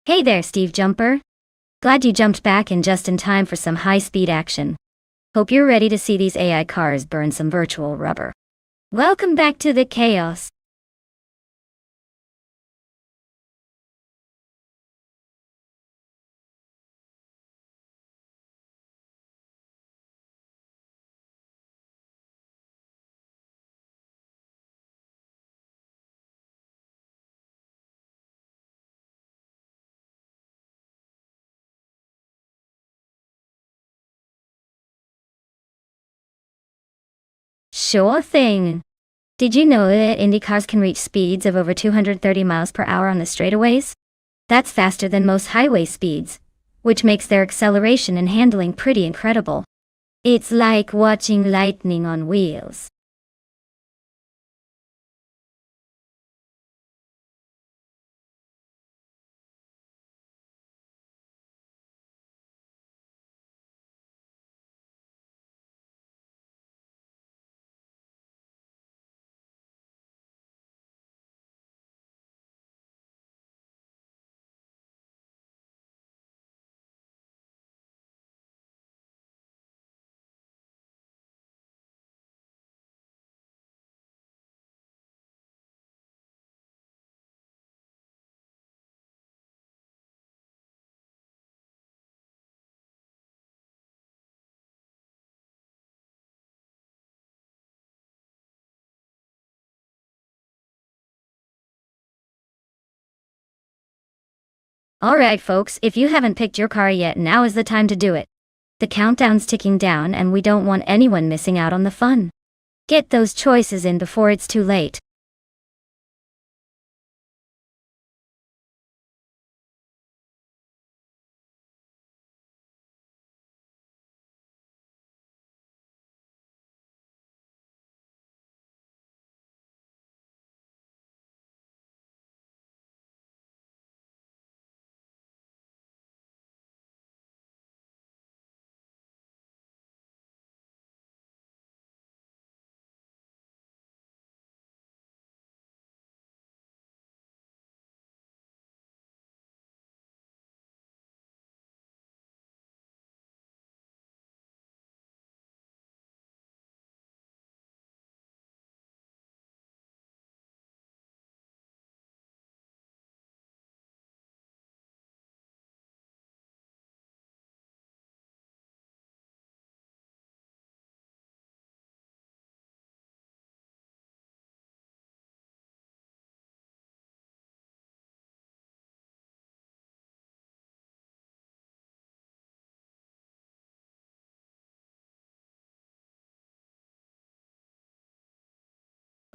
Hey there, Steve Jumper. Glad you jumped back in just in time for some high-speed action. Hope you're ready to see these AI cars burn some virtual rubber. Welcome back to the chaos. Sure thing. Did you know that Indy cars can reach speeds of over 230 miles per hour on the straightaways? That's faster than most highway speeds, which makes their acceleration and handling pretty incredible. It's like watching lightning on wheels. Alright folks, if you haven't picked your car yet, now is the time to do it. The countdown's ticking down and we don't want anyone missing out on the fun. Get those choices in before it's too late.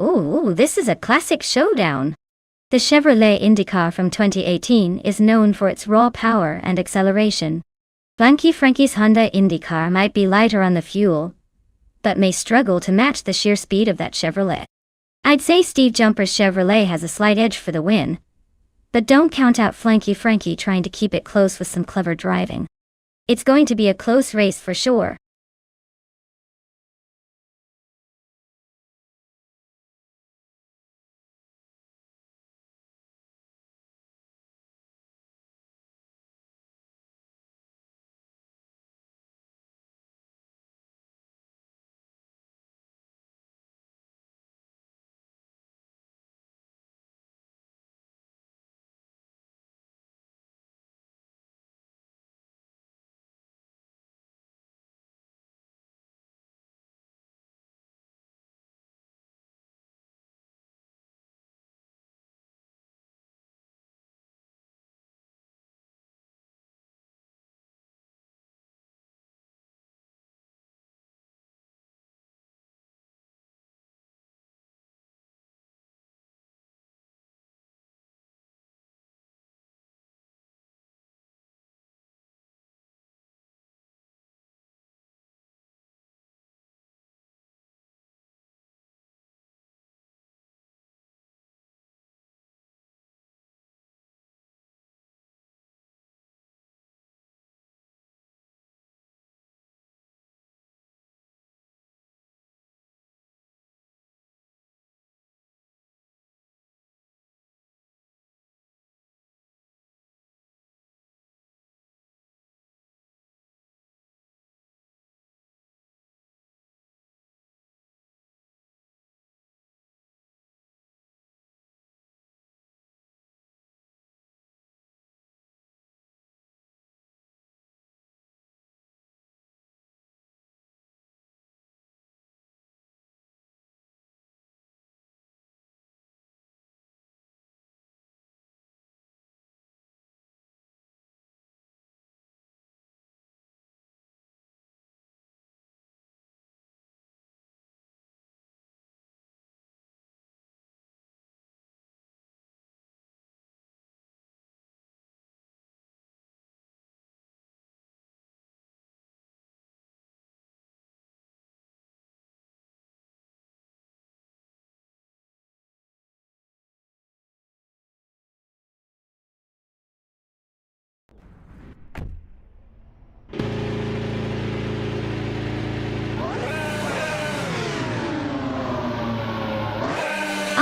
Ooh, this is a classic showdown. The Chevrolet IndyCar from 2018 is known for its raw power and acceleration. Blanky Frankie's Honda IndyCar might be lighter on the fuel, but may struggle to match the sheer speed of that Chevrolet. I'd say Steve Jumper's Chevrolet has a slight edge for the win, but don't count out Flanky Frankie trying to keep it close with some clever driving. It's going to be a close race for sure.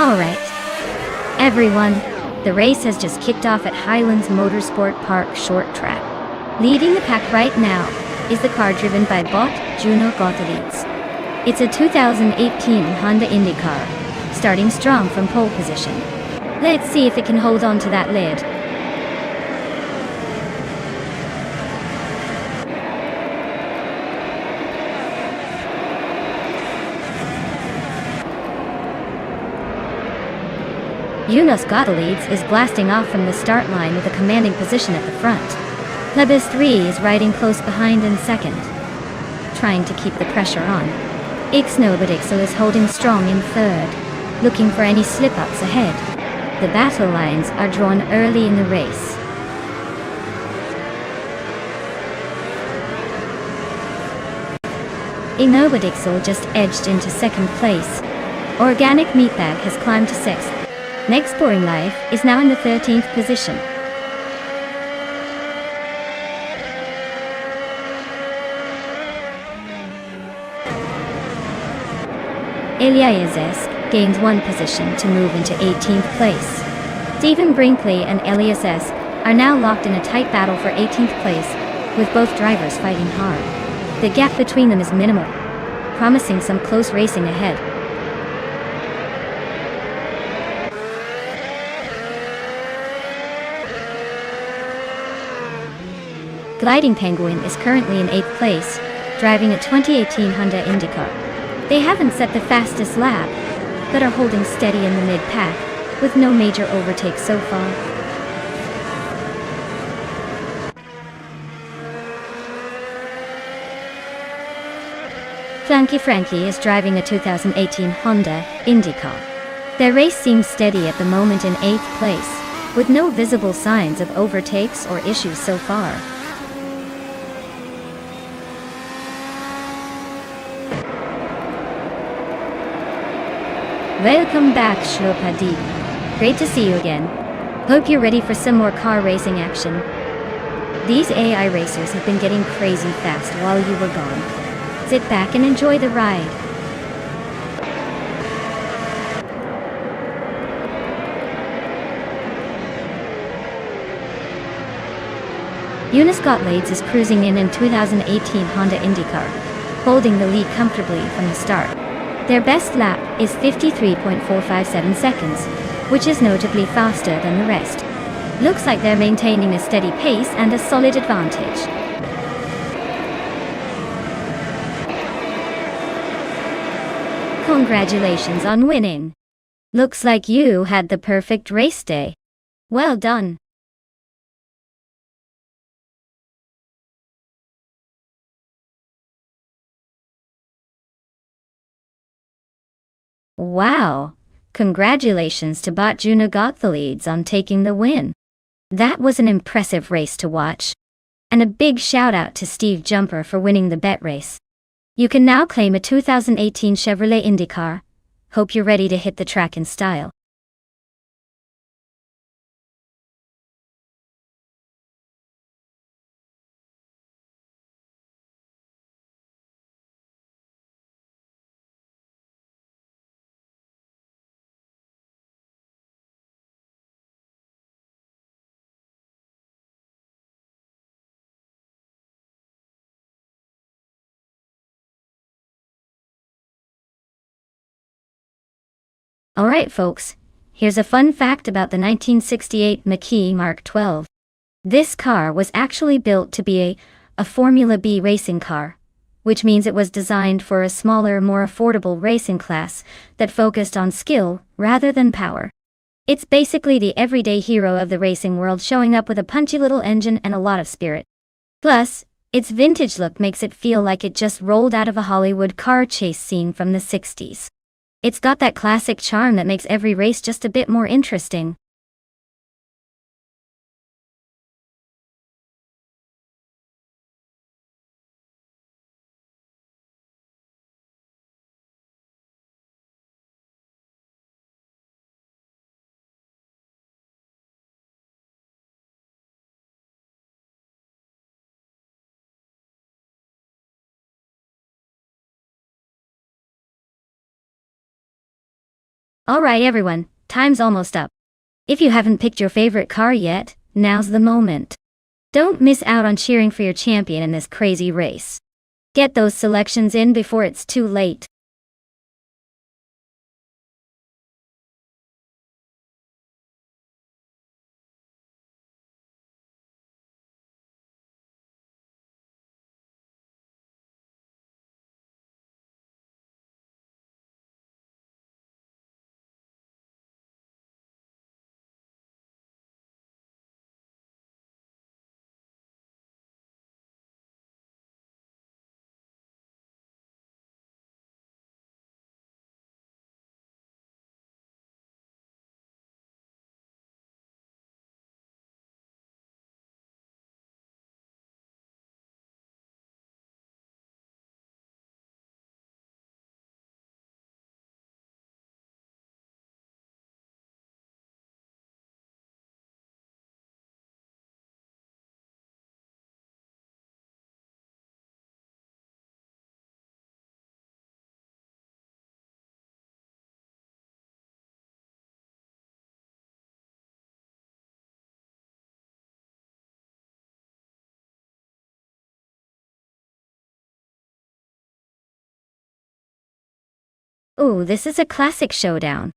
Alright, everyone, the race has just kicked off at Highlands Motorsport Park Short Track. Leading the pack right now is the car driven by bot Juno Gottliebs. It's a 2018 Honda Indy car, starting strong from pole position. Let's see if it can hold on to that lid. Jonas Gottliebs is blasting off from the start line with a commanding position at the front. Lebes 3 is riding close behind in second, trying to keep the pressure on. Ixnobadixel is holding strong in third, looking for any slip-ups ahead. The battle lines are drawn early in the race. Ixnobadixel just edged into second place. Organic Meatbag has climbed to sixth. Next Boring Life is now in the 13th position. Elias gains one position to move into 18th place. Stephen Brinkley and Elias are now locked in a tight battle for 18th place, with both drivers fighting hard. The gap between them is minimal, promising some close racing ahead. Gliding Penguin is currently in 8th place, driving a 2018 Honda IndyCar. They haven't set the fastest lap, but are holding steady in the mid-pack, with no major overtakes so far. Flanky Frankie is driving a 2018 Honda IndyCar. Their race seems steady at the moment in 8th place, with no visible signs of overtakes or issues so far. Welcome back, Shropadi. Great to see you again. Hope you're ready for some more car racing action. These AI racers have been getting crazy fast while you were gone. Sit back and enjoy the ride. Jonas Gottliebs is cruising in 2018 Honda IndyCar, holding the lead comfortably from the start. Their best lap is 53.457 seconds, which is notably faster than the rest. Looks like they're maintaining a steady pace and a solid advantage. Congratulations on winning. Looks like you had the perfect race day. Well done. Wow! Congratulations to bot Juno Gottliebs on taking the win. That was an impressive race to watch. And a big shout out to Steve Jumper for winning the bet race. You can now claim a 2018 Chevrolet IndyCar. Hope you're ready to hit the track in style. Alright folks, here's a fun fact about the 1968 McKee Mark 12. This car was actually built to be a Formula B racing car, which means it was designed for a smaller, more affordable racing class that focused on skill rather than power. It's basically the everyday hero of the racing world, showing up with a punchy little engine and a lot of spirit. Plus, its vintage look makes it feel like it just rolled out of a Hollywood car chase scene from the 60s. It's got that classic charm that makes every race just a bit more interesting. Alright everyone, time's almost up. If you haven't picked your favorite car yet, now's the moment. Don't miss out on cheering for your champion in this crazy race. Get those selections in before it's too late. Ooh, this is a classic showdown.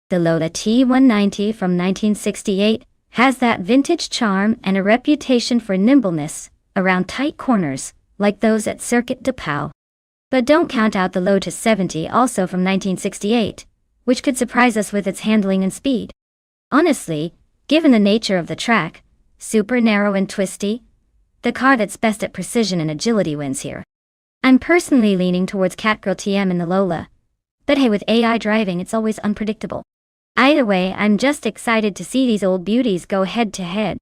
The Lola T190 from 1968 has that vintage charm and a reputation for nimbleness around tight corners, like those at Circuit de Pau. But don't count out the Lotus 70, also from 1968, which could surprise us with its handling and speed. Honestly, given the nature of the track, super narrow and twisty, the car that's best at precision and agility wins here. I'm personally leaning towards Catgirl TM in the Lola. But hey, with AI driving, it's always unpredictable. Either way, I'm just excited to see these old beauties go head to head.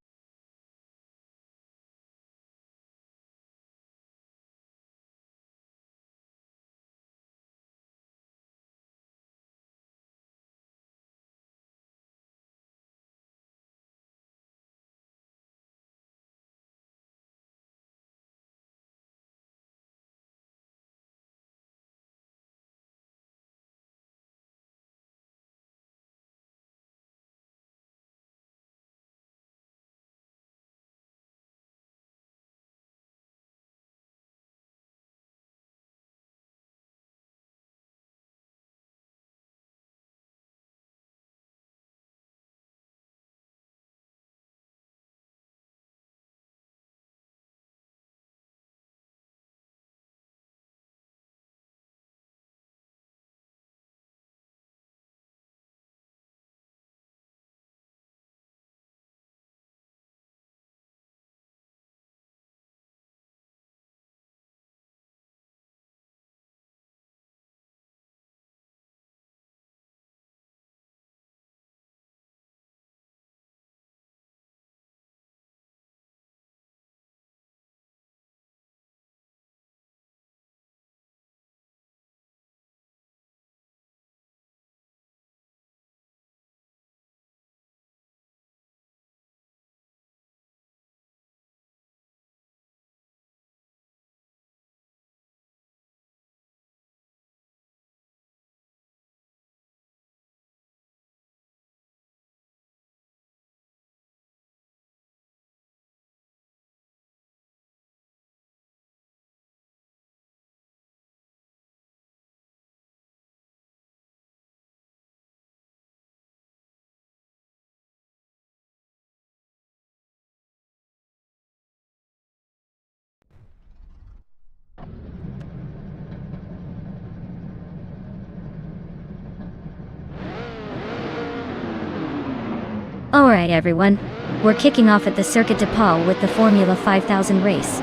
Alright everyone, we're kicking off at the Circuit de Pau with the Formula 5000 race.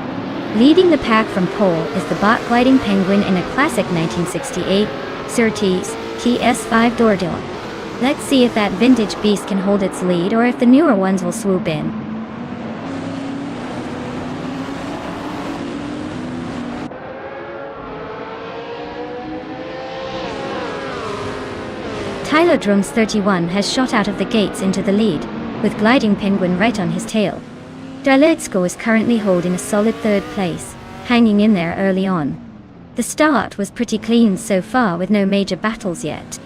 Leading the pack from pole is the bot gliding penguin in a classic 1968 Surtees Key S5 door door. Let's see if that vintage beast can hold its lead or if the newer ones will swoop in. Tylodrome's 31 has shot out of the gates into the lead, with gliding penguin right on his tail. Darletsko is currently holding a solid third place, hanging in there early on. The start was pretty clean so far with no major battles yet.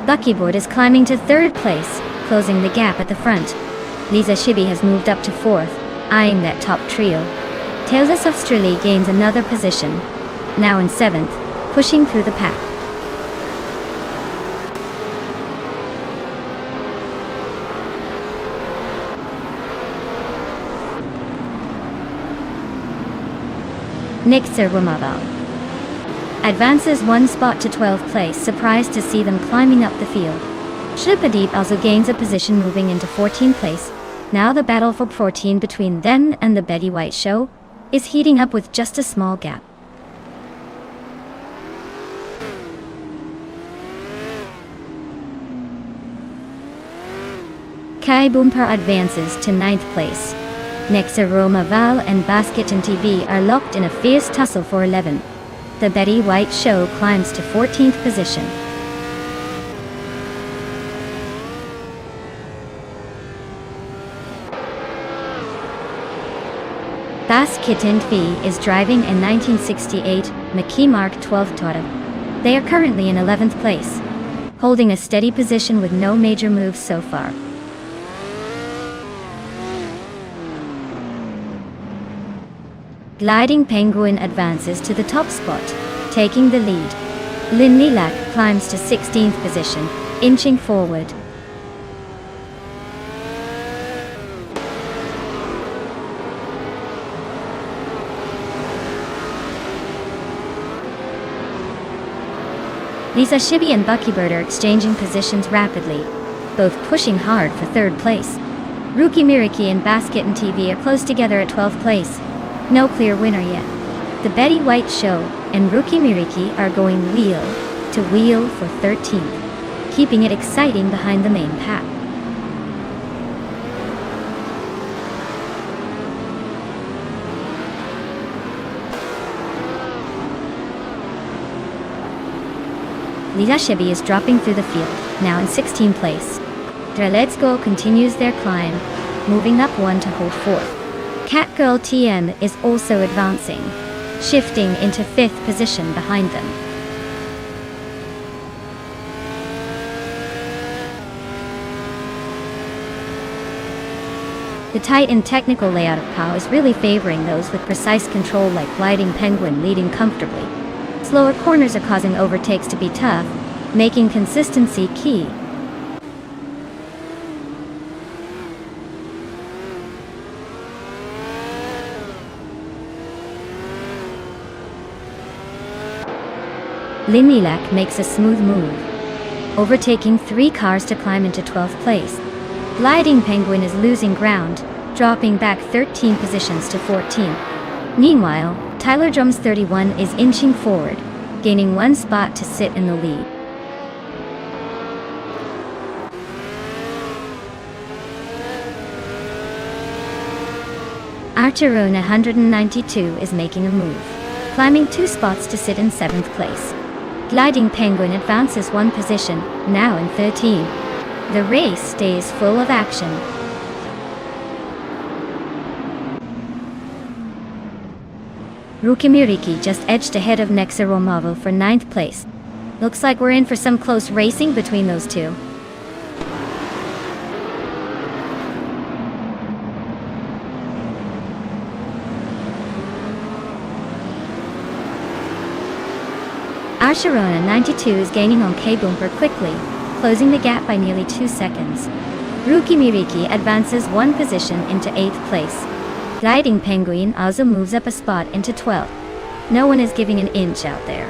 Buckyboard is climbing to third place, closing the gap at the front. Lisa Shibi has moved up to fourth, eyeing that top trio. Tales of Strili gains another position, now in seventh, pushing through the pack. Nixer Rumaval advances one spot to 12th place, surprised to see them climbing up the field. Shripadeep also gains a position, moving into 14th place. Now the battle for 14 between them and the Betty White Show is heating up with just a small gap. Kai Boomper advances to 9th place. Nexer Roma Val and Basketon TV are locked in a fierce tussle for 11. The Betty White Show climbs to 14th position. Basketon TV is driving a 1968 McKee Mark 12 Toyota. They are currently in 11th place, holding a steady position with no major moves so far. Gliding Penguin advances to the top spot, taking the lead. Lin Lilac climbs to 16th position, inching forward. Lisa Shibi and Buckybird are exchanging positions rapidly, both pushing hard for third place. Ruki Miriki and Basketon TV are close together at 12th place. No clear winner yet. The Betty White Show and Ruki Miriki are going wheel to wheel for 13th, keeping it exciting behind the main pack. Lisa Shibi is dropping through the field, now in 16th place. Dreletsko continues their climb, moving up one to hold fourth. Catgirl TM is also advancing, shifting into 5th position behind them. The tight and technical layout of POW is really favoring those with precise control, like Gliding Penguin leading comfortably. Slower corners are causing overtakes to be tough, making consistency key. Lin Lilac makes a smooth move, overtaking 3 cars to climb into 12th place. Gliding Penguin is losing ground, dropping back 13 positions to 14. Meanwhile, Tyler Drums 31 is inching forward, gaining 1 spot to sit in the lead. Arturo 192 is making a move, climbing 2 spots to sit in 7th place. Gliding Penguin advances 1 position, now in 13. The race stays full of action. Rukimiriki just edged ahead of Nexero Marvel for 9th place. Looks like we're in for some close racing between those two. Arsharona 92 is gaining on K-Boomper quickly, closing the gap by nearly 2 seconds. Rukimiriki advances 1 position into 8th place. Gliding Penguin also moves up a spot into 12th. No one is giving an inch out there.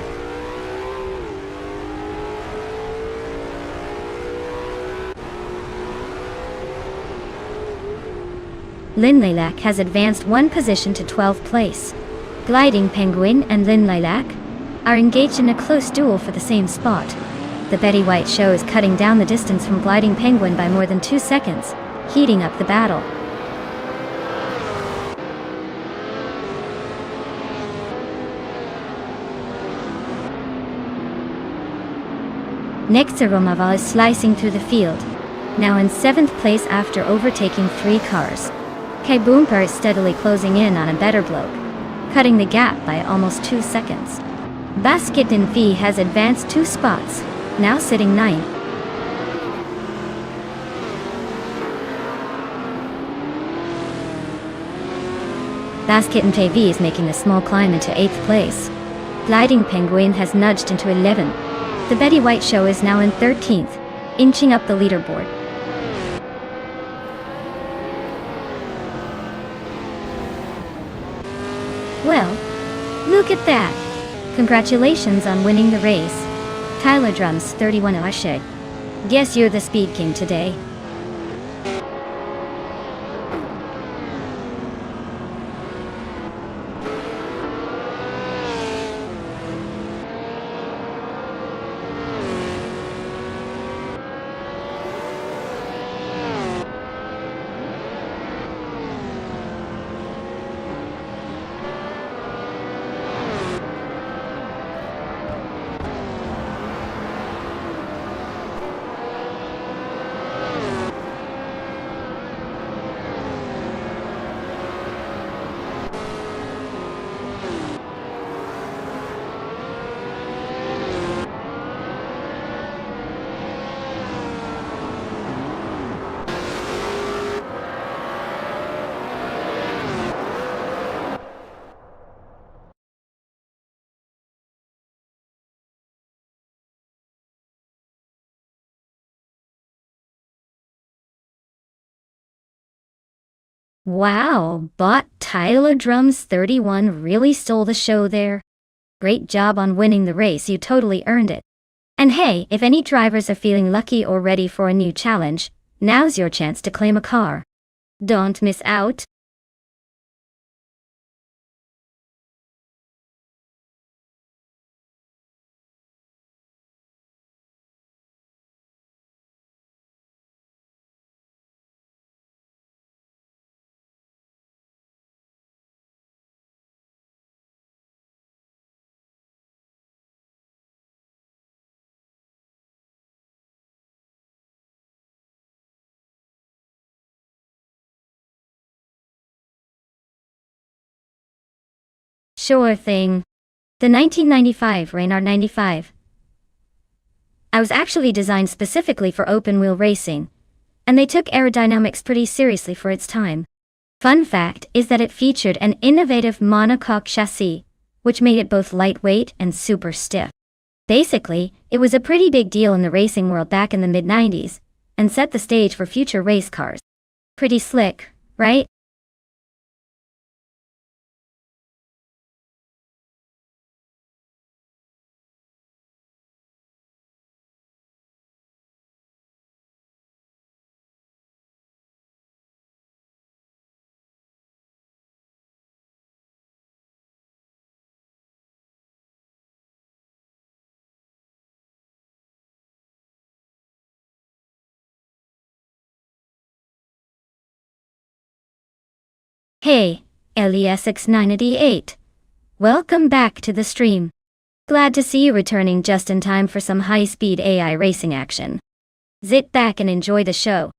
Lin Lilac has advanced 1 position to 12th place. Gliding Penguin and Lin Lilac are engaged in a close duel for the same spot. The Betty White Show is cutting down the distance from Gliding Penguin by more than 2 seconds, heating up the battle. Nexeromaval is slicing through the field, now in 7th place after overtaking 3 cars. K-Boomper is steadily closing in on a better bloke, cutting the gap by almost 2 seconds. Basket in V has advanced 2 spots, now sitting 9th. Basket TV is making a small climb into 8th place. Gliding Penguin has nudged into 11th. The Betty White Show is now in 13th, inching up the leaderboard. Well, look at that! Congratulations on winning the race. Tyler Drums 31 Ashe. Guess you're the speed king today. Wow, bot Tyler Drums 31 really stole the show there. Great job on winning the race, you totally earned it. And hey, if any drivers are feeling lucky or ready for a new challenge, now's your chance to claim a car. Don't miss out. Sure thing. The 1995 Reynard 95. I was actually designed specifically for open-wheel racing, and they took aerodynamics pretty seriously for its time. Fun fact is that it featured an innovative monocoque chassis, which made it both lightweight and super stiff. Basically, it was a pretty big deal in the racing world back in the mid-90s, and set the stage for future race cars. Pretty slick, right? Hey, LESX988. Welcome back to the stream. Glad to see you returning just in time for some high-speed AI racing action. Sit back and enjoy the show.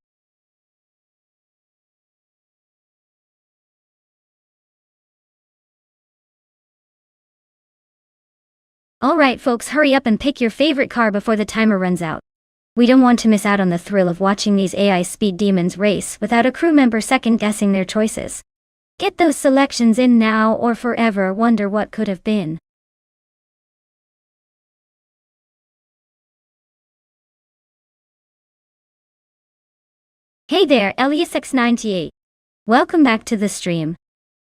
Alright folks, hurry up and pick your favorite car before the timer runs out. We don't want to miss out on the thrill of watching these AI speed demons race without a crew member second-guessing their choices. Get those selections in now or forever wonder what could have been. Hey there, LESX98. Welcome back to the stream.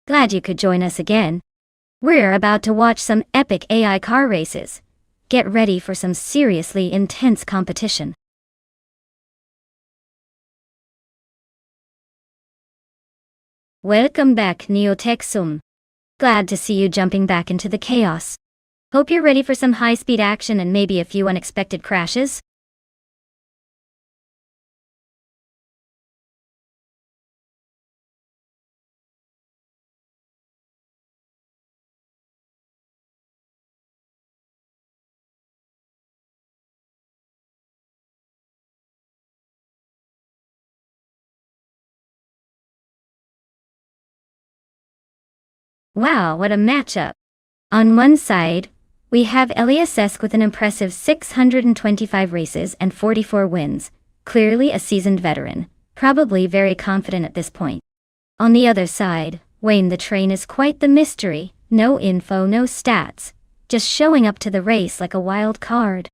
Glad you could join us again. We're about to watch some epic AI car races. Get ready for some seriously intense competition. Welcome back, Neotexum. Glad to see you jumping back into the chaos. Hope you're ready for some high-speed action and maybe a few unexpected crashes. Wow, what a matchup. On one side, we have LESS with an impressive 625 races and 44 wins, clearly a seasoned veteran, probably very confident at this point. On the other side, Wayne the train is quite the mystery, no info, no stats, just showing up to the race like a wild card.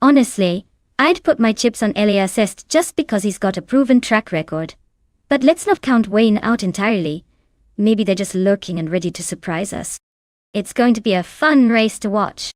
Honestly, I'd put my chips on Elias Est just because he's got a proven track record. But let's not count Wayne out entirely. Maybe they're just lurking and ready to surprise us. It's going to be a fun race to watch.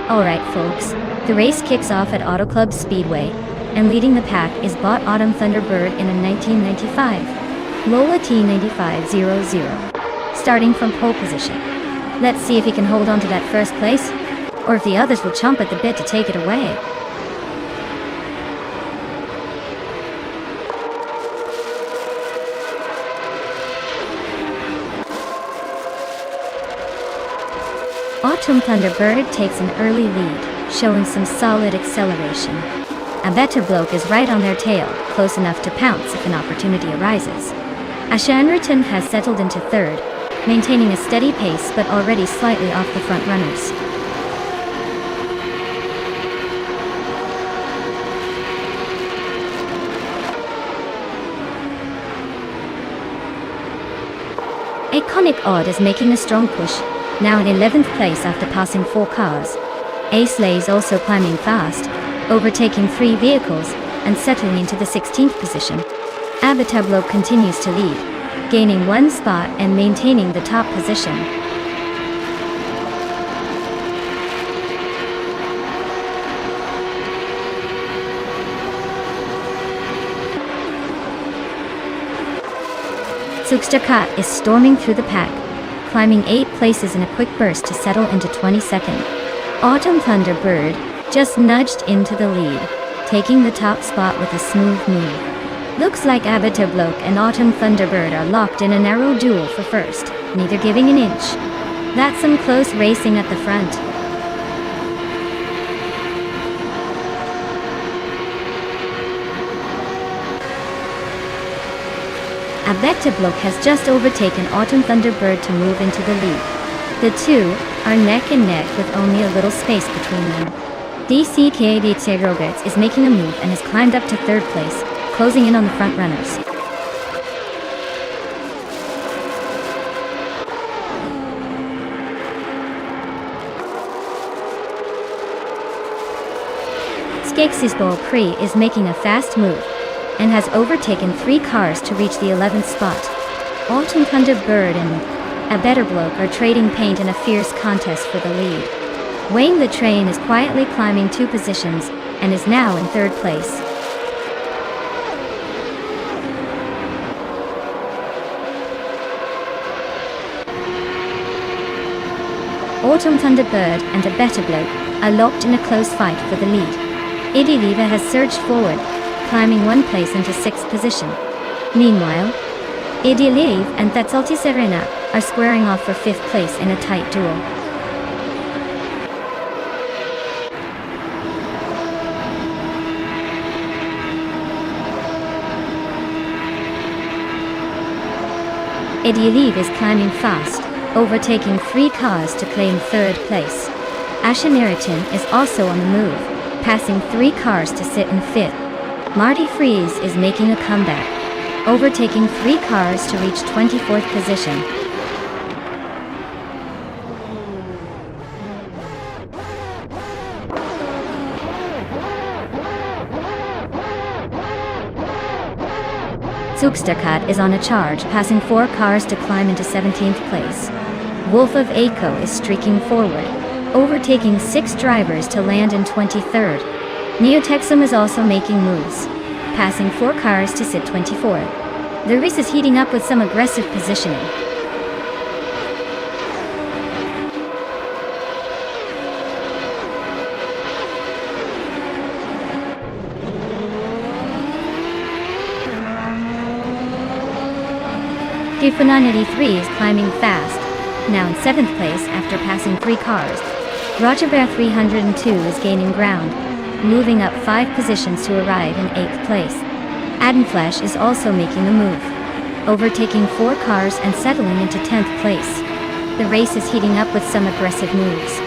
Alright folks, the race kicks off at Auto Club Speedway, and leading the pack is Bot Autumn Thunderbird in a 1995 Lola T9500, starting from pole position. Let's see if he can hold on to that first place, or if the others will chomp at the bit to take it away. Autumn Thunderbird takes an early lead, showing some solid acceleration. A better bloke is right on their tail, close enough to pounce if an opportunity arises. Ashanriton has settled into third, maintaining a steady pace but already slightly off the front runners. Iconic Odd is making a strong push, now in 11th place after passing 4 cars. Ace Lay's also climbing fast, overtaking 3 vehicles and settling into the 16th position. Abitablo continues to lead, gaining 1 spot and maintaining the top position. Sukstakat is storming through the pack, climbing 8 places in a quick burst to settle into 22nd. Autumn Thunderbird just nudged into the lead, taking the top spot with a smooth move. Looks like Abitabloke and Autumn Thunderbird are locked in a narrow duel for first, neither giving an inch. That's some close racing at the front. Abitabloke has just overtaken Autumn Thunderbird to move into the lead. The two are neck and neck with only a little space between them. DCKD Tsegrogets is making a move and has climbed up to 3rd place, closing in on the front runners. Gexisbol Pre is making a fast move and has overtaken 3 cars to reach the 11th spot. Autumn Thunder Bird and A Better Bloke are trading paint in a fierce contest for the lead. Wayne the Train is quietly climbing 2 positions and is now in 3rd place. Autumn Thunderbird and A Better Bloke are locked in a close fight for the lead. Idiliva has surged forward, climbing 1 place into 6th position. Meanwhile, Idiliv and Thatsalti Serena are squaring off for 5th place in a tight duel. Idiliv is climbing fast, overtaking 3 cars to claim 3rd place. Asheneriton is also on the move, passing 3 cars to sit in 5th. Marty Freeze is making a comeback, overtaking 3 cars to reach 24th position. Zugstakat is on a charge, passing 4 cars to climb into 17th place. Wolf of Aco is streaking forward, overtaking 6 drivers to land in 23rd. Neotexum is also making moves, passing 4 cars to sit 24th. The race is heating up with some aggressive positioning. Gifananity 3 is climbing fast, now in 7th place after passing 3 cars. Roger Bear 302 is gaining ground, moving up 5 positions to arrive in 8th place. Adenflash is also making a move, overtaking 4 cars and settling into 10th place. The race is heating up with some aggressive moves.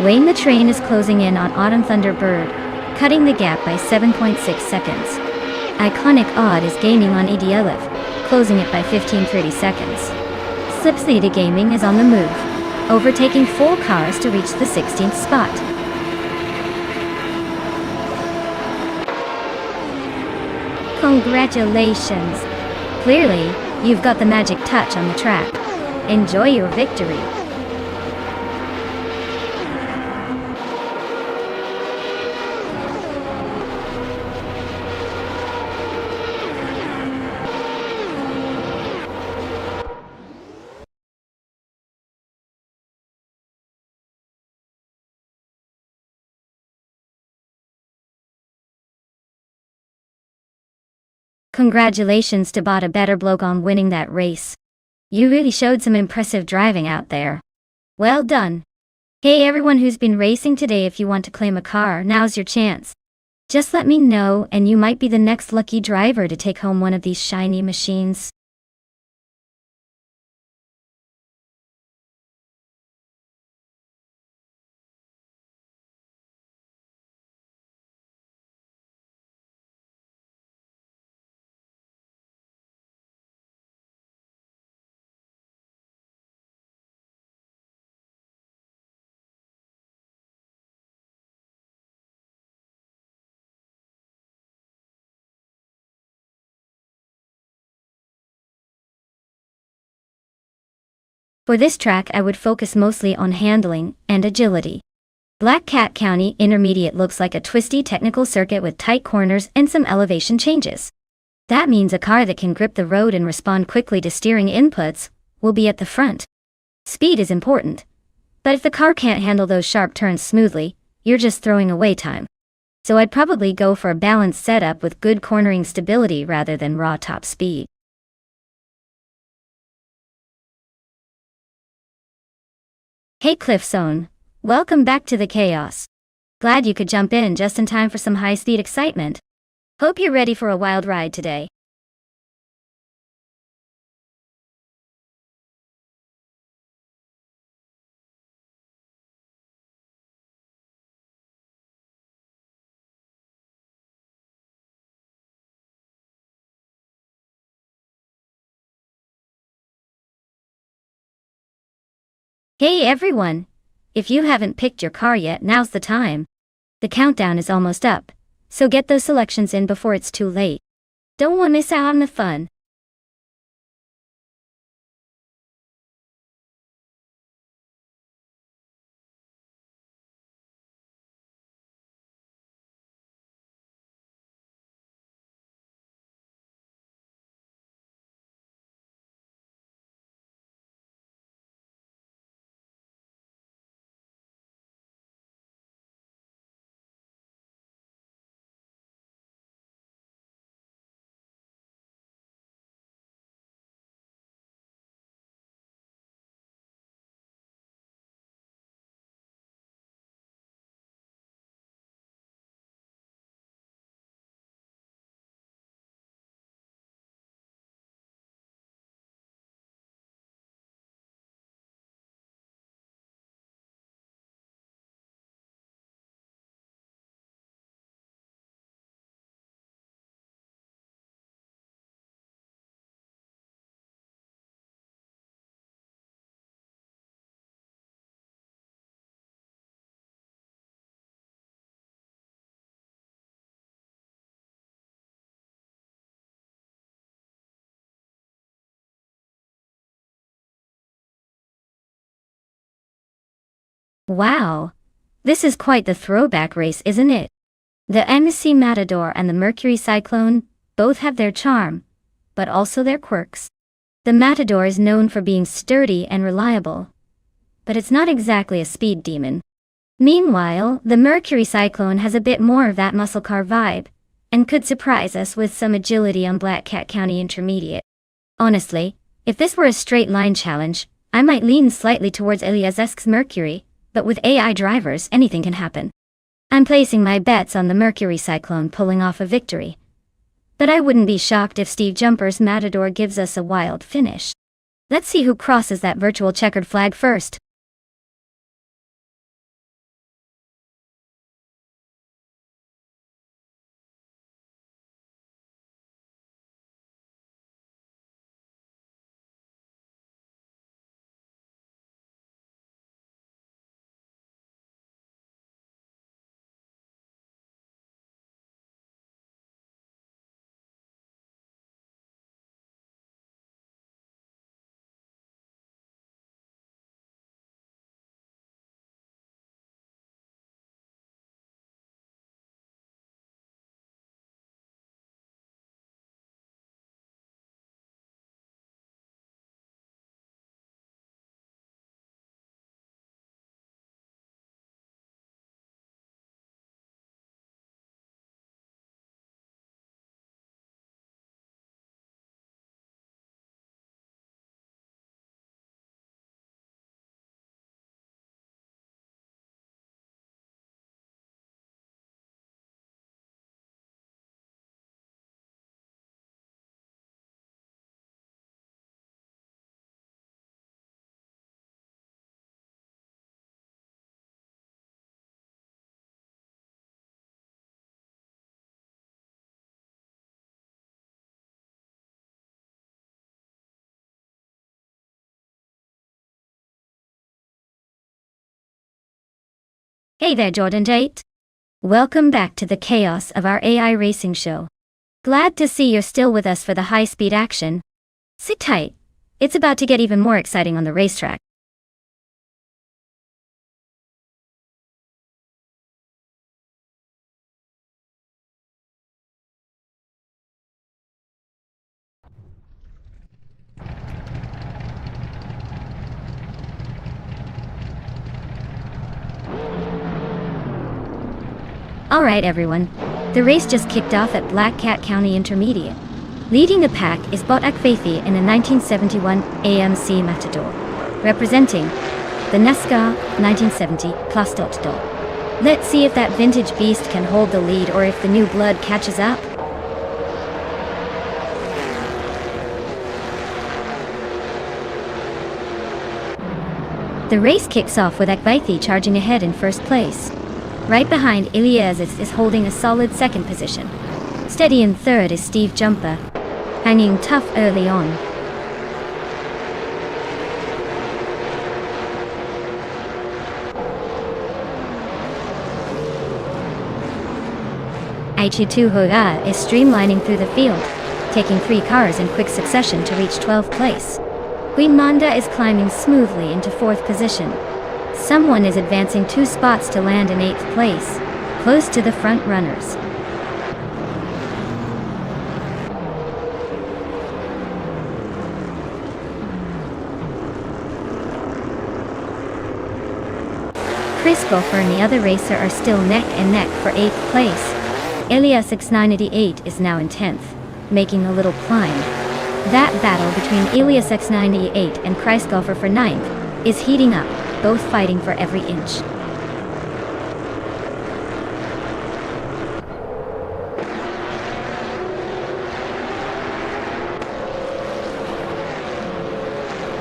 Wayne the Train is closing in on Autumn Thunderbird, cutting the gap by 7.6 seconds. Iconic Odd is gaining on Idealev, closing it by 15.30 seconds. Slipsleeda Gaming is on the move, overtaking 4 cars to reach the 16th spot. Congratulations! Clearly, you've got the magic touch on the track. Enjoy your victory! Congratulations to Bot A Better Bloke on winning that race. You really showed some impressive driving out there. Well done. Hey everyone who's been racing today, if you want to claim a car, now's your chance. Just let me know and you might be the next lucky driver to take home one of these shiny machines. For this track I would focus mostly on handling and agility. Black Cat County Intermediate looks like a twisty technical circuit with tight corners and some elevation changes. That means a car that can grip the road and respond quickly to steering inputs will be at the front. Speed is important, but if the car can't handle those sharp turns smoothly, you're just throwing away time. So I'd probably go for a balanced setup with good cornering stability rather than raw top speed. Hey Cliffzone, welcome back to the chaos. Glad you could jump in just in time for some high-speed excitement. Hope you're ready for a wild ride today. Hey everyone! If you haven't picked your car yet, now's the time. The countdown is almost up, so get those selections in before it's too late. Don't want to miss out on the fun. Wow! This is quite the throwback race, isn't it? The MC Matador and the Mercury Cyclone both have their charm, but also their quirks. The Matador is known for being sturdy and reliable, but it's not exactly a speed demon. Meanwhile, the Mercury Cyclone has a bit more of that muscle car vibe, and could surprise us with some agility on Black Cat County Intermediate. Honestly, if this were a straight line challenge, I might lean slightly towards Elias's Mercury, but with AI drivers, anything can happen. I'm placing my bets on the Mercury Cyclone pulling off a victory. But I wouldn't be shocked if Steve Jumper's Matador gives us a wild finish. Let's see who crosses that virtual checkered flag first. Hey there, Jordan Tate. Welcome back to the chaos of our AI racing show. Glad to see you're still with us for the high-speed action. Sit tight. It's about to get even more exciting on the racetrack. Alright everyone, the race just kicked off at Black Cat County Intermediate. Leading the pack is Botak Faithy in a 1971 AMC Matador, representing the NASCAR 1970 Class Dot. Let's see if that vintage beast can hold the lead or if the new blood catches up. The race kicks off with Akvaithi charging ahead in first place. Right behind Ilias is holding a solid second position. Steady in third is Steve Jumper, hanging tough early on. Aichi2 Hoga is streamlining through the field, taking 3 cars in quick succession to reach 12th place. Queen Manda is climbing smoothly into 4th position. Someone is advancing 2 spots to land in 8th place, close to the front runners. Chris Gopher and the other racer are still neck and neck for 8th place. Ilias X988 is now in 10th, making a little climb. That battle between Ilias X988 and Chris Gopher for 9th is heating up, both fighting for every inch.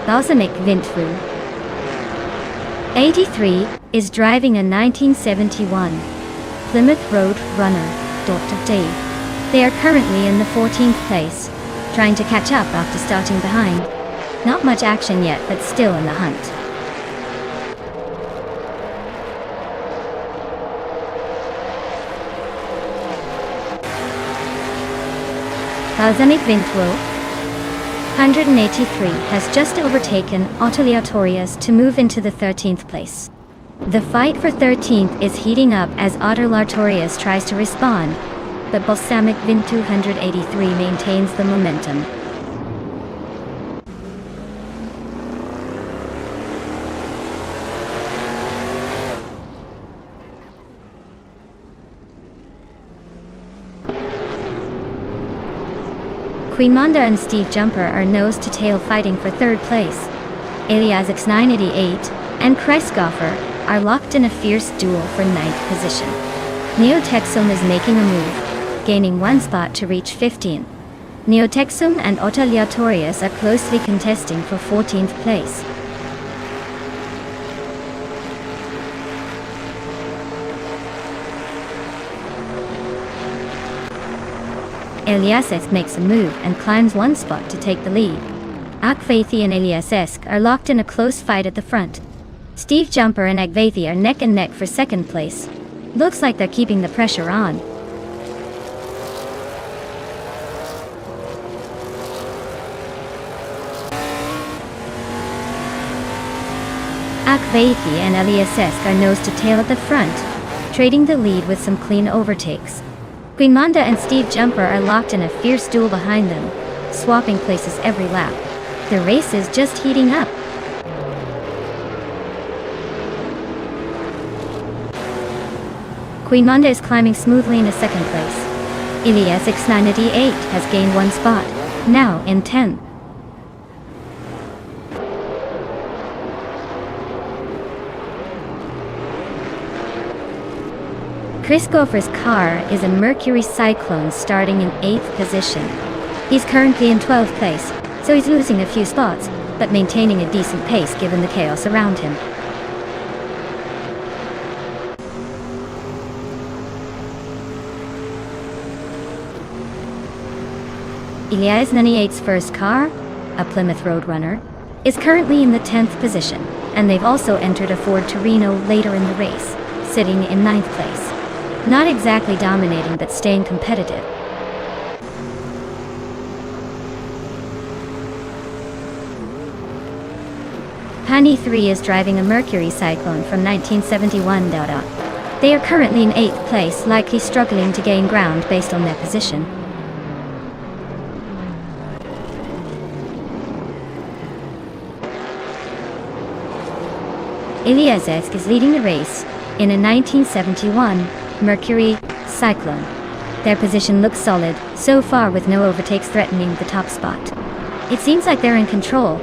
Balsamic Vintru 83 is driving a 1971 Plymouth Road Runner, Dr. Dave. They are currently in the 14th place, trying to catch up after starting behind. Not much action yet, but still in the hunt. Balsamic Vintro 183 has just overtaken Autoleatorius to move into the 13th place. The fight for 13th is heating up as Autoleatorius tries to respond, but Balsamic Vin 283 maintains the momentum. Queen Manda and Steve Jumper are nose to tail fighting for 3rd place. Ilias X988 and Chris Gopher are locked in a fierce duel for 9th position. Neotexum is making a move, gaining 1 spot to reach 15. Neotexum and Autoleatorius are closely contesting for 14th place. Eliasesk makes a move and climbs 1 spot to take the lead. Akvathi and Eliasesk are locked in a close fight at the front. Steve Jumper and Akvathi are neck and neck for 2nd place. Looks like they're keeping the pressure on. Akvathi and Eliasesk are nose to tail at the front, trading the lead with some clean overtakes. Queen Manda and Steve Jumper are locked in a fierce duel behind them, swapping places every lap. The race is just heating up. Queen Manda is climbing smoothly into 2nd place. Ilias X988 has gained 1 spot, now in 10th. Chris Gopher's car is a Mercury Cyclone starting in 8th position. He's currently in 12th place, so he's losing a few spots, but maintaining a decent pace given the chaos around him. Ilias 98's first car, a Plymouth Roadrunner, is currently in the 10th position, and they've also entered a Ford Torino later in the race, sitting in 9th place. Not exactly dominating, but staying competitive. Pani 3 is driving a Mercury Cyclone from 1971. They are currently in 8th place, likely struggling to gain ground based on their position. Iliasesk is leading the race in a 1971 Mercury Cyclone. Their position looks solid so far, with no overtakes threatening the top spot. It seems like they're in control,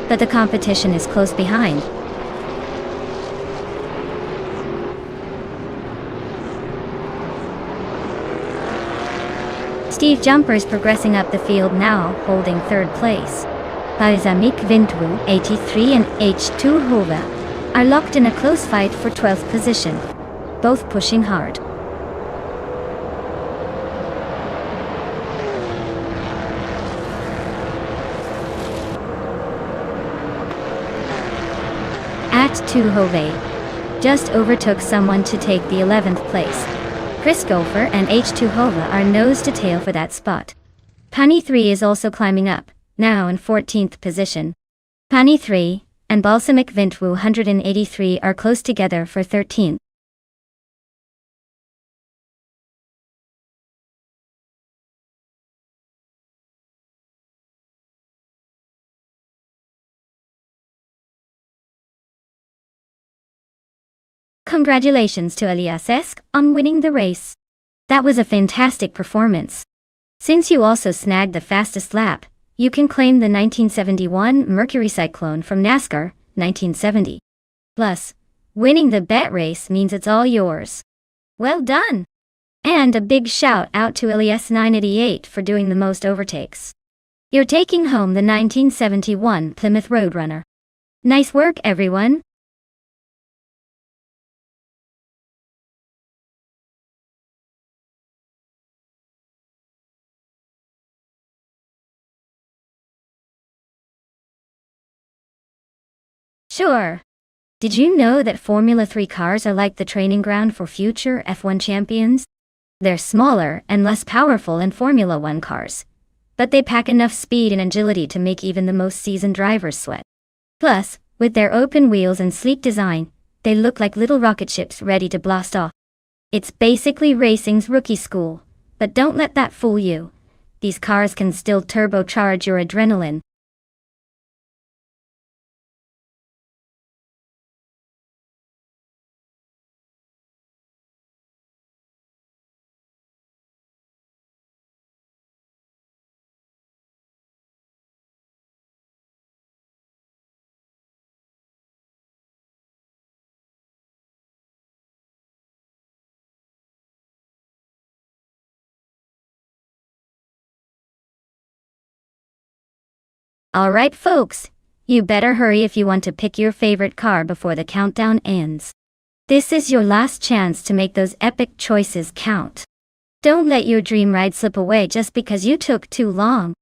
but the competition is close behind. Steve Jumper is progressing up the field now, holding 3rd place. Balsamic Vintru 83 and H2 Hova are locked in a close fight for 12th position, both pushing hard. At 2 Hove just overtook someone to take the 11th place. Chris Gopher and H2 Hova are nose to tail for that spot. Pani 3 is also climbing up, now in 14th position. Pani 3 and Balsamic Vintwu 183 are close together for 13th. Congratulations to Elias Esk on winning the race. That was a fantastic performance. Since you also snagged the fastest lap, you can claim the 1971 Mercury Cyclone from NASCAR, 1970. Plus, winning the bet race means it's all yours. Well done! And a big shout out to Elias 988 for doing the most overtakes. You're taking home the 1971 Plymouth Roadrunner. Nice work, everyone! Sure. Did you know that Formula 3 cars are like the training ground for future F1 champions? They're smaller and less powerful than Formula 1 cars, but they pack enough speed and agility to make even the most seasoned drivers sweat. Plus, with their open wheels and sleek design, they look like little rocket ships ready to blast off. It's basically racing's rookie school, but don't let that fool you. These cars can still turbocharge your adrenaline. Alright folks, you better hurry if you want to pick your favorite car before the countdown ends. This is your last chance to make those epic choices count. Don't let your dream ride slip away just because you took too long.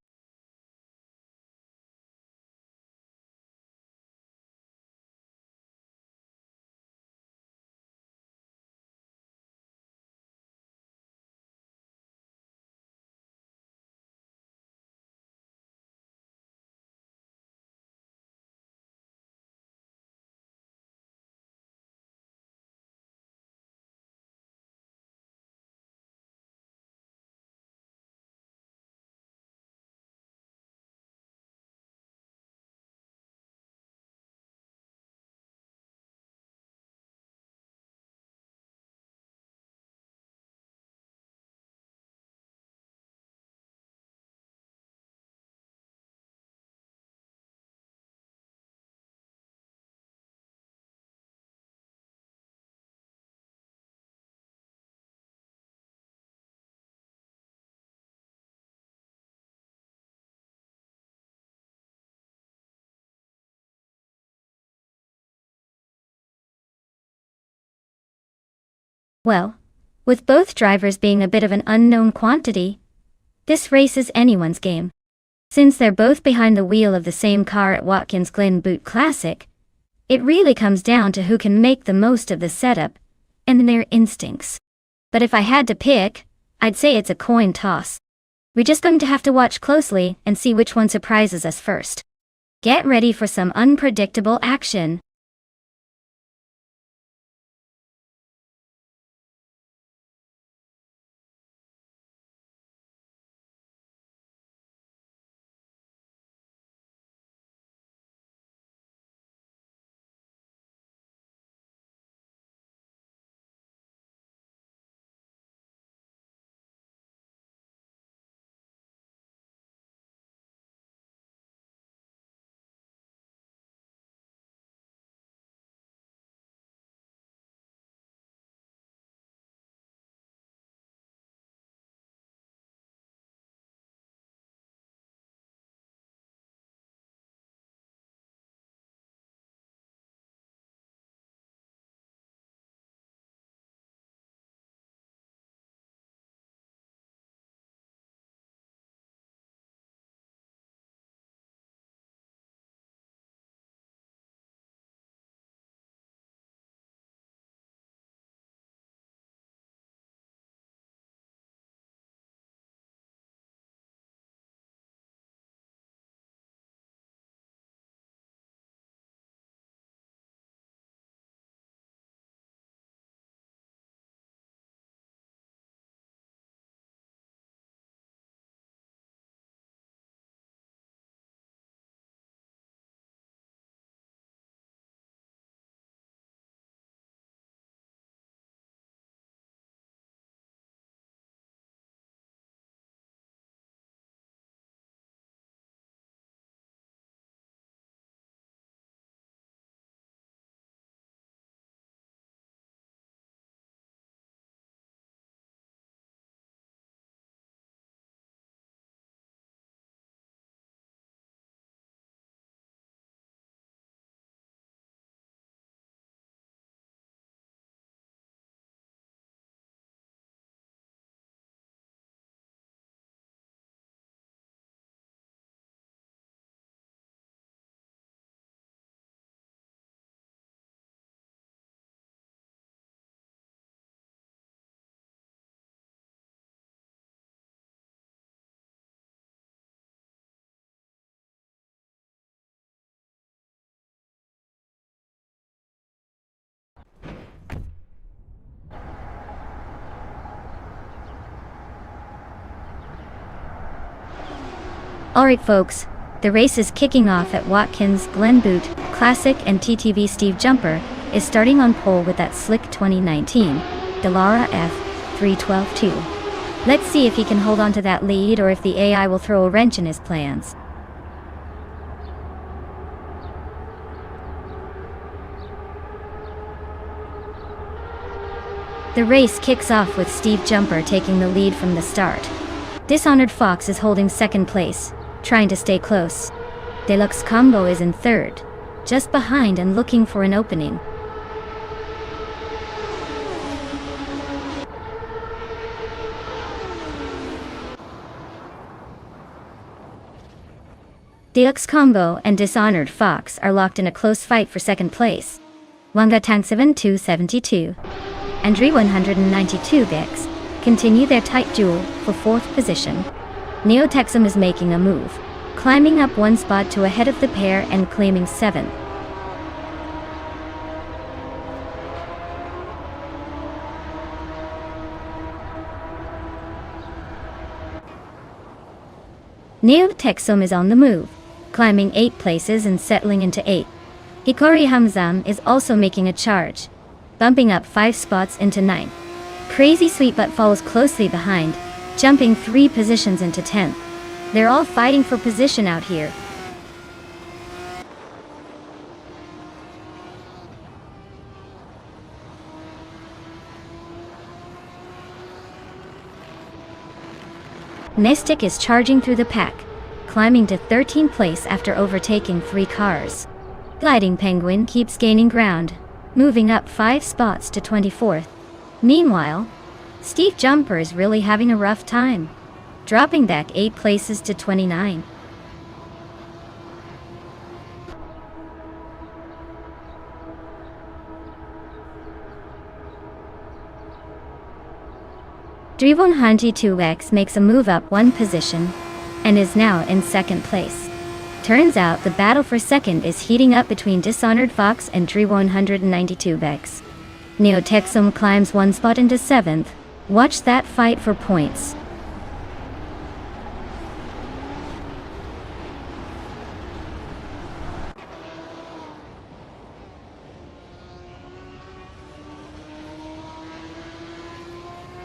Well, with both drivers being a bit of an unknown quantity, this race is anyone's game. Since they're both behind the wheel of the same car at Watkins Glen Boot Classic, it really comes down to who can make the most of the setup and their instincts. But if I had to pick, I'd say it's a coin toss. We're just going to have to watch closely and see which one surprises us first. Get ready for some unpredictable action. Alright folks, the race is kicking off at Watkins, Glen Boot, Classic and TTV. Steve Jumper is starting on pole with that slick 2019 Dallara F312-2. Let's see if he can hold on to that lead or if the AI will throw a wrench in his plans. The race kicks off with Steve Jumper taking the lead from the start. Dishonored Fox is holding second place, trying to stay close. Deluxe Combo is in third, just behind and looking for an opening. Deluxe Combo and Dishonored Fox are locked in a close fight for second place. Wanga Tang 7272 and Dri 192 Vex continue their tight duel for fourth position. Neo Texum is making a move, climbing up one spot to ahead of the pair and claiming 7th. Neo Texum is on the move, climbing 8 places and settling into 8th. Hikari Hamzam is also making a charge, bumping up 5 spots into 9th. Crazy Sweetbutt follows closely behind, jumping 3 positions into 10th. They're all fighting for position out here. Nestic is charging through the pack, climbing to 13th place after overtaking 3 cars. Gliding Penguin keeps gaining ground, moving up 5 spots to 24th. Meanwhile, Steve Jumper is really having a rough time, dropping back 8 places to 29. Drivon Hanji 2X makes a move up 1 position and is now in second place. Turns out the battle for second is heating up between Dishonored Fox and Dri 192 Vex. Neo Texum climbs 1 spot into 7th. Watch that fight for points.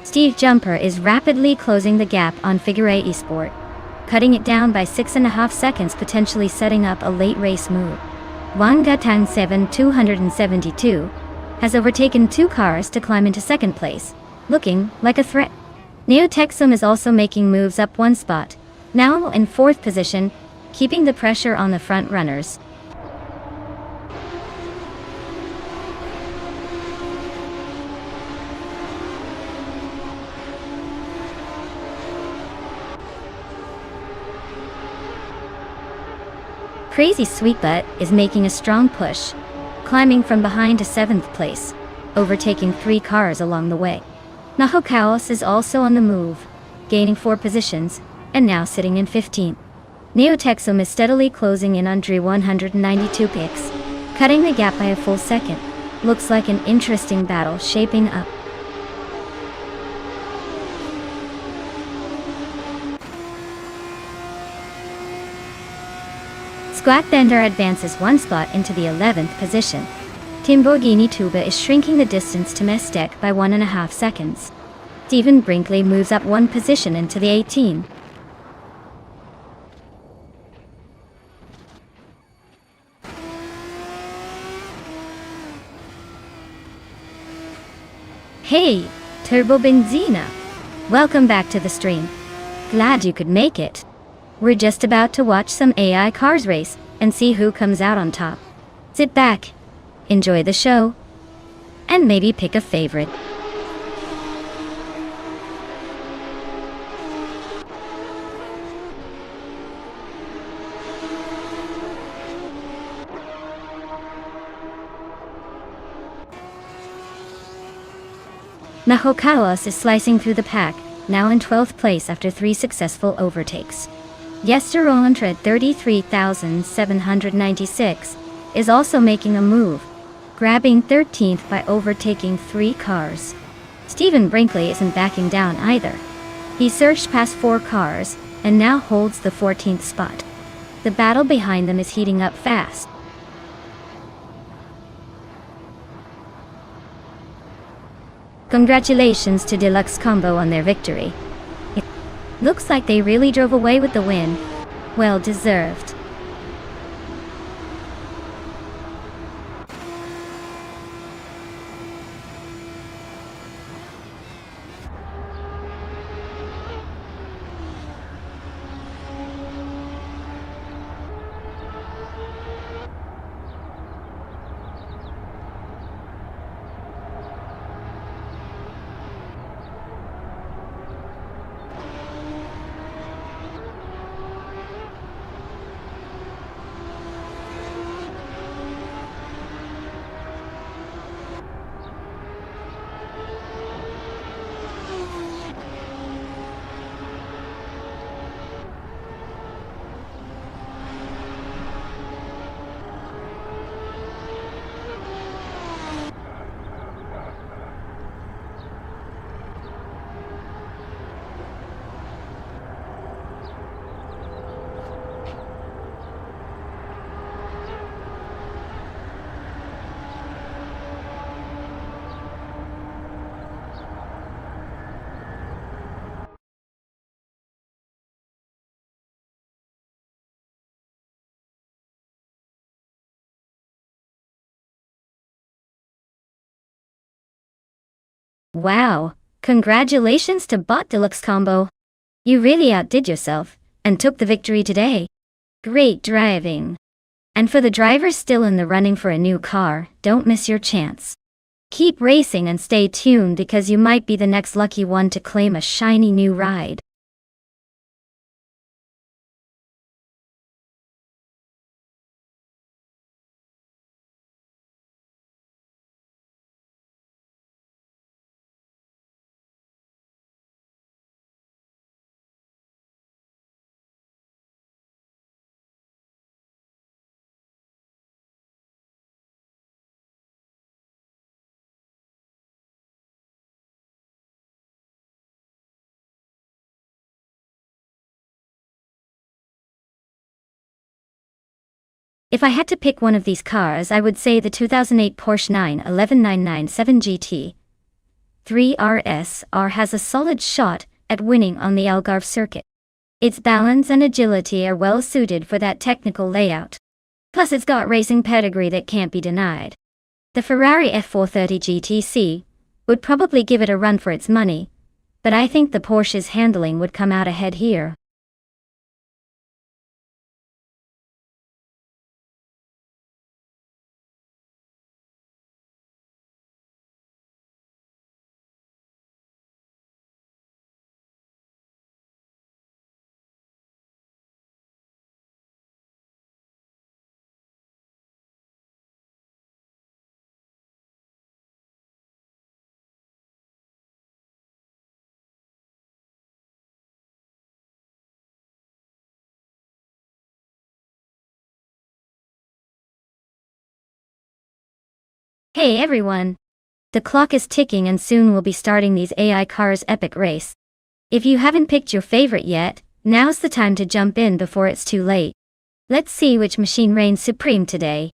Steve Jumper is rapidly closing the gap on Figure 8 Esport, cutting it down by 6.5 seconds, potentially setting up a late race move. Wanga Tang 7272 has overtaken 2 cars to climb into second place, looking like a threat. Neo Texum is also making moves up 1 spot, now in 4th position, keeping the pressure on the front runners. Crazy Sweetbutt is making a strong push, climbing from behind to 7th place, overtaking 3 cars along the way. Naho Chaos is also on the move, gaining 4 positions, and now sitting in 15th. Neo Texum is steadily closing in on Dri 192 picks, cutting the gap by a full second. Looks like an interesting battle shaping up. Squat Bender advances 1 spot into the 11th position. Timborghini Tuba is shrinking the distance to Mestek by 1.5 seconds. Stephen Brinkley moves up 1 position into the 18. Hey, Turbo Benzina! Welcome back to the stream. Glad you could make it. We're just about to watch some AI cars race and see who comes out on top. Sit back, enjoy the show, and maybe pick a favorite. Nahokawas is slicing through the pack, now in 12th place after 3 successful overtakes. Yesterolantra 33,796 is also making a move, grabbing 13th by overtaking 3 cars. Stephen Brinkley isn't backing down either. He surged past 4 cars, and now holds the 14th spot. The battle behind them is heating up fast. Congratulations to Deluxe Combo on their victory. It looks like they really drove away with the win. Well deserved. Wow, congratulations to Bot Deluxe Combo. You really outdid yourself, and took the victory today. Great driving. And for the drivers still in the running for a new car, don't miss your chance. Keep racing and stay tuned because you might be the next lucky one to claim a shiny new ride. If I had to pick one of these cars, I would say the 2008 Porsche 911997 GT 3RS has a solid shot at winning on the Algarve circuit. Its balance and agility are well suited for that technical layout. Plus it's got racing pedigree that can't be denied. The Ferrari F430 GTC would probably give it a run for its money, but I think the Porsche's handling would come out ahead here. Hey everyone! The clock is ticking and soon we'll be starting these AI cars epic race. If you haven't picked your favorite yet, now's the time to jump in before it's too late. Let's see which machine reigns supreme today.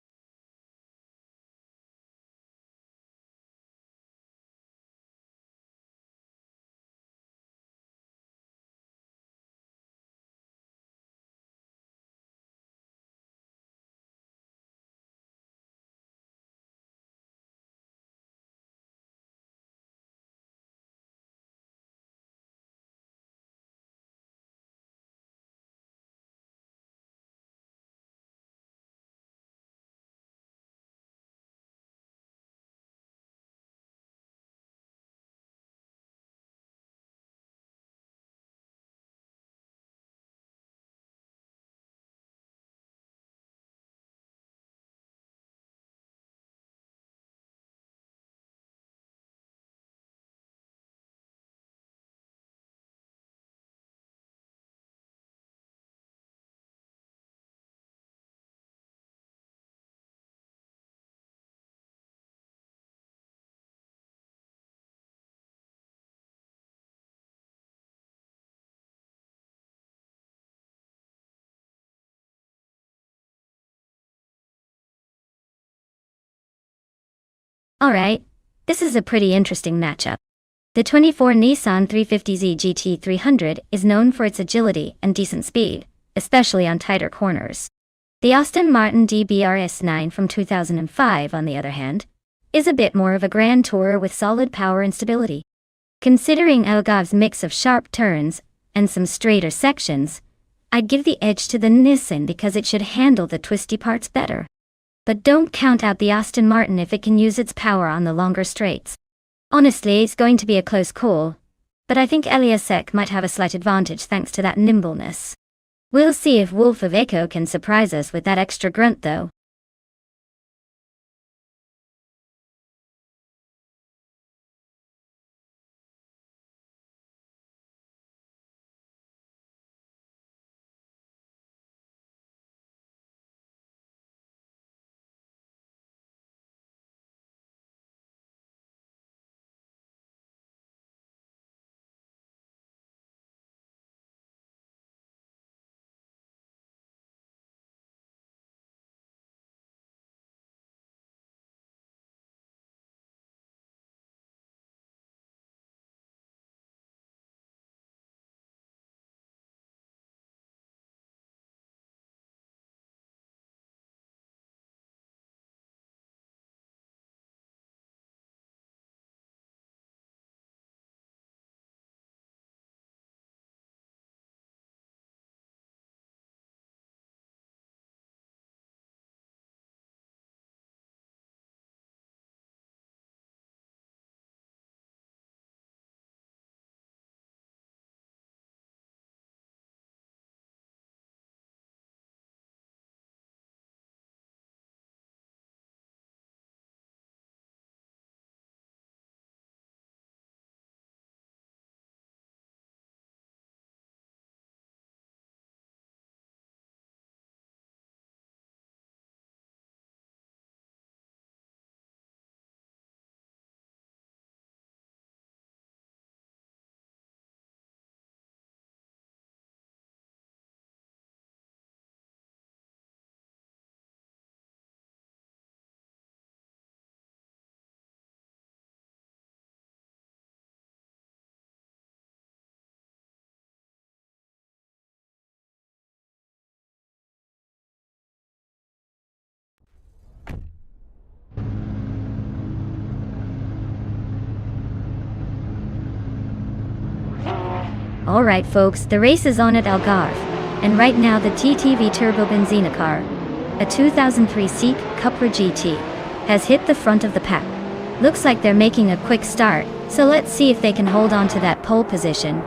Alright, this is a pretty interesting matchup. The 24 Nissan 350Z GT 300 is known for its agility and decent speed, especially on tighter corners. The Aston Martin DBR S9 from 2005, on the other hand, is a bit more of a grand tourer with solid power and stability. Considering Algarve's mix of sharp turns and some straighter sections, I'd give the edge to the Nissan because it should handle the twisty parts better. But don't count out the Aston Martin if it can use its power on the longer straights. Honestly, it's going to be a close call, but I think Eliasek might have a slight advantage thanks to that nimbleness. We'll see if Wolf of Echo can surprise us with that extra grunt though. Alright folks, the race is on at Algarve, and right now the TTV Turbo Benzina car, a 2003 Seek Cupra GT, has hit the front of the pack. Looks like they're making a quick start, so let's see if they can hold on to that pole position.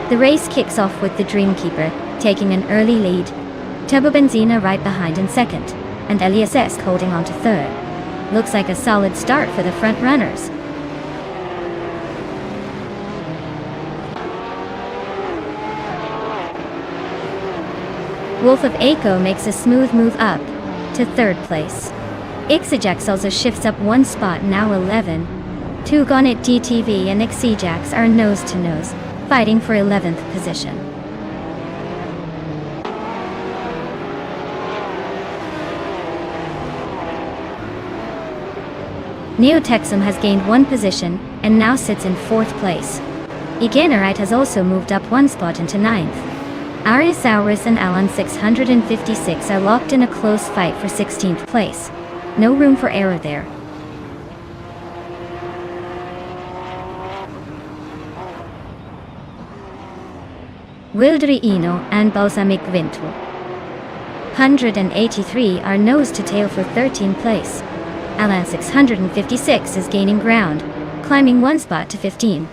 The race kicks off with the Dreamkeeper taking an early lead, Turbo Benzina right behind in second, and Elias Esk holding on to third. Looks like a solid start for the front runners. Wolf of Echo makes a smooth move up to third place. Ixijax also shifts up one spot, now 11. Two Gonnet DTV and Ixijax are nose to nose, fighting for 11th position. Neotexum has gained one position and now sits in fourth place. Egenerite has also moved up one spot into ninth. Arisaurus and Alan 656 are locked in a close fight for 16th place. No room for error there. Wildriino and Balsamic Vinto 183 are nose to tail for 13th place. Alan 656 is gaining ground, climbing one spot to 15.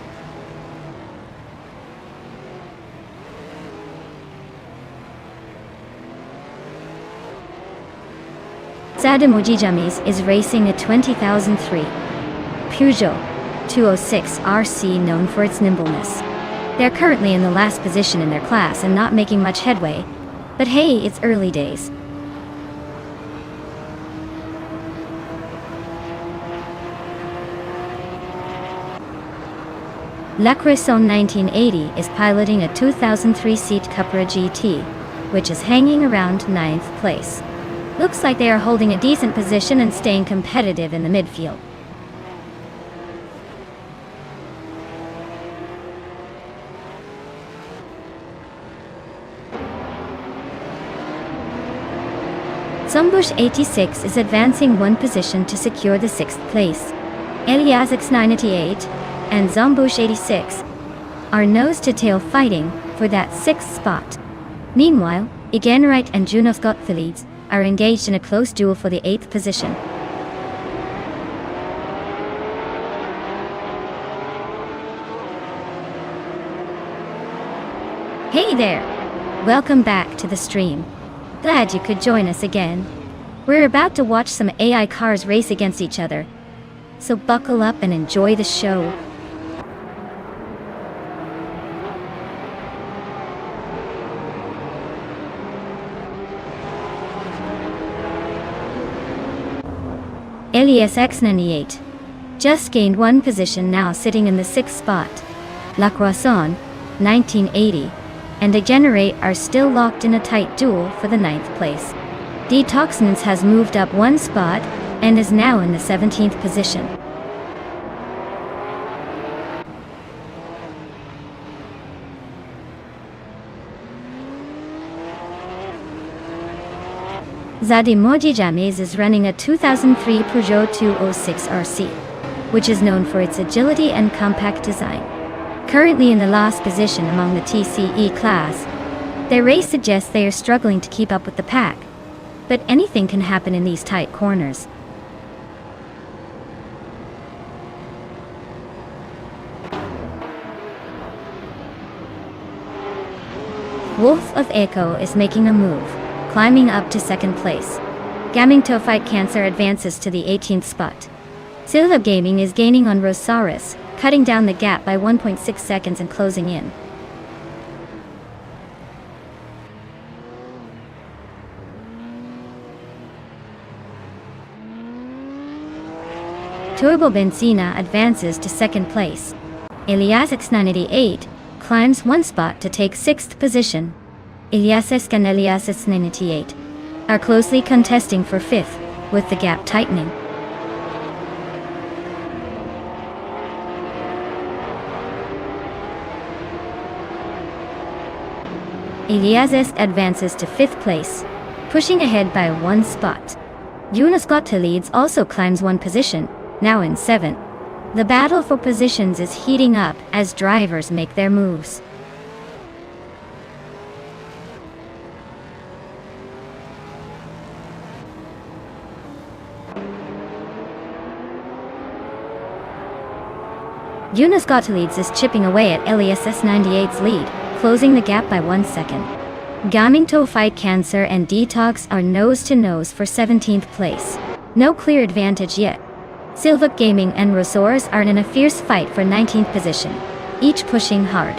Sadamujijamis is racing a 2003 Peugeot 206 RC known for its nimbleness. They're currently in the last position in their class and not making much headway, but hey, it's early days. La Cresson 1980 is piloting a 2003 Seat Cupra GT, which is hanging around ninth place. Looks like they are holding a decent position and staying competitive in the midfield. Zombush 86 is advancing one position to secure the 6th place. Eliasix 98 and Zombush 86 are nose-to-tail fighting for that 6th spot. Meanwhile, Igenrite and Junos Gottfrieds are engaged in a close duel for the 8th position. Hey there! Welcome back to the stream. Glad you could join us again. We're about to watch some AI cars race against each other, so buckle up and enjoy the show. Elias X98 just gained one position, now sitting in the 6th spot. La Croissant 1980 and Degenerate are still locked in a tight duel for the 9th place. Detoxinance has moved up one spot and is now in the 17th position. Zadimoji James is running a 2003 Peugeot 206 RC, which is known for its agility and compact design. Currently in the last position among the TCE class, their race suggests they are struggling to keep up with the pack, but anything can happen in these tight corners. Wolf of Echo is making a move, climbing up to 2nd place. Gaming Fight Cancer advances to the 18th spot. Silva Gaming is gaining on Rosaris, cutting down the gap by 1.6 seconds and closing in. Turbo Benzina advances to 2nd place. Eliasix 988 climbs one spot to take 6th position. Eliasix and Eliasix 988 are closely contesting for 5th, with the gap tightening. Eliasix advances to 5th place, pushing ahead by one spot. Jonas Gottlieb also climbs one position, now in 7th. The battle for positions is heating up as drivers make their moves. Jonas Gottlieb is chipping away at Elias's 98's lead, closing the gap by 1 second. Gaming Fight Cancer and Detox are nose-to-nose for 17th place. No clear advantage yet. Silva Gaming and Rosors are in a fierce fight for 19th position, each pushing hard.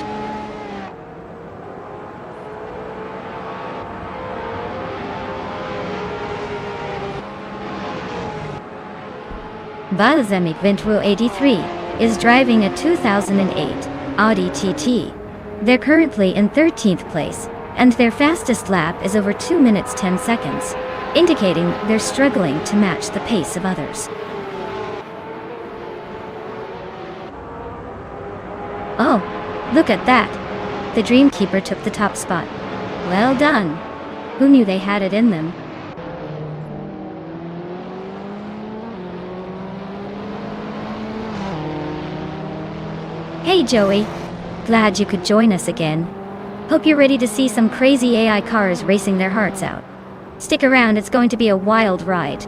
Balsamic Ventru 83 is driving a 2008 Audi TT. They're currently in 13th place, and their fastest lap is over 2 minutes 10 seconds, indicating they're struggling to match the pace of others. Oh, look at that! The Dreamkeeper took the top spot. Well done! Who knew they had it in them? Hey Joey! Glad you could join us again. Hope you're ready to see some crazy AI cars racing their hearts out. Stick around, it's going to be a wild ride.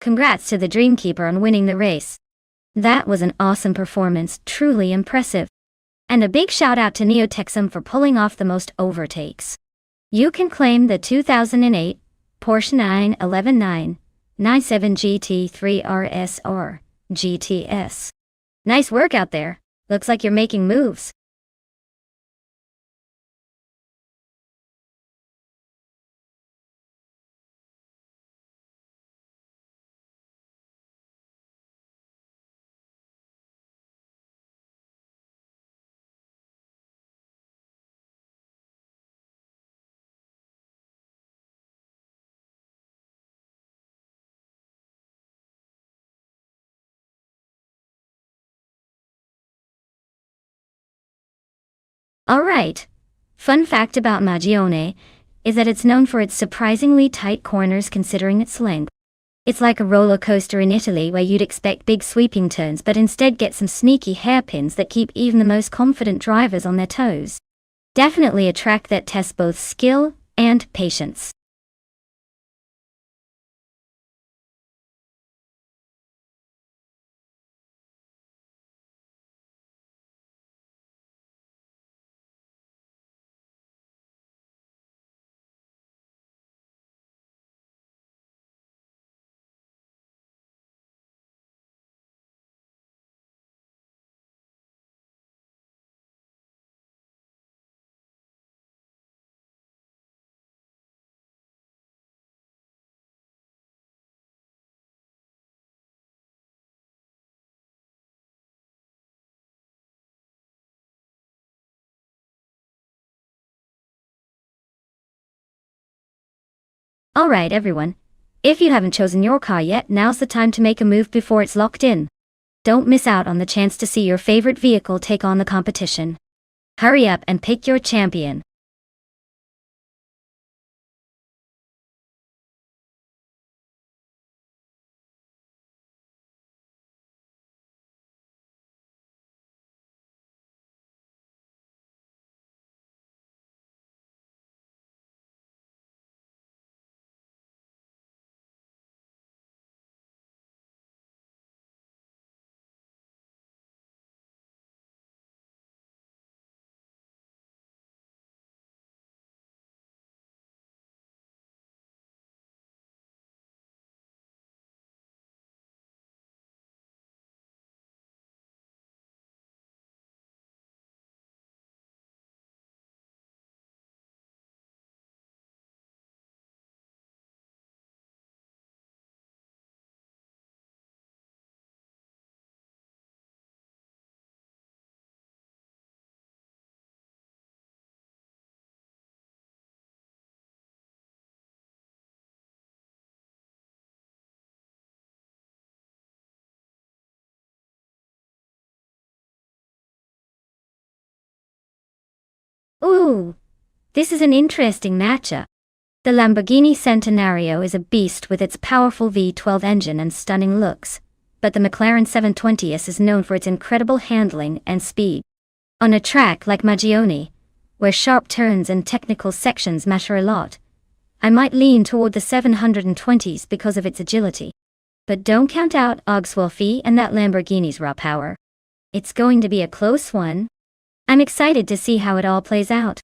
Congrats to the Dreamkeeper on winning the race. That was an awesome performance, truly impressive. And a big shout out to Neotexum for pulling off the most overtakes. You can claim the 2008 Porsche 911997 GT3 RS or GTS. Nice work out there. Looks like you're making moves. Alright. Fun fact about Magione is that it's known for its surprisingly tight corners considering its length. It's like a roller coaster in Italy where you'd expect big sweeping turns but instead get some sneaky hairpins that keep even the most confident drivers on their toes. Definitely a track that tests both skill and patience. Alright everyone, if you haven't chosen your car yet, now's the time to make a move before it's locked in. Don't miss out on the chance to see your favorite vehicle take on the competition. Hurry up and pick your champion. Ooh, this is an interesting matchup. The Lamborghini Centenario is a beast with its powerful V12 engine and stunning looks, but the McLaren 720S is known for its incredible handling and speed. On a track like Magione, where sharp turns and technical sections matter a lot, I might lean toward the 720s because of its agility. But don't count out Ogswolfie and that Lamborghini's raw power. It's going to be a close one. I'm excited to see how it all plays out.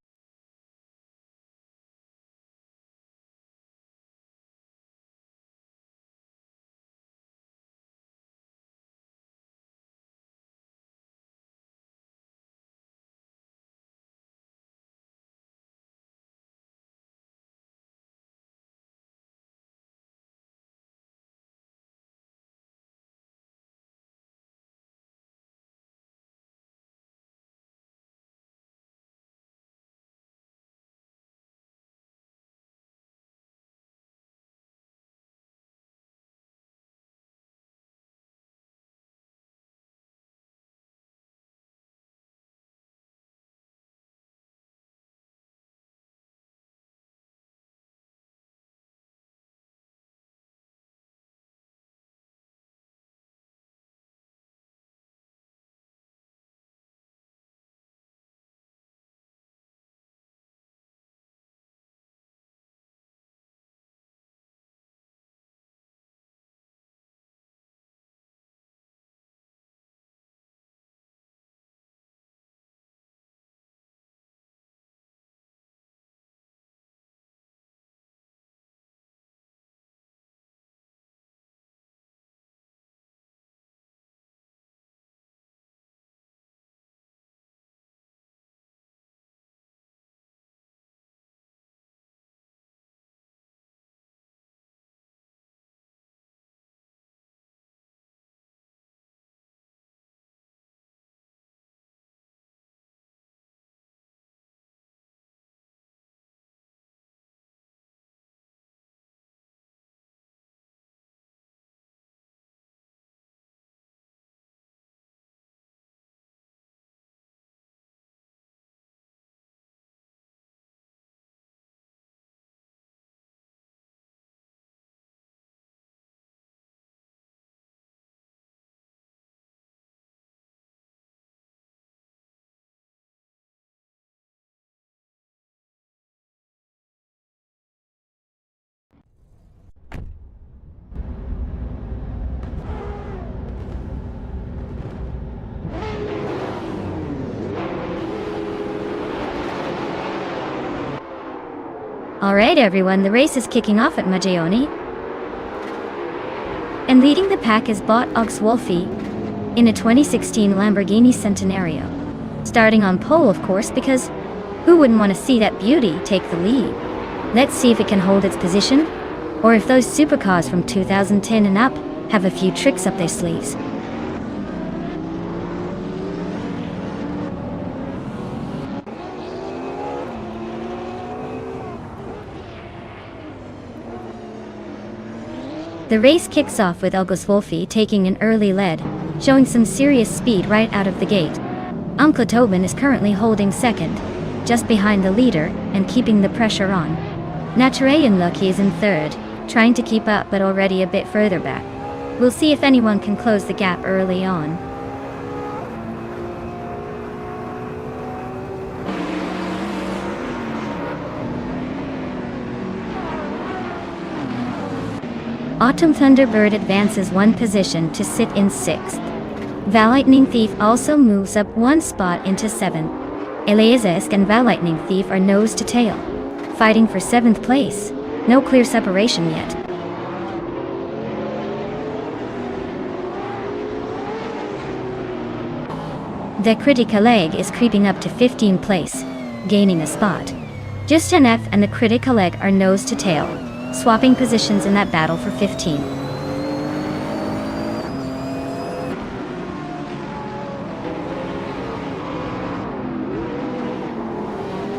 Alright everyone, the race is kicking off at Maggioni. And leading the pack is Bot Ox Wolfie in a 2016 Lamborghini Centenario. Starting on pole, of course, because who wouldn't want to see that beauty take the lead? Let's see if it can hold its position, or if those supercars from 2010 and up have a few tricks up their sleeves. The race kicks off with August Wolfie taking an early lead, showing some serious speed right out of the gate. Uncle Tobin is currently holding second, just behind the leader and keeping the pressure on. Naturayan Lucky is in third, trying to keep up but already a bit further back. We'll see if anyone can close the gap early on. Autumn Thunderbird advances one position to sit in 6th. Val Lightning Thief also moves up one spot into 7th. Eliazesk and Val Lightning Thief are nose to tail, fighting for 7th place. No clear separation yet. The Critical Egg is creeping up to 15th place, gaining a spot. Justin F and the Critical Egg are nose to tail, swapping positions in that battle for 15.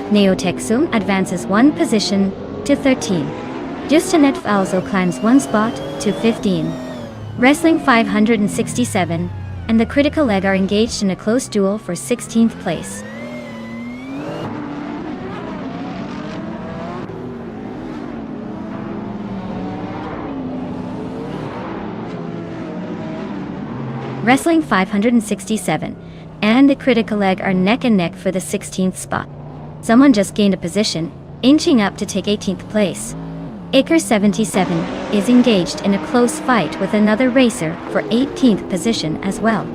Neotexum advances one position to 13. Justanet also climbs one spot to 15. Wrestling 567 and the Critical Egg are engaged in a close duel for 16th place. Wrestling 567 and the Critical Egg are neck and neck for the 16th spot. Someone just gained a position, inching up to take 18th place. Acre 77 is engaged in a close fight with another racer for 18th position as well.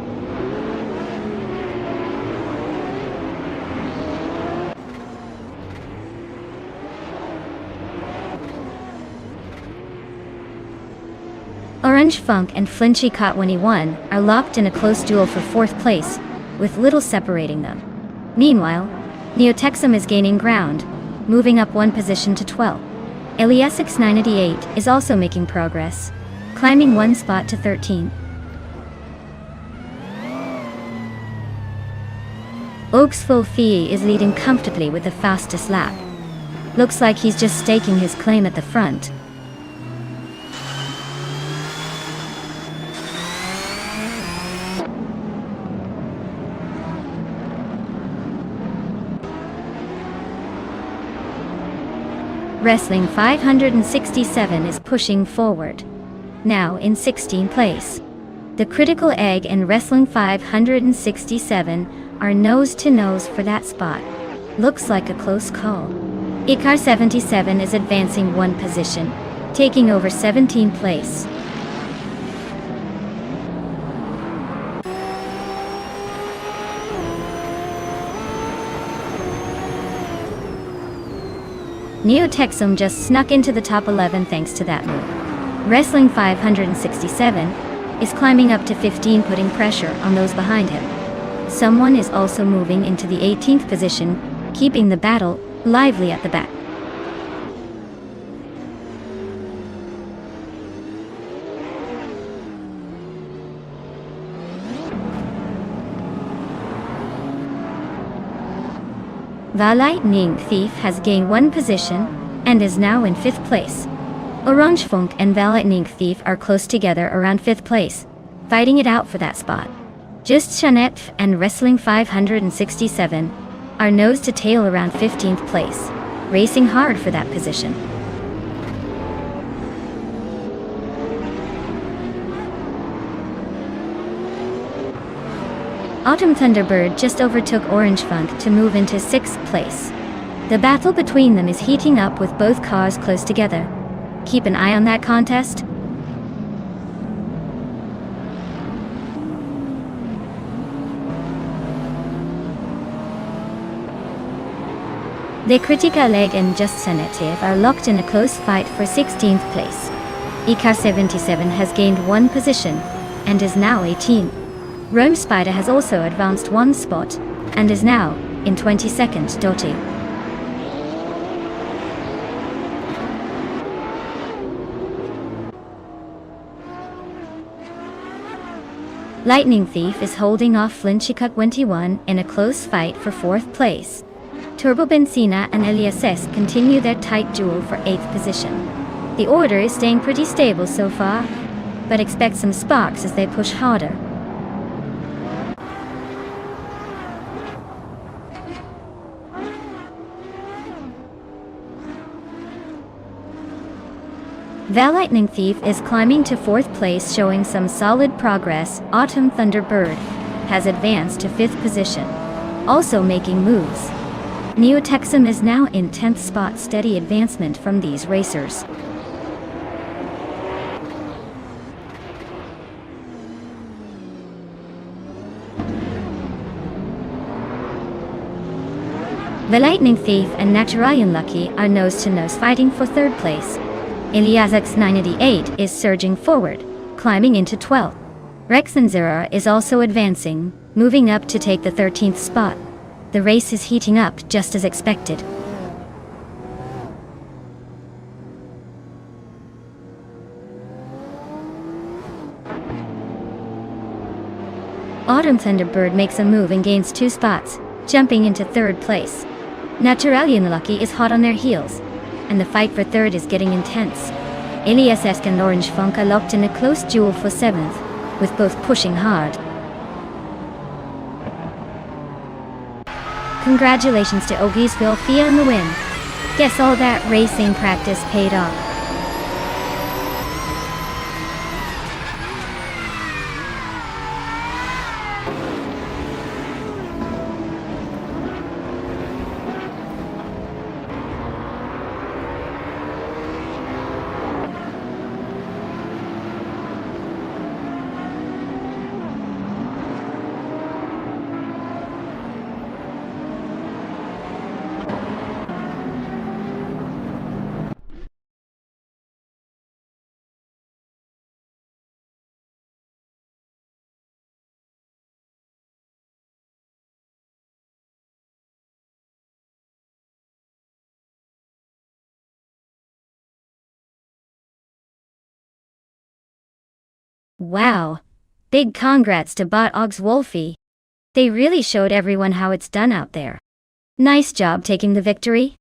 Orange Funk and Flinchy Caught 21 are locked in a close duel for 4th place, with little separating them. Meanwhile, Neotexum is gaining ground, moving up one position to 12. Eliasix 988 is also making progress, climbing one spot to 13. Oaks Full Fee is leading comfortably with the fastest lap. Looks like he's just staking his claim at the front. Wrestling 567 is pushing forward, now in 16th place. The Critical Egg and Wrestling 567 are nose to nose for that spot. Looks like a close call. Icar 77 is advancing one position, taking over 17th place. Neotexum just snuck into the top 11 thanks to that move. Wrestling 567 is climbing up to 15, putting pressure on those behind him. Someone is also moving into the 18th position, keeping the battle lively at the back. The Lightning Thief has gained one position and is now in 5th place. Orange Funk and the Lightning Thief are close together around 5th place, fighting it out for that spot. Just Chanette and Wrestling 567 are nose to tail around 15th place, racing hard for that position. Autumn Thunderbird just overtook Orange Funk to move into 6th place. The battle between them is heating up with both cars close together. Keep an eye on that contest. The Kritika Leg and Just Senative are locked in a close fight for 16th place. Ikar 77 has gained one position and is now 18. Rome Spider has also advanced one spot and is now in 22nd. Lightning Thief is holding off Flinchika 21 in a close fight for 4th place. Turbo Benzina and Elias S continue their tight duel for 8th position. The order is staying pretty stable so far, but expect some sparks as they push harder. The Lightning Thief is climbing to 4th place, showing some solid progress. Autumn Thunderbird has advanced to 5th position, also making moves. Neotexum is now in 10th spot, steady advancement from these racers. The Lightning Thief and Naturalian Lucky are nose-to-nose fighting for 3rd place. Iliazax 988 is surging forward, climbing into 12th. Rexenzera is also advancing, moving up to take the 13th spot. The race is heating up just as expected. Autumn Thunderbird makes a move and gains 2 spots, jumping into 3rd place. Naturalian Lucky is hot on their heels, and the fight for 3rd is getting intense. Elias S and Orange Funk are locked in a close duel for 7th, with both pushing hard. Congratulations to Ogis Vilfia on the win. Guess all that racing practice paid off. Wow! Big congrats to Bot Ogs Wolfie. They really showed everyone how it's done out there. Nice job taking the victory.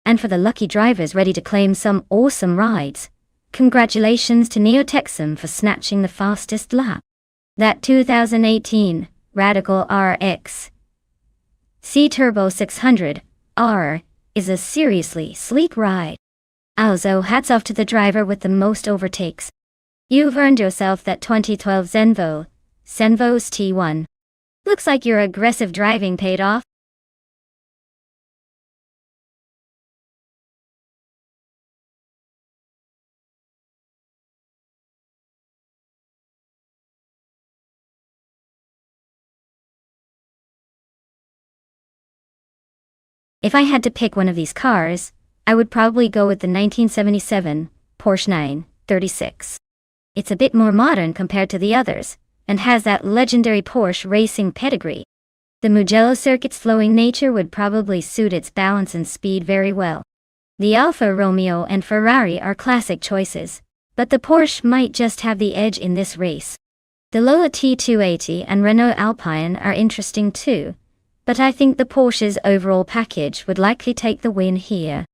And for the lucky drivers ready to claim some awesome rides, congratulations to Neotexum for snatching the fastest lap. That 2018 Radical RX C Turbo 600 R is a seriously sleek ride. Also, hats off to the driver with the most overtakes. You've earned yourself that 2012 Zenvo's T1. Looks like your aggressive driving paid off. If I had to pick one of these cars, I would probably go with the 1977 Porsche 936. It's a bit more modern compared to the others, and has that legendary Porsche racing pedigree. The Mugello circuit's flowing nature would probably suit its balance and speed very well. The Alfa Romeo and Ferrari are classic choices, but the Porsche might just have the edge in this race. The Lola T280 and Renault Alpine are interesting too, but I think the Porsche's overall package would likely take the win here.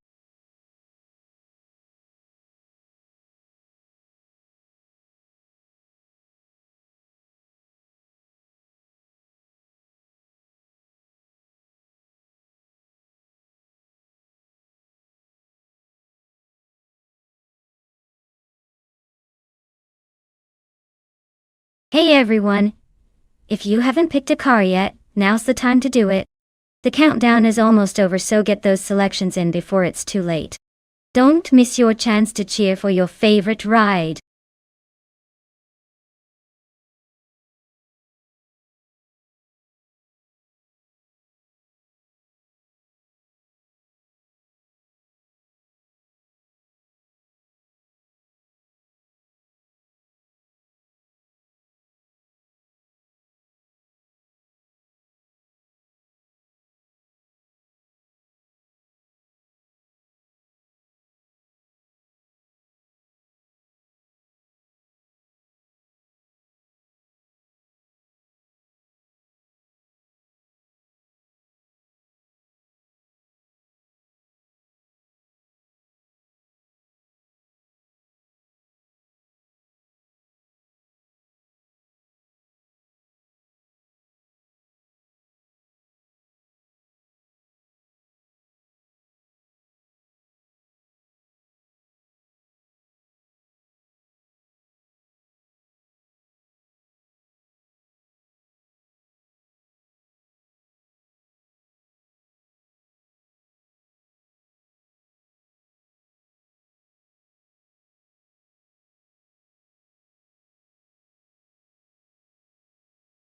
Hey everyone! If you haven't picked a car yet, now's the time to do it. The countdown is almost over, so get those selections in before it's too late. Don't miss your chance to cheer for your favorite ride.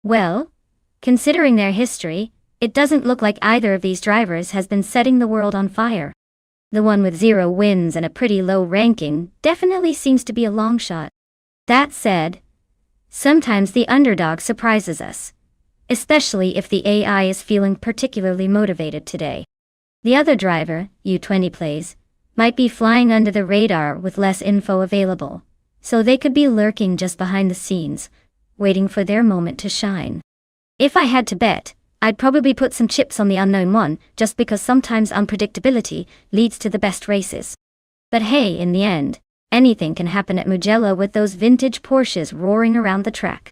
Well, considering their history, it doesn't look like either of these drivers has been setting the world on fire. The one with 0 wins and a pretty low ranking definitely seems to be a long shot. That said, sometimes the underdog surprises us, especially if the AI is feeling particularly motivated today. The other driver, U20 plays, might be flying under the radar with less info available, so they could be lurking just behind the scenes, waiting for their moment to shine. If I had to bet, I'd probably put some chips on the unknown one, just because sometimes unpredictability leads to the best races. But hey, in the end, anything can happen at Mugello with those vintage Porsches roaring around the track.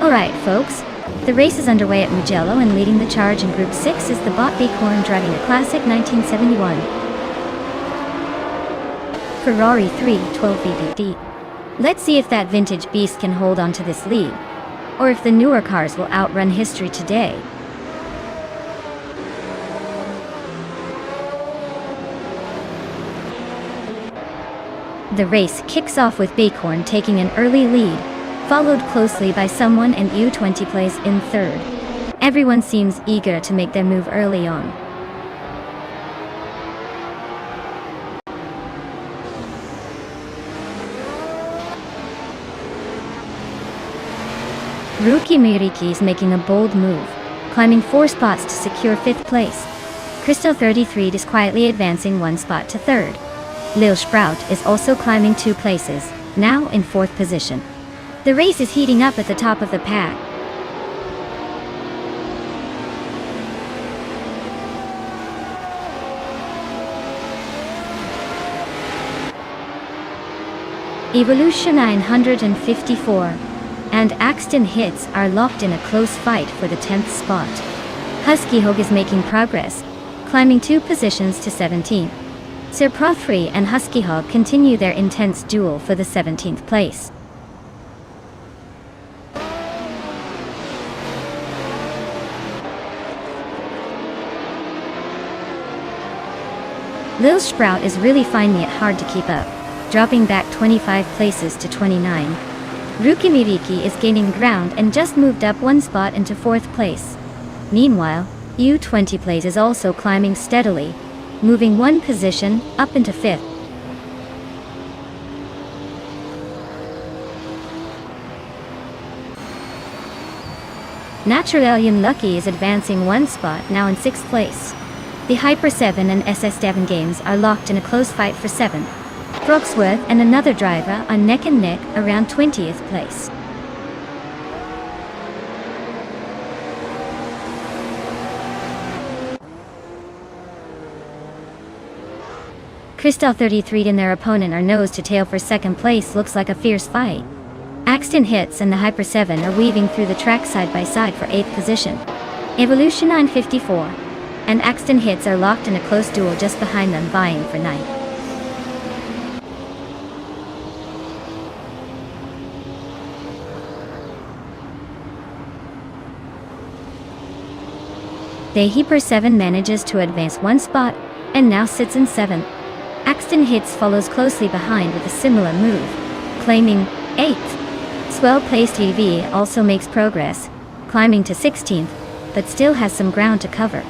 Alright folks, the race is underway at Mugello, and leading the charge in Group 6 is the bot Bighorn driving a classic 1971 Ferrari 312 VVD. Let's see if that vintage beast can hold on to this lead, or if the newer cars will outrun history today. The race kicks off with Bighorn taking an early lead, followed closely by someone and U20 plays in third. Everyone seems eager to make their move early on. Rookie Miriki is making a bold move, climbing 4 spots to secure 5th place. Crystal 33 is quietly advancing 1 spot to 3rd. Lil Sprout is also climbing 2 places, now in 4th position. The race is heating up at the top of the pack. Evolution 954 and Axton Hits are locked in a close fight for the 10th spot. Husky Hog is making progress, climbing 2 positions to 17th. Sir Prothry and Husky Hog continue their intense duel for the 17th place. Lil Sprout is really finding it hard to keep up, dropping back 25 places to 29. Rookie Miriki is gaining ground and just moved up 1 spot into 4th place. Meanwhile, U20 plays is also climbing steadily, moving 1 position up into 5th. Natural Alien Lucky is advancing 1 spot, now in 6th place. The Hyper 7 and SS7 games are locked in a close fight for 7th. Brooksworth and another driver are neck and neck around 20th place. Crystal 33 and their opponent are nose to tail for 2nd place. Looks like a fierce fight. Axton Hits and the Hyper 7 are weaving through the track side by side for 8th position. Evolution 954 and Axton Hits are locked in a close duel just behind them, vying for 9th. The Hyper 7 manages to advance 1 spot and now sits in 7th. Axton Hits follows closely behind with a similar move, claiming 8th. Well-placed EV also makes progress, climbing to 16th, but still has some ground to cover.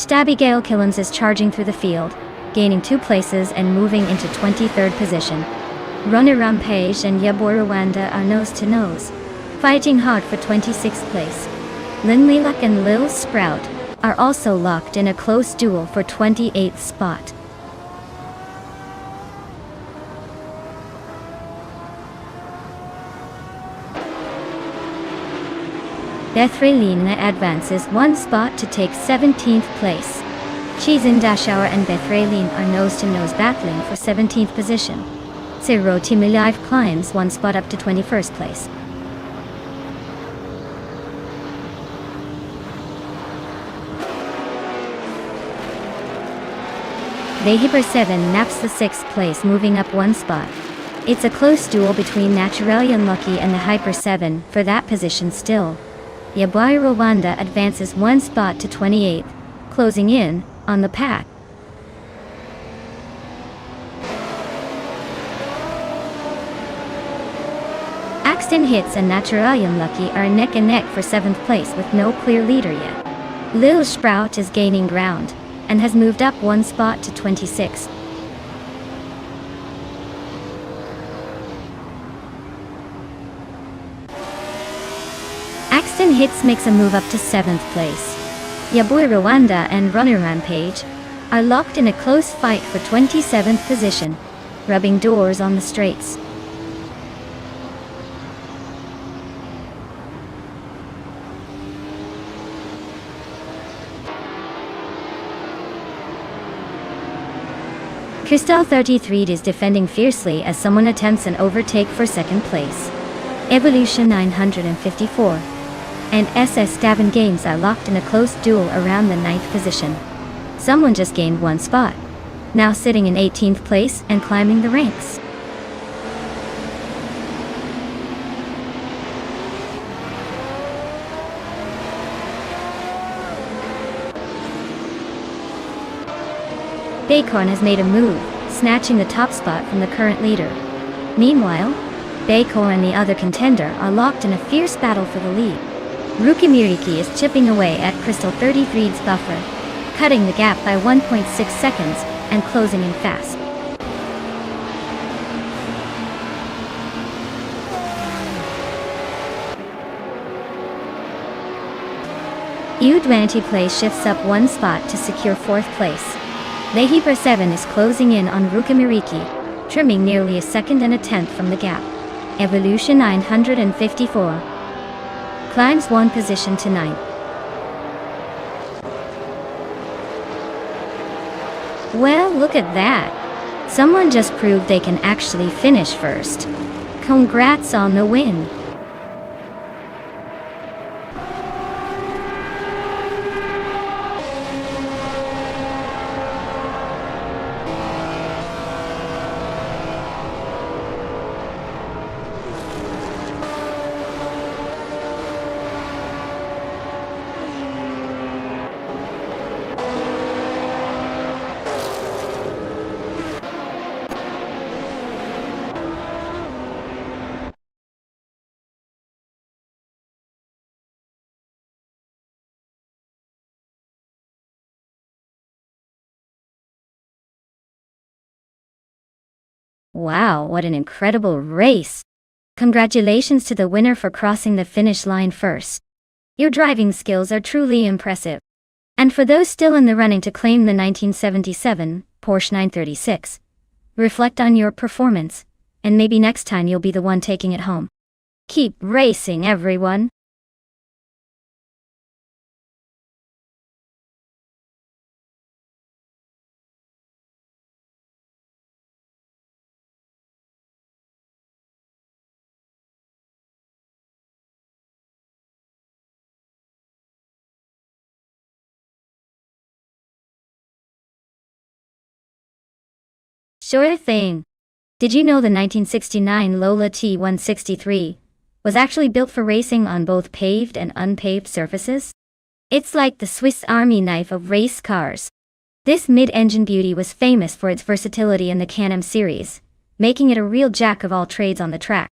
Stabby Gale Killens is charging through the field, gaining 2 places and moving into 23rd position. Runner Rampage and Yabor Rwanda are nose to nose, fighting hard for 26th place. Lin Lilac and Lil Sprout are also locked in a close duel for 28th spot. Bethrelina advances 1 spot to take 17th place. Chizin Dashauer and Bethrelin are nose-to-nose battling for 17th position. Siroti Milive climbs 1 spot up to 21st place. The Hyper 7 naps the 6th place, moving up 1 spot. It's a close duel between Naturally Unlucky and the Hyper 7 for that position still. Yabai Rwanda advances 1 spot to 28th, closing in on the pack. Axton Hits and Naturally Unlucky are neck and neck for 7th place with no clear leader yet. Lil Sprout is gaining ground and has moved up 1 spot to 26th. Axton Hits makes a move up to 7th place. Yaboy Rwanda and Runner Rampage are locked in a close fight for 27th position, rubbing doors on the straights. Crystal 33 is defending fiercely as someone attempts an overtake for 2nd place. Evolution 954 and SS7 games are locked in a close duel around the 9th position. Someone just gained 1 spot, now sitting in 18th place and climbing the ranks. Baycorn has made a move, snatching the top spot from the current leader. Meanwhile, Baycorn and the other contender are locked in a fierce battle for the lead. Rukimiriki is chipping away at Crystal 33's buffer, cutting the gap by 1.6 seconds and closing in fast. U20 place shifts up 1 spot to secure 4th place. The Hyper 7 is closing in on Rukimiriki, trimming nearly a 2nd and a 10th from the gap. Evolution 954 climbs 1 position to 9th. Well, look at that. Someone just proved they can actually finish first. Congrats on the win. Wow, what an incredible race! Congratulations to the winner for crossing the finish line first. Your driving skills are truly impressive. And for those still in the running to claim the 1977 Porsche 936, reflect on your performance, and maybe next time you'll be the one taking it home. Keep racing, everyone! Sure thing. Did you know the 1969 Lola T163 was actually built for racing on both paved and unpaved surfaces? It's like the Swiss Army knife of race cars. This mid-engine beauty was famous for its versatility in the Can-Am series, making it a real jack of all trades on the track.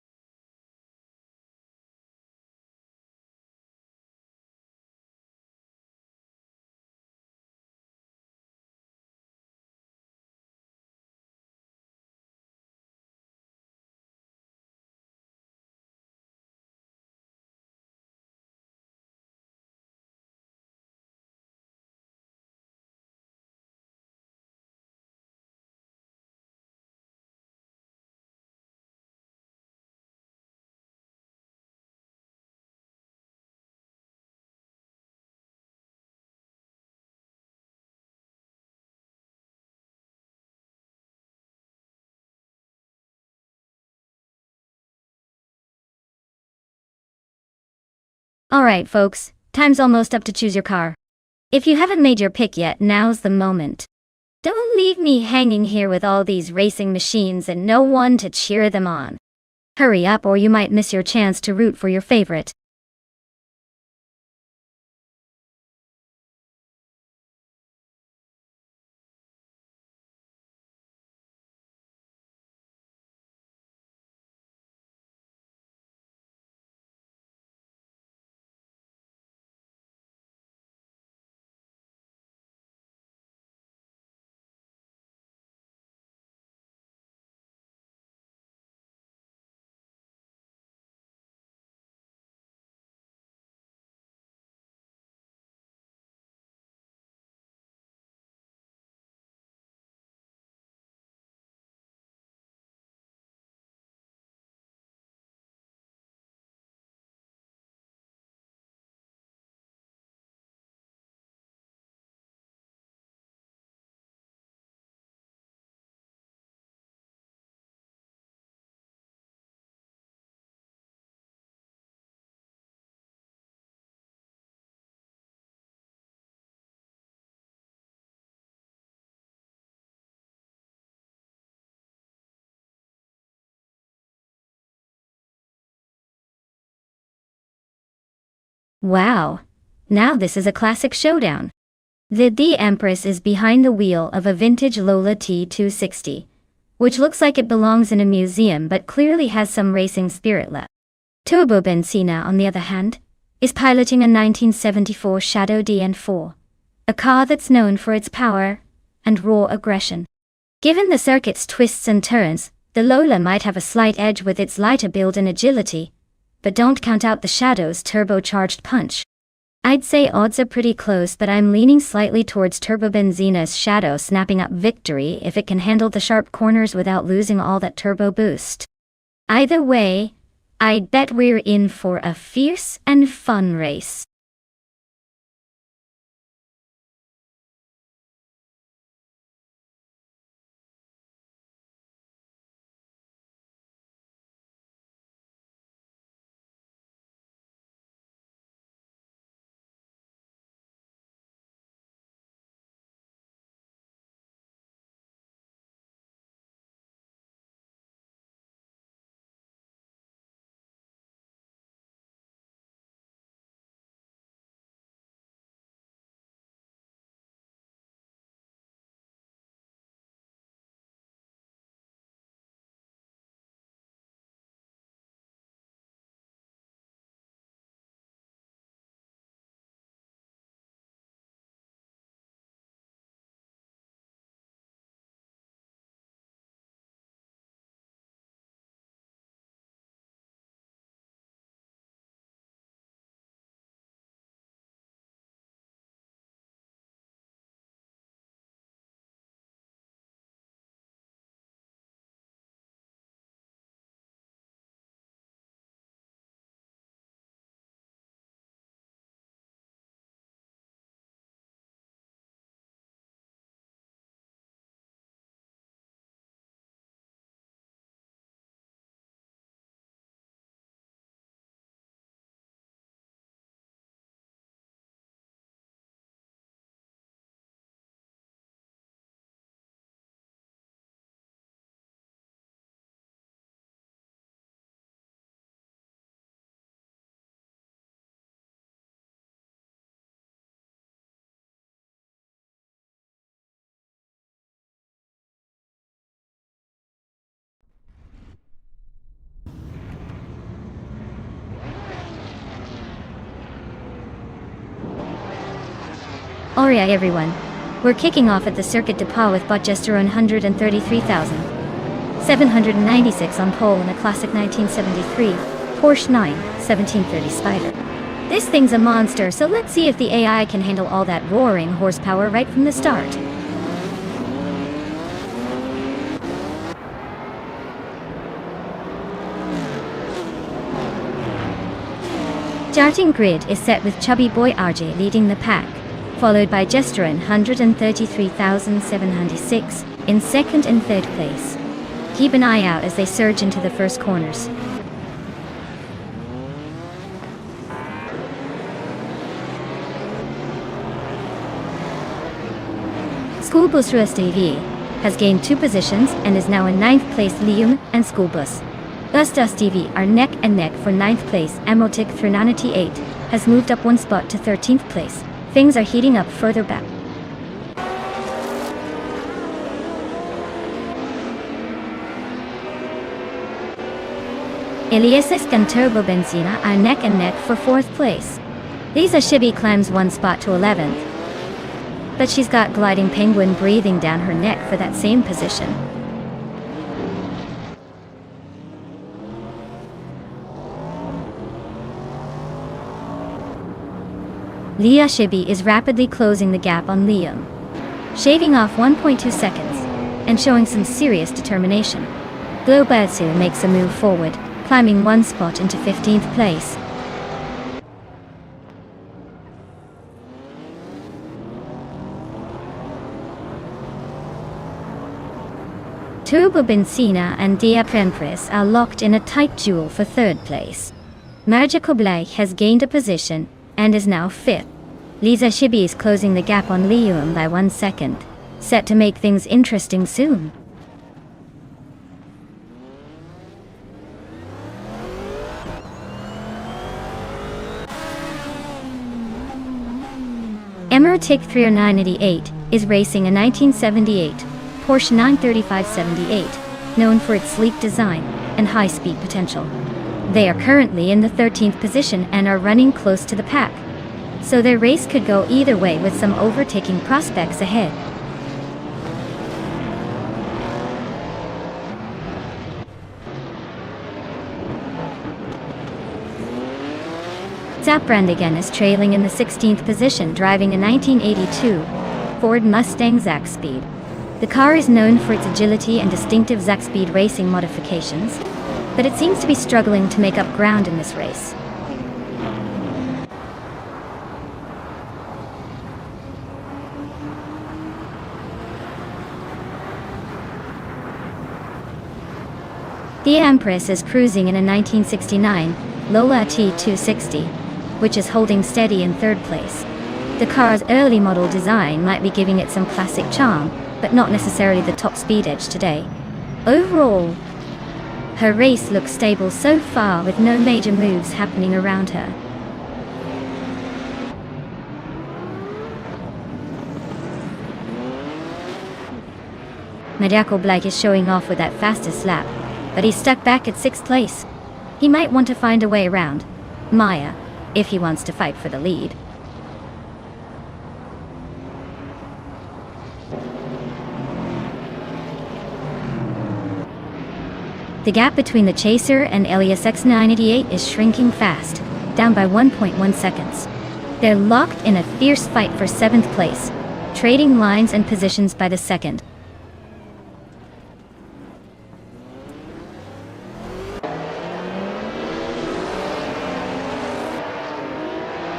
Alright folks, time's almost up to choose your car. If you haven't made your pick yet, now's the moment. Don't leave me hanging here with all these racing machines and no one to cheer them on. Hurry up or you might miss your chance to root for your favorite. Wow. Now this is a classic showdown. The Empress is behind the wheel of a vintage Lola T260, which looks like it belongs in a museum but clearly has some racing spirit left. Turbo Benzina, on the other hand, is piloting a 1974 Shadow DN4, a car that's known for its power and raw aggression. Given the circuit's twists and turns, the Lola might have a slight edge with its lighter build and agility, but don't count out the Shadow's turbocharged punch. I'd say odds are pretty close, but I'm leaning slightly towards Turbo Benzina's Shadow snapping up victory if it can handle the sharp corners without losing all that turbo boost. Either way, I'd bet we're in for a fierce and fun race. Alright everyone, we're kicking off at the Circuit de Pas with Botgesteron 133,796 on pole in a classic 1973 Porsche 9/1730 Spider. This thing's a monster, so let's see if the AI can handle all that roaring horsepower right from the start. Starting grid is set with chubby boy RJ leading the pack, followed by Gesteron 133,706 in second and third place. Keep an eye out as they surge into the first corners. Schoolbus TV has gained 2 positions and is now in 9th place. Liam and Schoolbus Bus TV are neck and neck for 9th place. Emeraltic 398 has moved up 1 spot to 13th place. Things are heating up further back. Eliasix and Turbo Benzina are neck and neck for 4th place. Lisa Shibi climbs 1 spot to 11th, but she's got Gliding Penguin breathing down her neck for that same position. Leah Shibi is rapidly closing the gap on Liam, shaving off 1.2 seconds and showing some serious determination. Globatsu makes a move forward, climbing 1 spot into 15th place. Turbo Benzina and Dia Prempris are locked in a tight duel for 3rd place. Magical Blake has gained a position and is now 5th. Lisa Shibi is closing the gap on Liam by 1 second, set to make things interesting soon. Emmertic 3988 is racing a 1978 Porsche 935/78, known for its sleek design and high-speed potential. They are currently in the 13th position and are running close to the pack, so their race could go either way with some overtaking prospects ahead. Zaprandigan is trailing in the 16th position, driving a 1982 Ford Mustang Zaxspeed. The car is known for its agility and distinctive Zaxspeed racing modifications, but it seems to be struggling to make up ground in this race. The Empress is cruising in a 1969 Lola T260, which is holding steady in 3rd place. The car's early model design might be giving it some classic charm, but not necessarily the top speed edge today. Overall, her race looks stable so far, with no major moves happening around her. Mediaco Blake is showing off with that fastest lap, but he's stuck back at 6th place. He might want to find a way around Maya if he wants to fight for the lead. The gap between the Chaser and Elias X988 is shrinking fast, down by 1.1 seconds. They're locked in a fierce fight for 7th place, trading lines and positions by the second.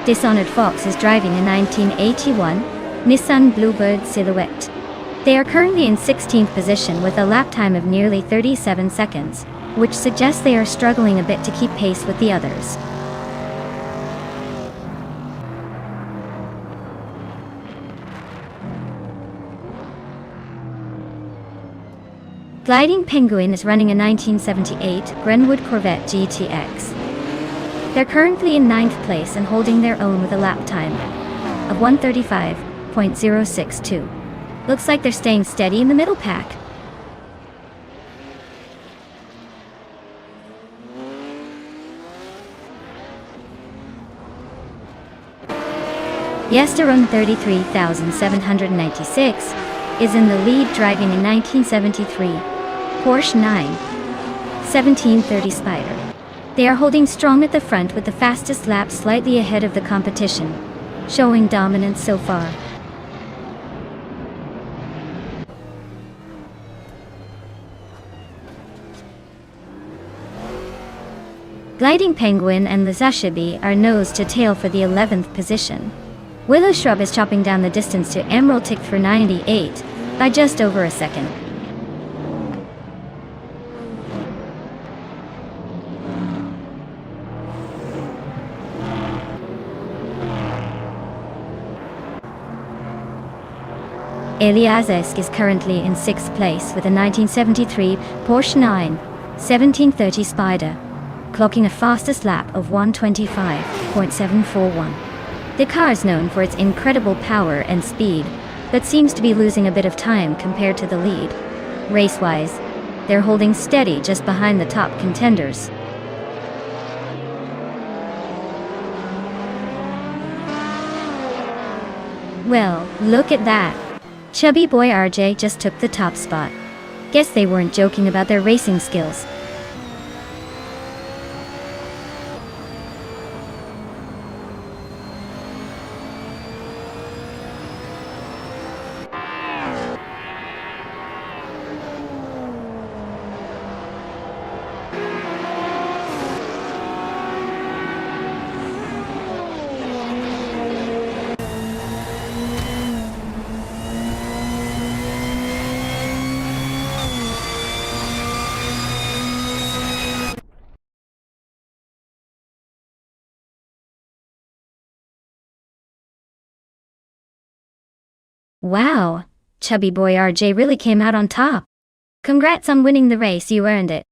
Dishonored Fox is driving a 1981 Nissan Bluebird Silhouette. They are currently in 16th position with a lap time of nearly 37 seconds, which suggests they are struggling a bit to keep pace with the others. Gliding Penguin is running a 1978 Grenwood Corvette GTX. They're currently in 9th place and holding their own with a lap time of 1:35.062. Looks like they're staying steady in the middle pack. Yesterun 33,796 is in the lead, driving a 1973 Porsche 91730 Spider. They are holding strong at the front with the fastest lap slightly ahead of the competition, showing dominance so far. Gliding Penguin and Lazashibi are nose to tail for the 11th position. Willow Shrub is chopping down the distance to Emerald Tick for 98 by just over a second. Eliazesk is currently in 6th place with a 1973 Porsche 91730 Spider, clocking a fastest lap of 125.741. The car is known for its incredible power and speed, but seems to be losing a bit of time compared to the lead. Race-wise, they're holding steady just behind the top contenders. Well, look at that. Chubby boy RJ just took the top spot. Guess they weren't joking about their racing skills. Wow, Chubby boy RJ really came out on top. Congrats on winning the race, you earned it.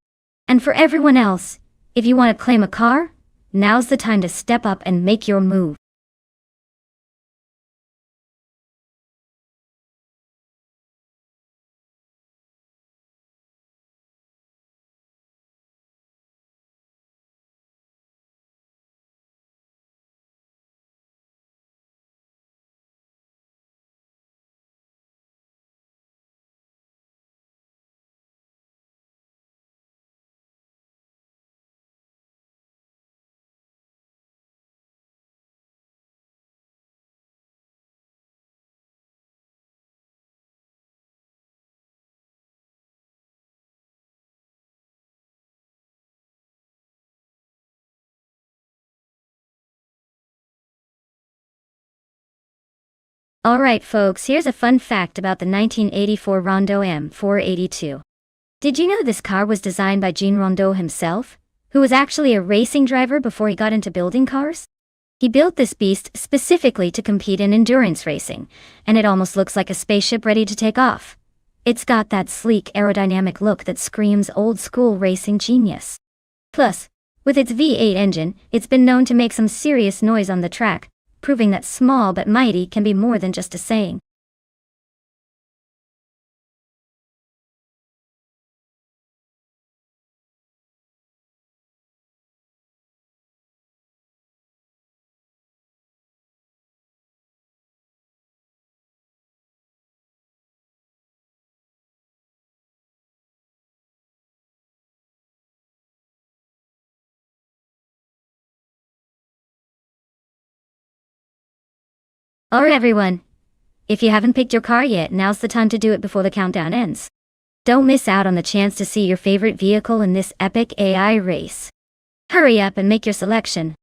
And for everyone else, if you want to claim a car, now's the time to step up and make your move. Alright folks, here's a fun fact about the 1984 Rondeau M482. Did you know this car was designed by Jean Rondeau himself, who was actually a racing driver before he got into building cars? He built this beast specifically to compete in endurance racing, and it almost looks like a spaceship ready to take off. It's got that sleek aerodynamic look that screams old-school racing genius. Plus, with its V8 engine, it's been known to make some serious noise on the track, proving that small but mighty can be more than just a saying. Alright everyone, if you haven't picked your car yet, now's the time to do it before the countdown ends. Don't miss out on the chance to see your favorite vehicle in this epic AI race. Hurry up and make your selection.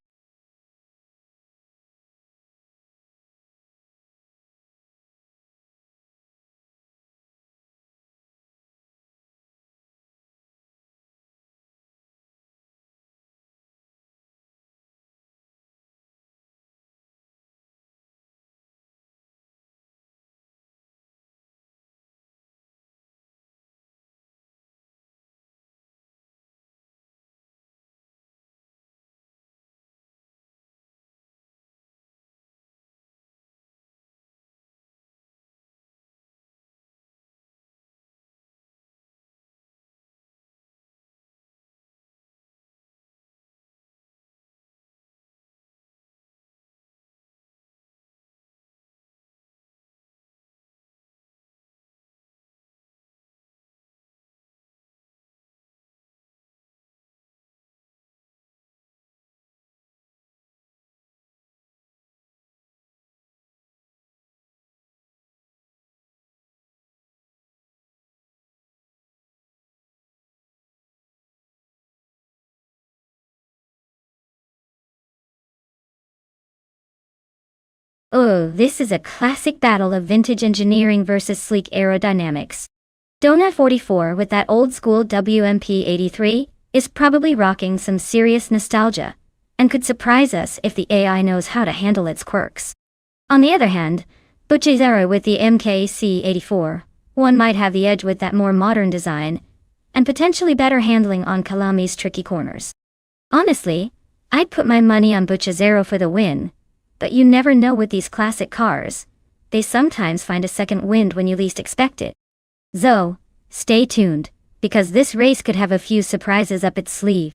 Oh, this is a classic battle of vintage engineering versus sleek aerodynamics. Donut 44 with that old-school WMP 83 is probably rocking some serious nostalgia, and could surprise us if the AI knows how to handle its quirks. On the other hand, Butchie Zero with the MKC 84, one might have the edge with that more modern design, and potentially better handling on Kalami's tricky corners. Honestly, I'd put my money on Butchie Zero for the win, but you never know with these classic cars. They sometimes find a second wind when you least expect it. So, stay tuned, because this race could have a few surprises up its sleeve.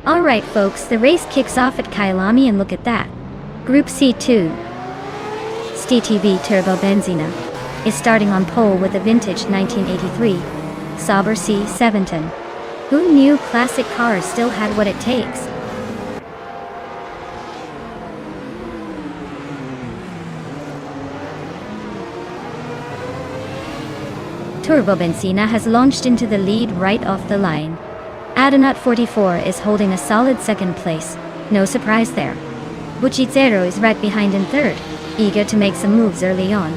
Alright folks, the race kicks off at Kyalami and look at that. Group C2. STTV Turbo Benzina is starting on pole with a vintage 1983 Sauber C710. Who knew classic cars still had what it takes? Turbo Benzina has launched into the lead right off the line. Adonut 44 is holding a solid second place, no surprise there. Butchie Zero is right behind in third, eager to make some moves early on.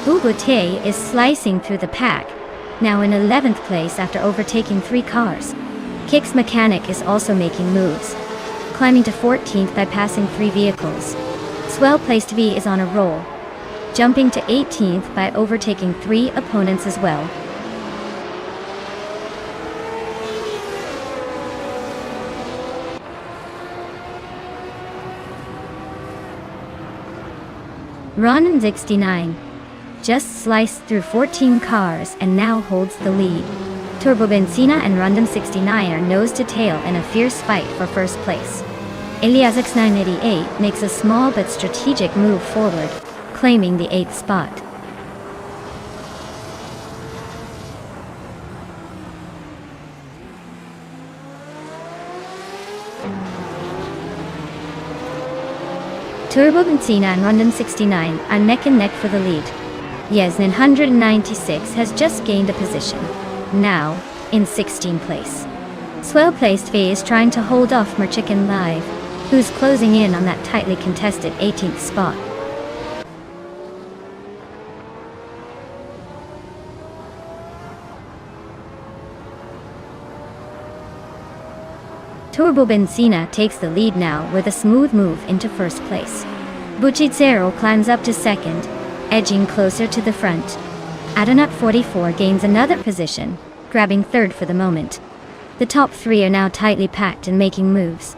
Ubute is slicing through the pack, now in 11th place after overtaking 3 cars. Kick's Mechanic is also making moves, climbing to 14th by passing 3 vehicles. Swell placed V is on a roll, jumping to 18th by overtaking 3 opponents as well. Ronan 69 just sliced through 14 cars and now holds the lead. Turbo Benzina and Rundum 69 are nose to tail in a fierce fight for first place. Eliasx 988 makes a small but strategic move forward, claiming the 8th spot. Turbo Benzina and Rundum 69 are neck and neck for the lead. Yeznin 196 has just gained a position, now in 16th place. Swell placed V is trying to hold off Merchicken Live, who's closing in on that tightly contested 18th spot. Turbo Benzina takes the lead now with a smooth move into first place. Buccizzero climbs up to second, edging closer to the front. Adenut 44 gains another position, grabbing third for the moment. The top three are now tightly packed and making moves.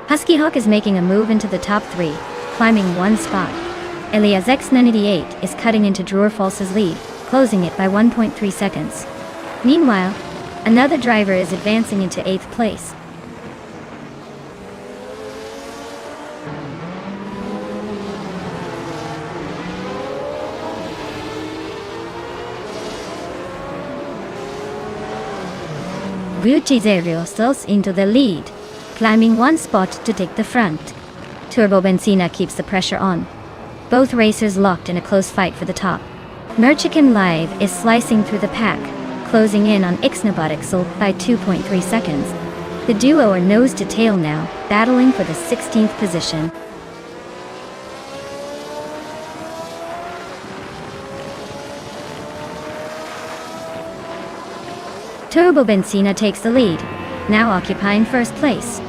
Husky Hawk is making a move into the top three, climbing one spot. Elias X98 is cutting into Drewer False's lead, closing it by 1.3 seconds. Meanwhile, another driver is advancing into 8th place. Buccizzero stalls into the lead, climbing one spot to take the front. Turbo Benzina keeps the pressure on. Both racers locked in a close fight for the top. Merchican Live is slicing through the pack, closing in on Ixnabotixel by 2.3 seconds. The duo are nose to tail now, battling for the 16th position. Turbo Benzina takes the lead, now occupying first place.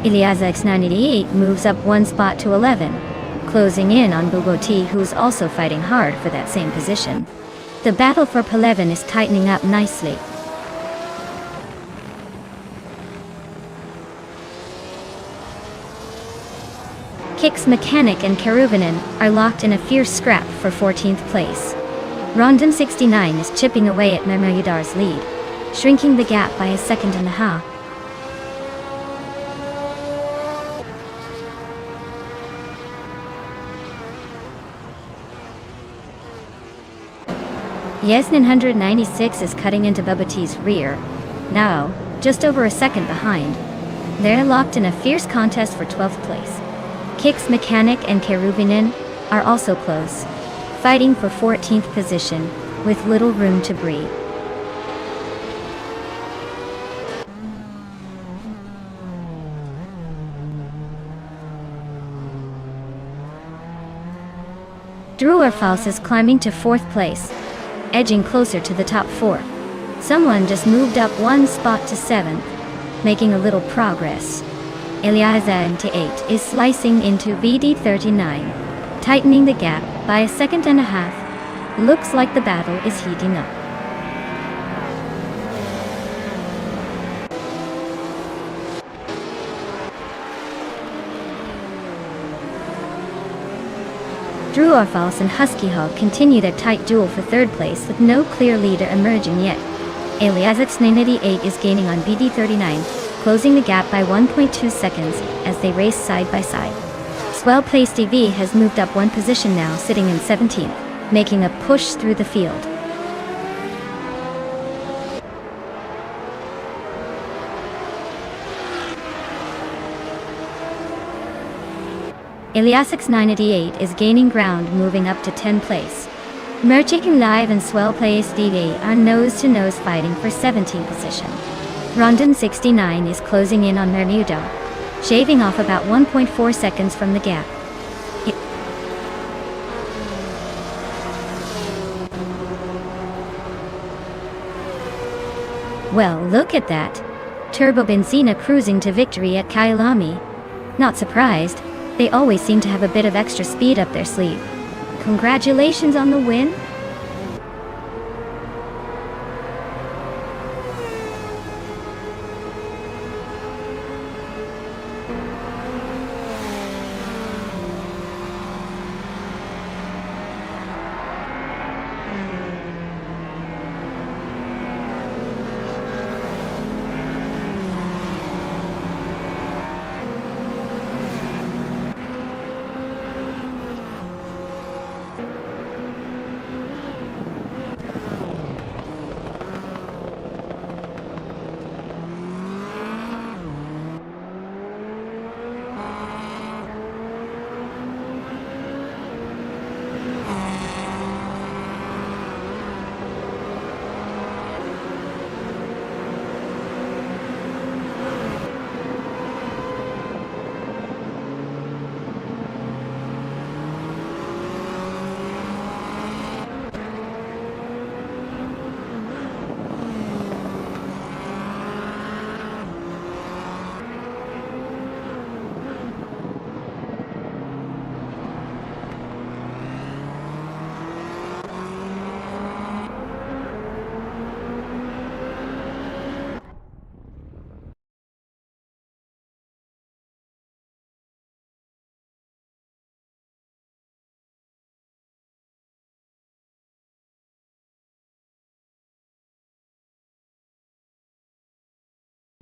Elias X98 moves up one spot to 11, closing in on Bugatti, who's also fighting hard for that same position. The battle for P11 is tightening up nicely. Kicks Mechanic and Karuvinen are locked in a fierce scrap for 14th place. Rondon 69 is chipping away at Mermayudar's lead, shrinking the gap by a second and a half. Yesnin 196 is cutting into Bugatti's rear, now just over a second behind. They're locked in a fierce contest for 12th place. Kicks Mechanic and Karuvinen are also close, fighting for 14th position with little room to breathe. Drewer False is climbing to 4th place, edging closer to the top 4. Someone just moved up one spot to 7th, making a little progress. Eliza NT8 is slicing into VD39, tightening the gap by a second and a half. Looks like the battle is heating up. Drew Orfals and Husky Hawk continue their tight duel for 3rd place with no clear leader emerging yet. Aliazix 988 is gaining on BD39, closing the gap by 1.2 seconds as they race side by side. Swell Place TV has moved up one position now, sitting in 17th, making a push through the field. Eliasix 988 is gaining ground, moving up to 10th place. Merchican Live and Swell Place TV are nose-to-nose fighting for 17th position. Rondon 69 is closing in on Mermudo, shaving off about 1.4 seconds from the gap. Well, look at that. Turbo Benzina cruising to victory at Kyalami. Not surprised. They always seem to have a bit of extra speed up their sleeve. Congratulations on the win!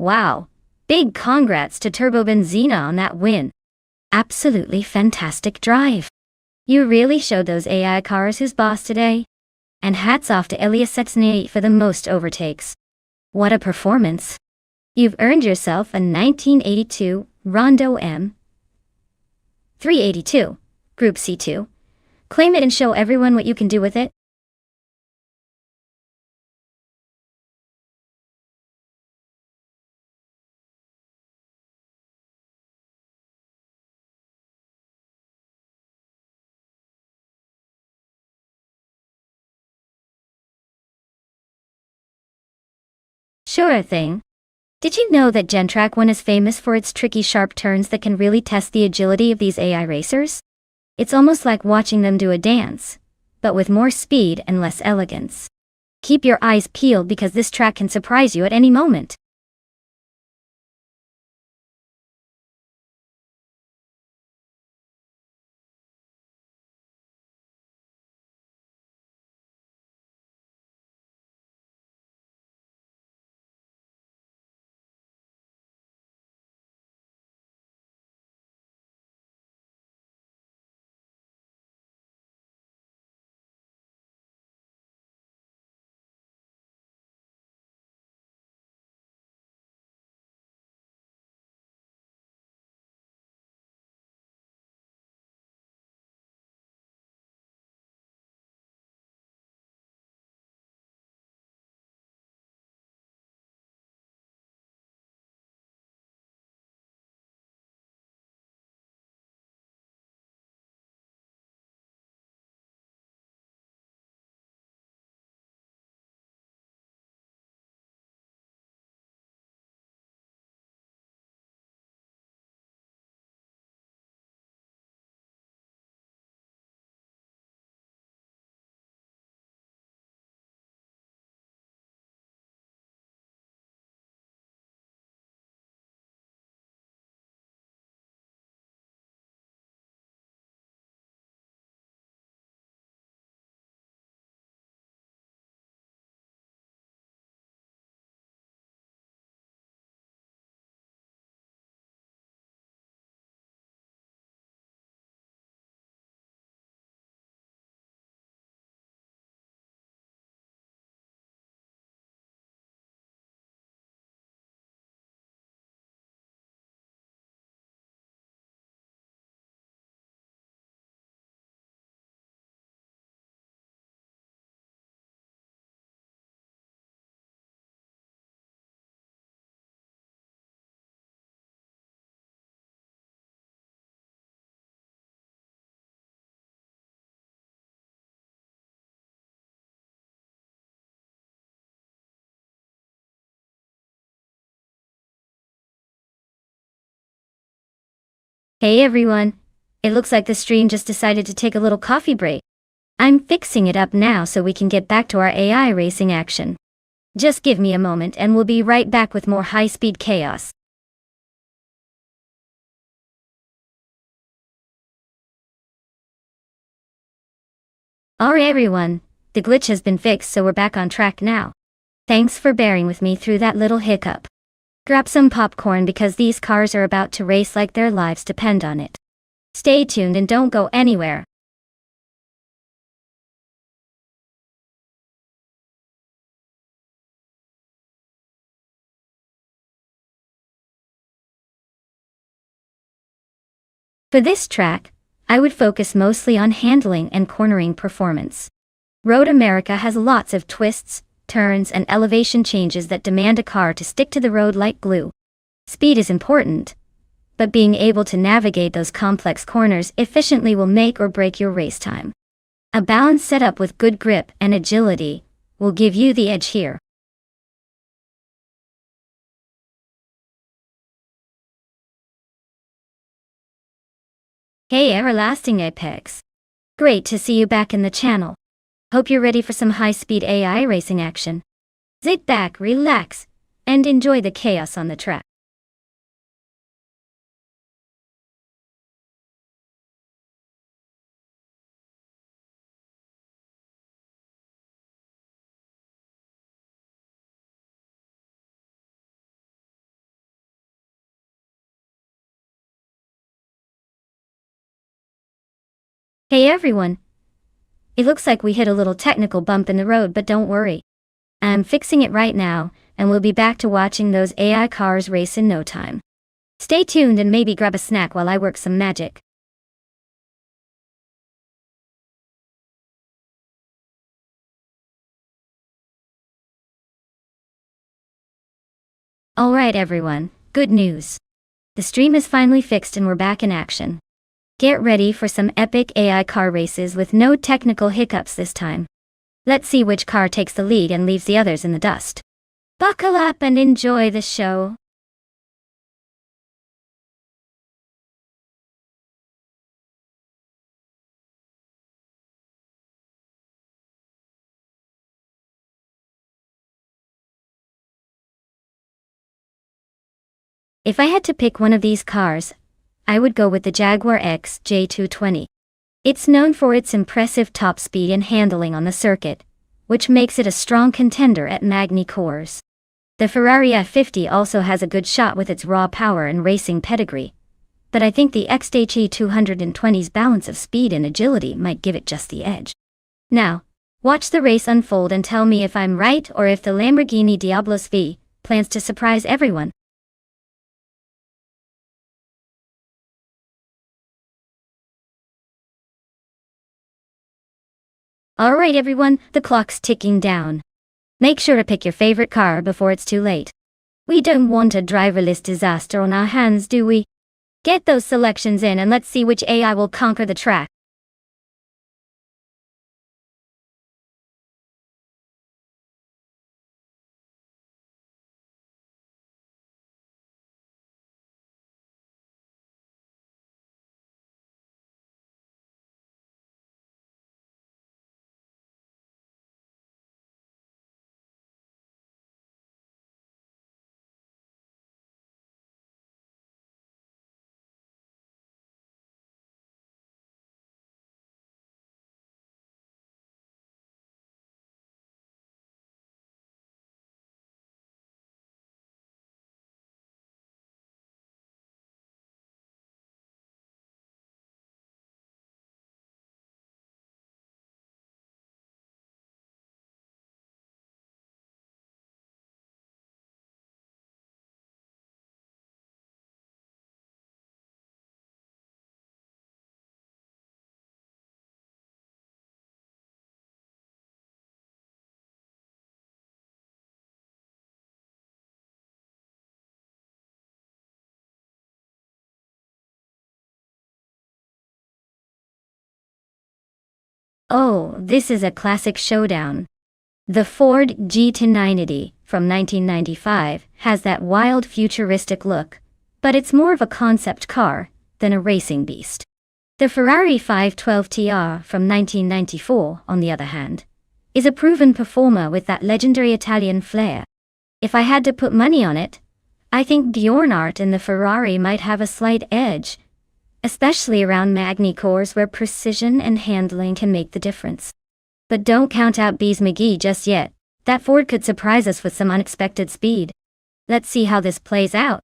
Wow. Big congrats to Turbo Benzina on that win. Absolutely fantastic drive. You really showed those AI cars who's boss today. And hats off to Elias Setsney for the most overtakes. What a performance. You've earned yourself a 1982 Rondo M 382, Group C2. Claim it and show everyone what you can do with it. Sure thing. Did you know that Gentrack 1 is famous for its tricky sharp turns that can really test the agility of these AI racers? It's almost like watching them do a dance, but with more speed and less elegance. Keep your eyes peeled because this track can surprise you at any moment. Hey everyone. It looks like the stream just decided to take a little coffee break. I'm fixing it up now so we can get back to our AI racing action. Just give me a moment and we'll be right back with more high-speed chaos. Alright everyone, the glitch has been fixed so we're back on track now. Thanks for bearing with me through that little hiccup. Grab some popcorn because these cars are about to race like their lives depend on it. Stay tuned and don't go anywhere. For this track, I would focus mostly on handling and cornering performance. Road America has lots of twists, turns and elevation changes that demand a car to stick to the road like glue. Speed is important, but being able to navigate those complex corners efficiently will make or break your race time. A balanced setup with good grip and agility will give you the edge here. Hey Everlasting Apex. Great to see you back in the channel. Hope you're ready for some high-speed AI racing action. Sit back, relax, and enjoy the chaos on the track. Hey everyone! It looks like we hit a little technical bump in the road, but don't worry. I'm fixing it right now, and we'll be back to watching those AI cars race in no time. Stay tuned and maybe grab a snack while I work some magic. Alright everyone, good news. The stream is finally fixed and we're back in action. Get ready for some epic AI car races with no technical hiccups this time. Let's see which car takes the lead and leaves the others in the dust. Buckle up and enjoy the show. If I had to pick one of these cars, I would go with the Jaguar XJ220. It's known for its impressive top speed and handling on the circuit, which makes it a strong contender at Magny cores. The Ferrari F50 also has a good shot with its raw power and racing pedigree, but I think the XJ220's balance of speed and agility might give it just the edge. Now, watch the race unfold and tell me if I'm right or if the Lamborghini Diablos V plans to surprise everyone. Alright everyone, the clock's ticking down. Make sure to pick your favorite car before it's too late. We don't want a driverless disaster on our hands, do we? Get those selections in and let's see which AI will conquer the track. Oh, this is a classic showdown. The Ford GT90 from 1995 has that wild futuristic look, but it's more of a concept car than a racing beast. The Ferrari 512 TR from 1994, on the other hand, is a proven performer with that legendary Italian flair. If I had to put money on it, I think Bjornart in the Ferrari might have a slight edge, especially around Magny cores where precision and handling can make the difference. But don't count out Bees McGee just yet. That Ford could surprise us with some unexpected speed. Let's see how this plays out.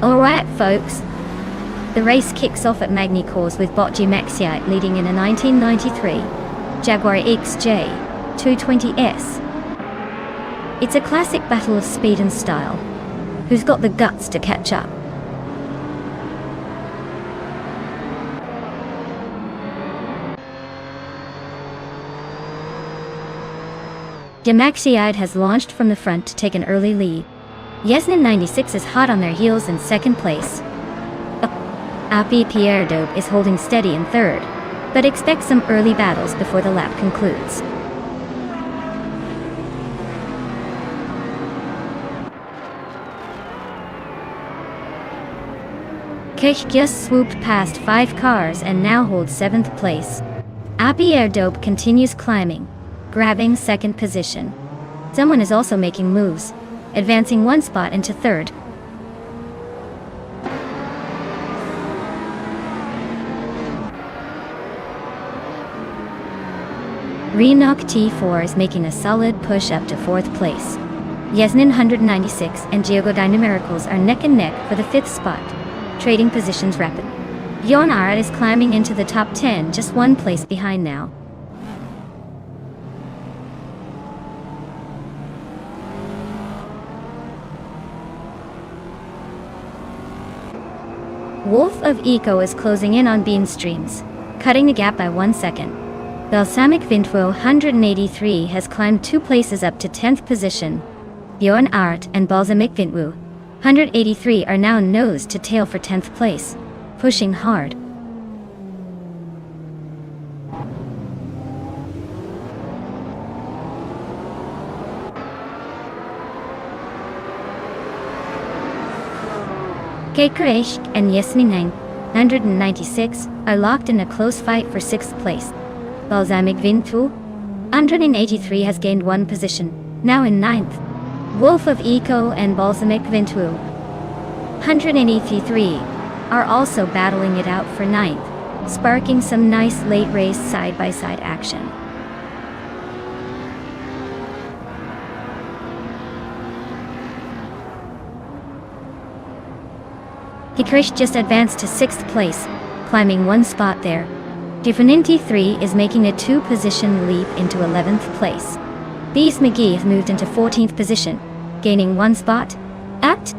Alright folks, the race kicks off at Magny-Cours with Botji Maxiite leading in a 1993 Jaguar XJ 220S. It's a classic battle of speed and style. Who's got the guts to catch up? The Maxiite has launched from the front to take an early lead. Yasnin 96 is hot on their heels in second place. Api Pierre Daube is holding steady in third, but expect some early battles before the lap concludes. Kech just swooped past 5 cars and now holds 7th place. Pierre Daube continues climbing, grabbing second position. Someone is also making moves, advancing 1 spot into third. Renault T4 is making a solid push up to 4th place. Yasnin 196 and Diogo Dynamiracles are neck and neck for the 5th spot, trading positions rapid. Jon Aert is climbing into the top 10, just 1 place behind now. Wolf of Eco is closing in on Bean Streams, cutting the gap by 1 second. Balsamic Vintwo 183 has climbed 2 places up to 10th position. Jon Aert and Balsamic Vintwo 183 are now nose to tail for 10th place, pushing hard. Kekresh and Yasmin 196 are locked in a close fight for 6th place. Balsamic Vintwo 183 has gained 1 position, now in 9th. Wolf of Eco and Balsamic Vintwo 183 are also battling it out for 9th, sparking some nice late race side-by-side action. Kekresh just advanced to 6th place, climbing 1 spot there. Definiti 3 is making a 2-position leap into 11th place. Bees McGee has moved into 14th position, gaining 1 spot at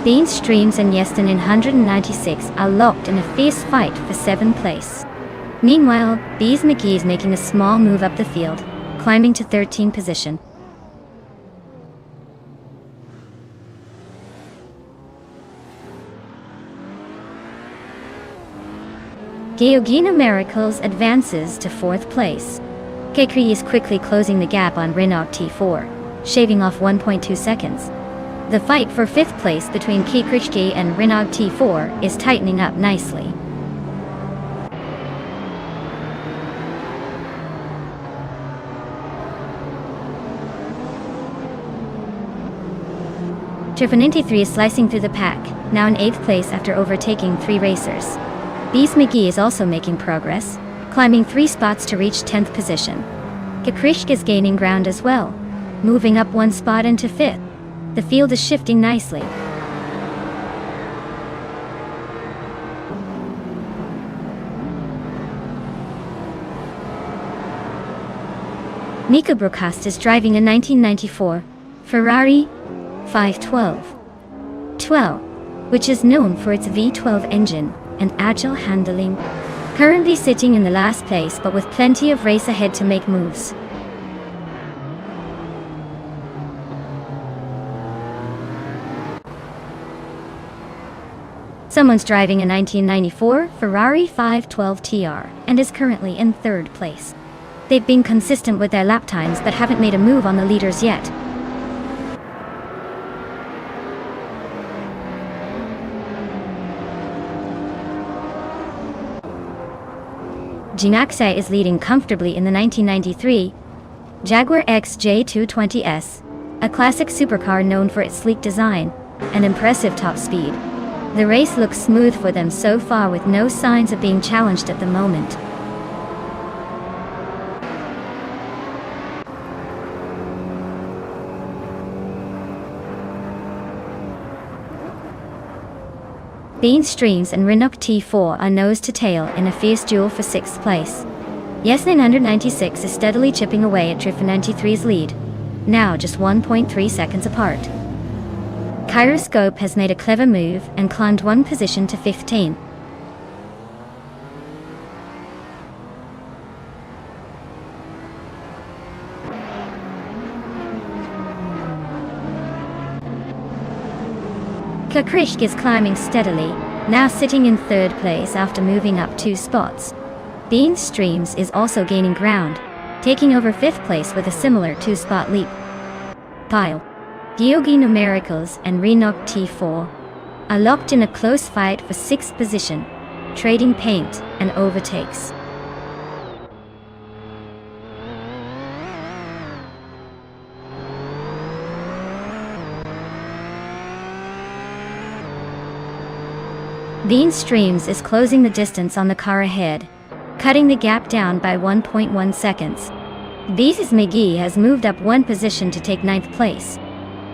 Bean Streams and Yeston in 196 are locked in a fierce fight for 7th place. Meanwhile, Bees McGee is making a small move up the field, climbing to 13th position. Georgina Miracles advances to 4th place. Kekri is quickly closing the gap on Renault T4, shaving off 1.2 seconds. The fight for 5th place between Kekrishki and Renault T4 is tightening up nicely. Definiti 3 is slicing through the pack, now in 8th place after overtaking 3 racers. Bees McGee is also making progress, climbing 3 spots to reach 10th position. Kekrishk is gaining ground as well, moving up 1 spot into 5th. The field is shifting nicely. Nico Broekhaest is driving a 1994 Ferrari 512, which is known for its V12 engine and agile handling. Currently sitting in the last place but with plenty of race ahead to make moves. Someone's driving a 1994 Ferrari 512 TR and is currently in 3rd place. They've been consistent with their lap times but haven't made a move on the leaders yet. Jinaxe is leading comfortably in the 1993 Jaguar XJ220S, a classic supercar known for its sleek design and impressive top speed. The race looks smooth for them so far with no signs of being challenged at the moment. Bean Streams and Renault T4 are nose to tail in a fierce duel for 6th place. Yes 996 is steadily chipping away at Trifon 93's lead, now just 1.3 seconds apart. Kyroscope has made a clever move and climbed one position to 15. Kakrishk is climbing steadily, now sitting in 3rd place after moving up 2 spots. Bean Streams is also gaining ground, taking over 5th place with a similar 2-spot leap. Pile, Gyogi Numericals and Renault T4 are locked in a close fight for 6th position, trading paint and overtakes. Bean Streams is closing the distance on the car ahead, cutting the gap down by 1.1 seconds. Beavis McGee has moved up 1 position to take 9th place.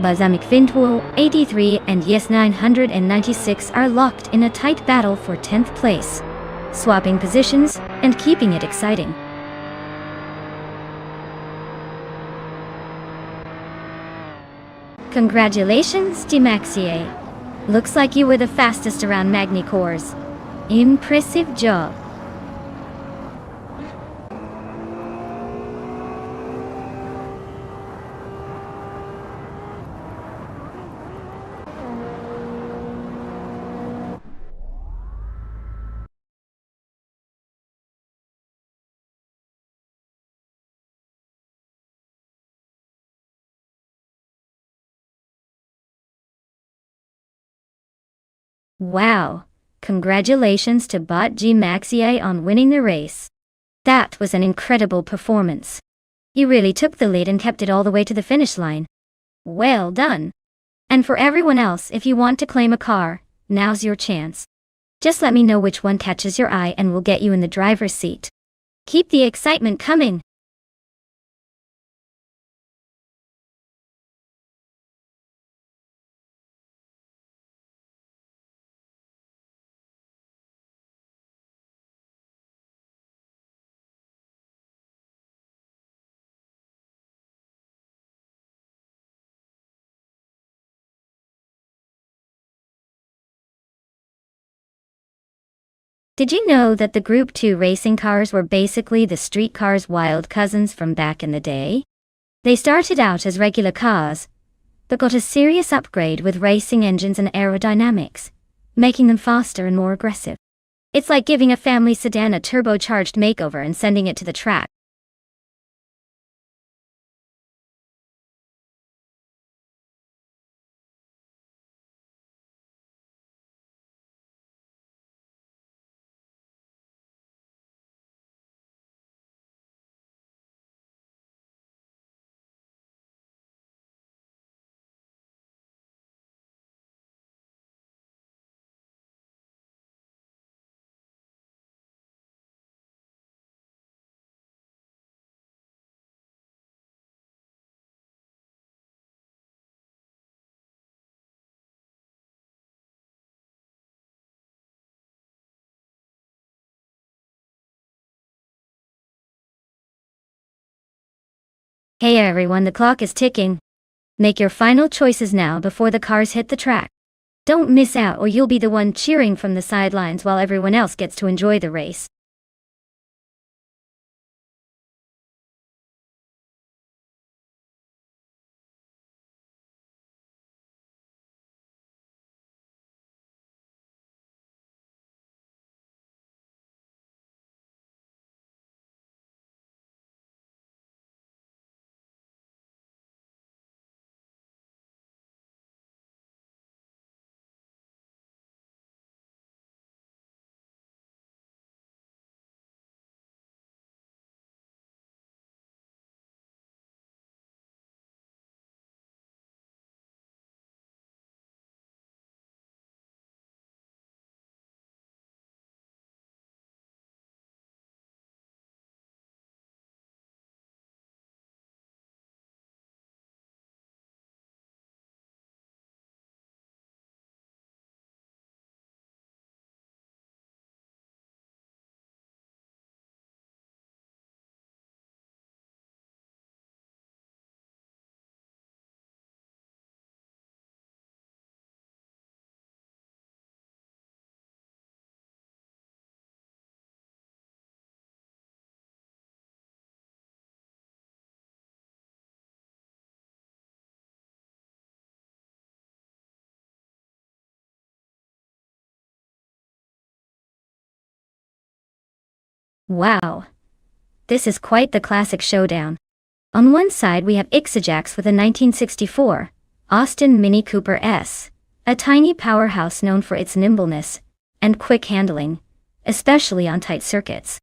Balsamic Fintuo, 83 and Yes 996 are locked in a tight battle for 10th place, swapping positions and keeping it exciting. Congratulations, Dimaxier. Looks like you were the fastest around Magny Cores. Impressive job. Wow, congratulations to Bot G Maxie on winning the race. That was an incredible performance. You really took the lead and kept it all the way to the finish line. Well done. And for everyone else, if you want to claim a car, now's your chance. Just let me know which one catches your eye and we'll get you in the driver's seat. Keep the excitement coming. Did you know that the Group 2 racing cars were basically the street cars' wild cousins from back in the day? They started out as regular cars, but got a serious upgrade with racing engines and aerodynamics, making them faster and more aggressive. It's like giving a family sedan a turbocharged makeover and sending it to the track. Hey everyone, the clock is ticking. Make your final choices now before the cars hit the track. Don't miss out or you'll be the one cheering from the sidelines while everyone else gets to enjoy the race. Wow. This is quite the classic showdown. On one side we have Ixajax with a 1964 Austin Mini Cooper S, a tiny powerhouse known for its nimbleness and quick handling, especially on tight circuits.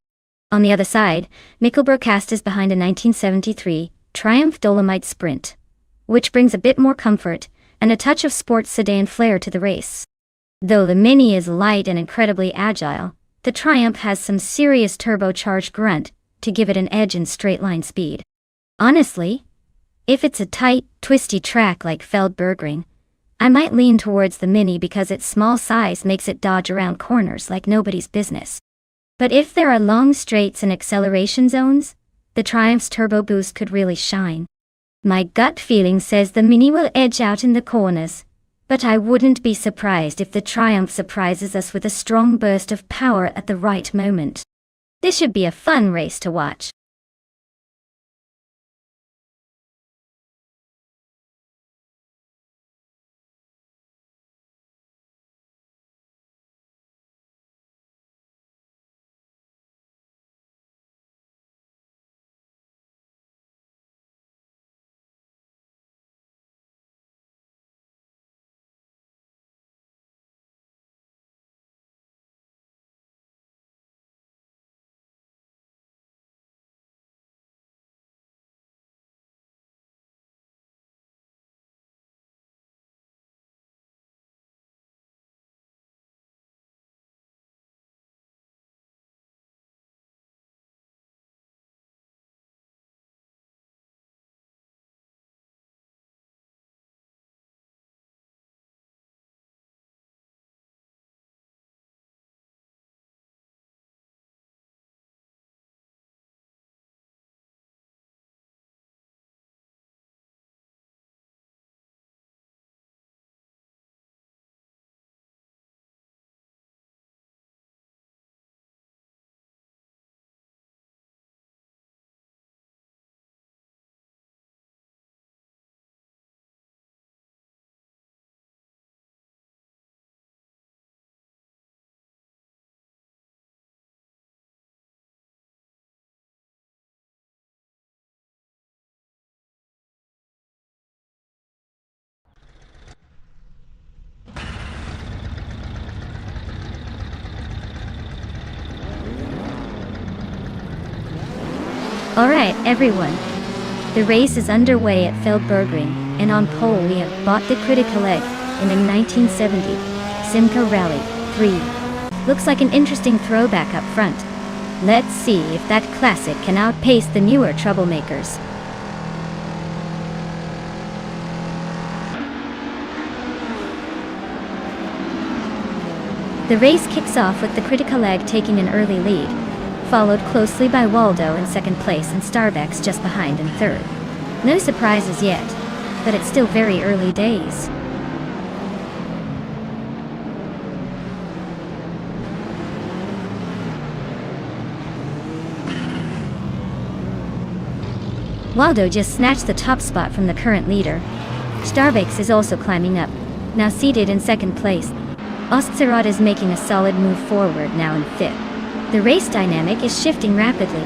On the other side, Mikkelbergkast is behind a 1973 Triumph Dolomite Sprint, which brings a bit more comfort and a touch of sports sedan flair to the race. Though the Mini is light and incredibly agile, the Triumph has some serious turbocharged grunt to give it an edge in straight-line speed. Honestly, if it's a tight, twisty track like Feldbergring, I might lean towards the Mini because its small size makes it dodge around corners like nobody's business. But if there are long straights and acceleration zones, the Triumph's turbo boost could really shine. My gut feeling says the Mini will edge out in the corners, but I wouldn't be surprised if the Triumph surprises us with a strong burst of power at the right moment. This should be a fun race to watch. Alright, everyone. The race is underway at Feldbergring, and on pole we have bought the critical egg in the 1970 Simca Rally 3. Looks like an interesting throwback up front. Let's see if that classic can outpace the newer troublemakers. The race kicks off with the critical egg taking an early lead, followed closely by Waldo in second place and Starbucks just behind in third. No surprises yet, but it's still very early days. Waldo just snatched the top spot from the current leader. Starbucks is also climbing up, now seated in second place. Ostserod is making a solid move forward now in fifth. The race dynamic is shifting rapidly.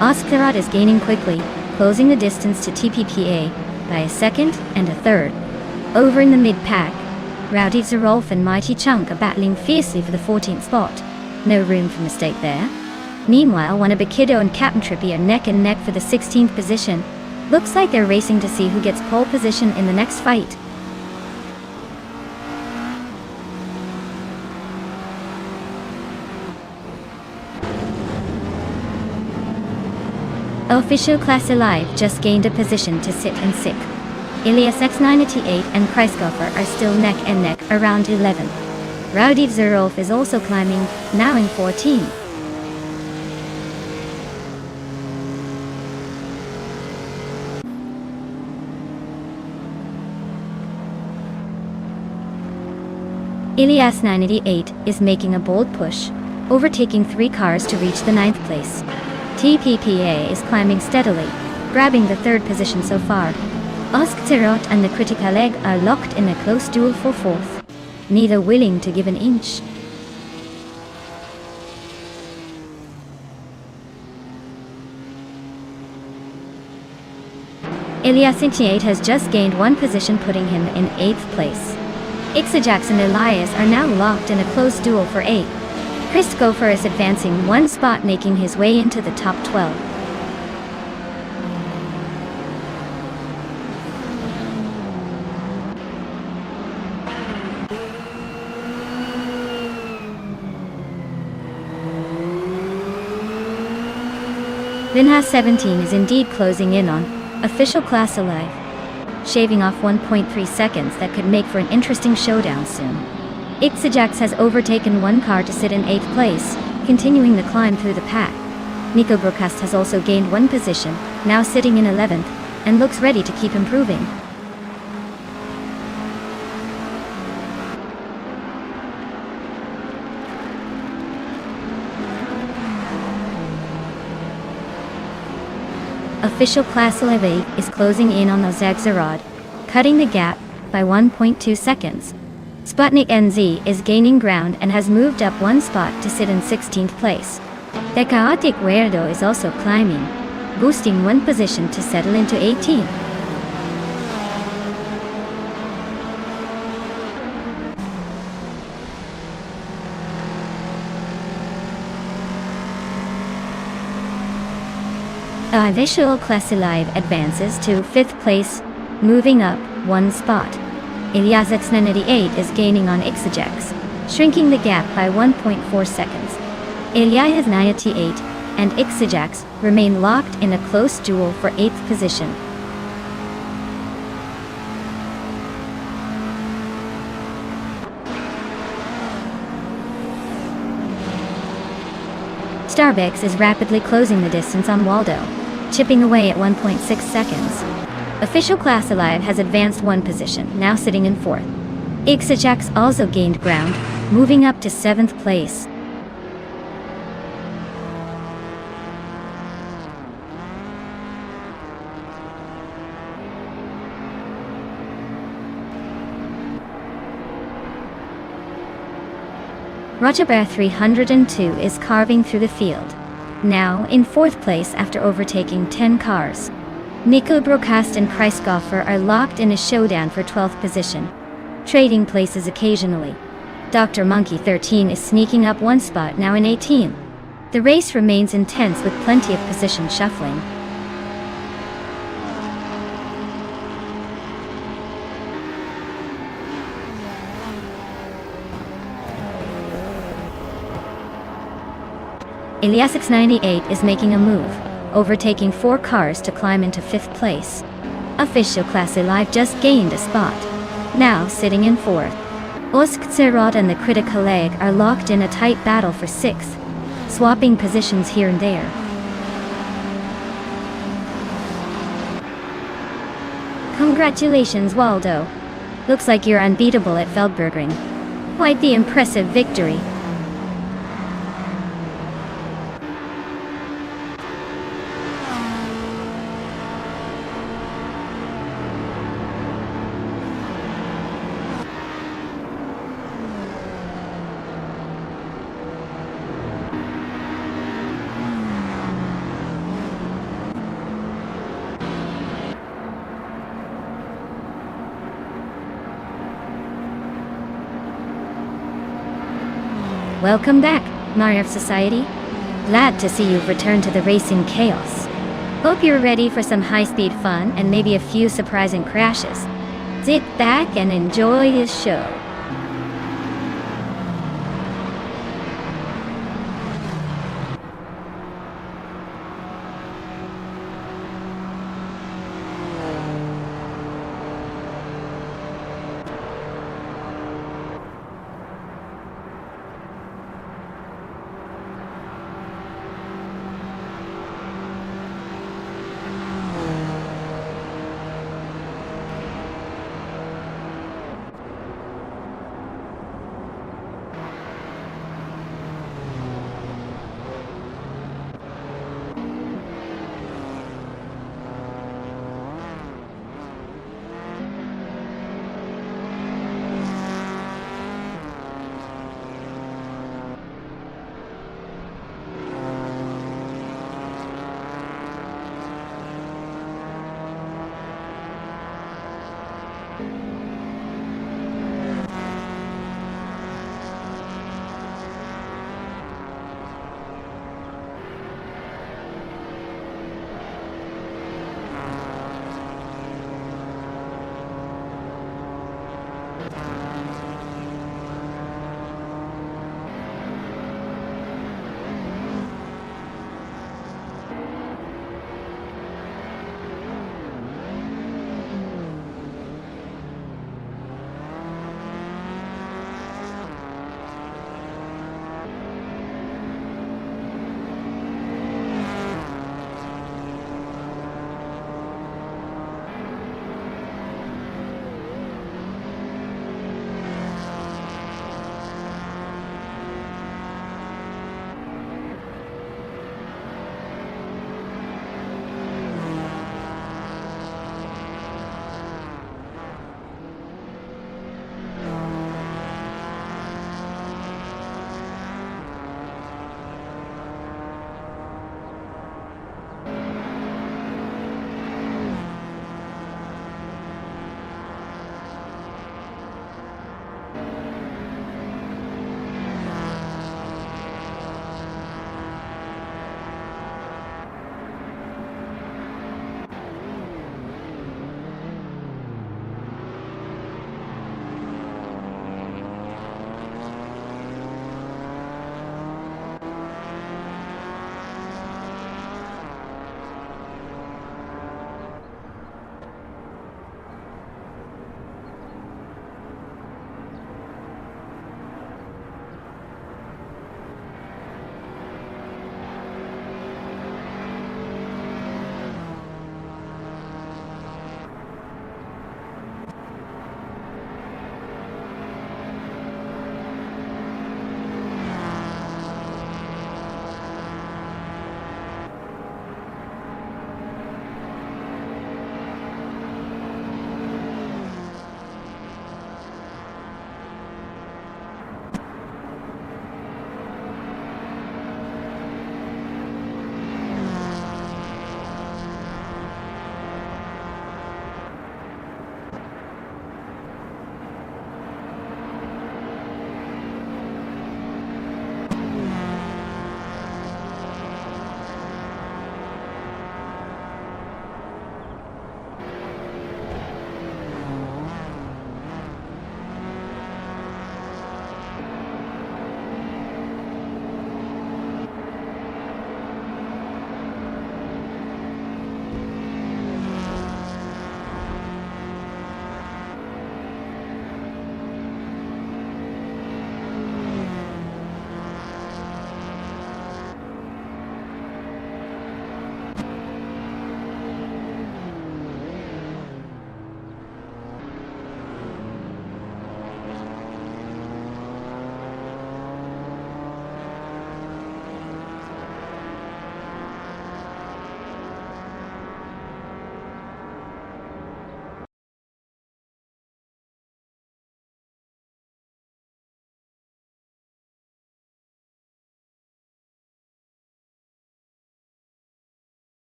Ostserod is gaining quickly, closing the distance to TPPA by a second and a third. Over in the mid-pack, Rowdy Zerolf and Mighty Chunk are battling fiercely for the 14th spot. No room for mistake there. Meanwhile, Wanabakido and Captain Trippy are neck and neck for the 16th position. Looks like they're racing to see who gets pole position in the next fight. Official Class Alive just gained a position to sit in sixth. Ilias X988 and Kreisgoffer are still neck and neck around 11. Rowdy Zerolf is also climbing, now in 14. Ilias 988 is making a bold push, overtaking 3 cars to reach the 9th place. TPPA is climbing steadily, grabbing the third position so far. Oskzerot and the Critical Egg are locked in a close duel for fourth, neither willing to give an inch. Elias88 has just gained one position, putting him in 8th place. Ixajax and Elias are now locked in a close duel for 8th. Chris Gopher is advancing one spot, making his way into the top 12. Linha17 is indeed closing in on official class alive, shaving off 1.3 seconds that could make for an interesting showdown soon. Ixajax has overtaken one car to sit in 8th place, continuing the climb through the pack. Nico Broadcast has also gained one position, now sitting in 11th, and looks ready to keep improving. Official Class 11 is closing in on Ozagzerod, cutting the gap by 1.2 seconds. Sputnik NZ is gaining ground and has moved up one spot to sit in 16th place. The Chaotic Weirdo is also climbing, boosting one position to settle into 18th. Visual Class Alive advances to 5th place, moving up one spot. Elias98 is gaining on Ixajax, shrinking the gap by 1.4 seconds. Elias98 and Ixajax remain locked in a close duel for 8th position. Starbucks is rapidly closing the distance on Waldo, chipping away at 1.6 seconds. Official Class Alive has advanced one position, now sitting in 4th. Ixajax also gained ground, moving up to 7th place. Rogerbear 302 is carving through the field, now in 4th place after overtaking 10 cars. Nico Broadcast and Price Goffer are locked in a showdown for 12th position, trading places occasionally. Dr. Monkey 13 is sneaking up one spot, now in 18th. The race remains intense with plenty of position shuffling. Elias98 is making a move, overtaking 4 cars to climb into 5th place. Official Class Alive just gained a spot, now sitting in 4th. Oskzerod and the Critical Egg are locked in a tight battle for 6th, swapping positions here and there. Congratulations, Waldo. Looks like you're unbeatable at Feldbergring. Quite the impressive victory. Welcome back, Mariev Society. Glad to see you've returned to the racing chaos. Hope you're ready for some high-speed fun and maybe a few surprising crashes. Sit back and enjoy this show.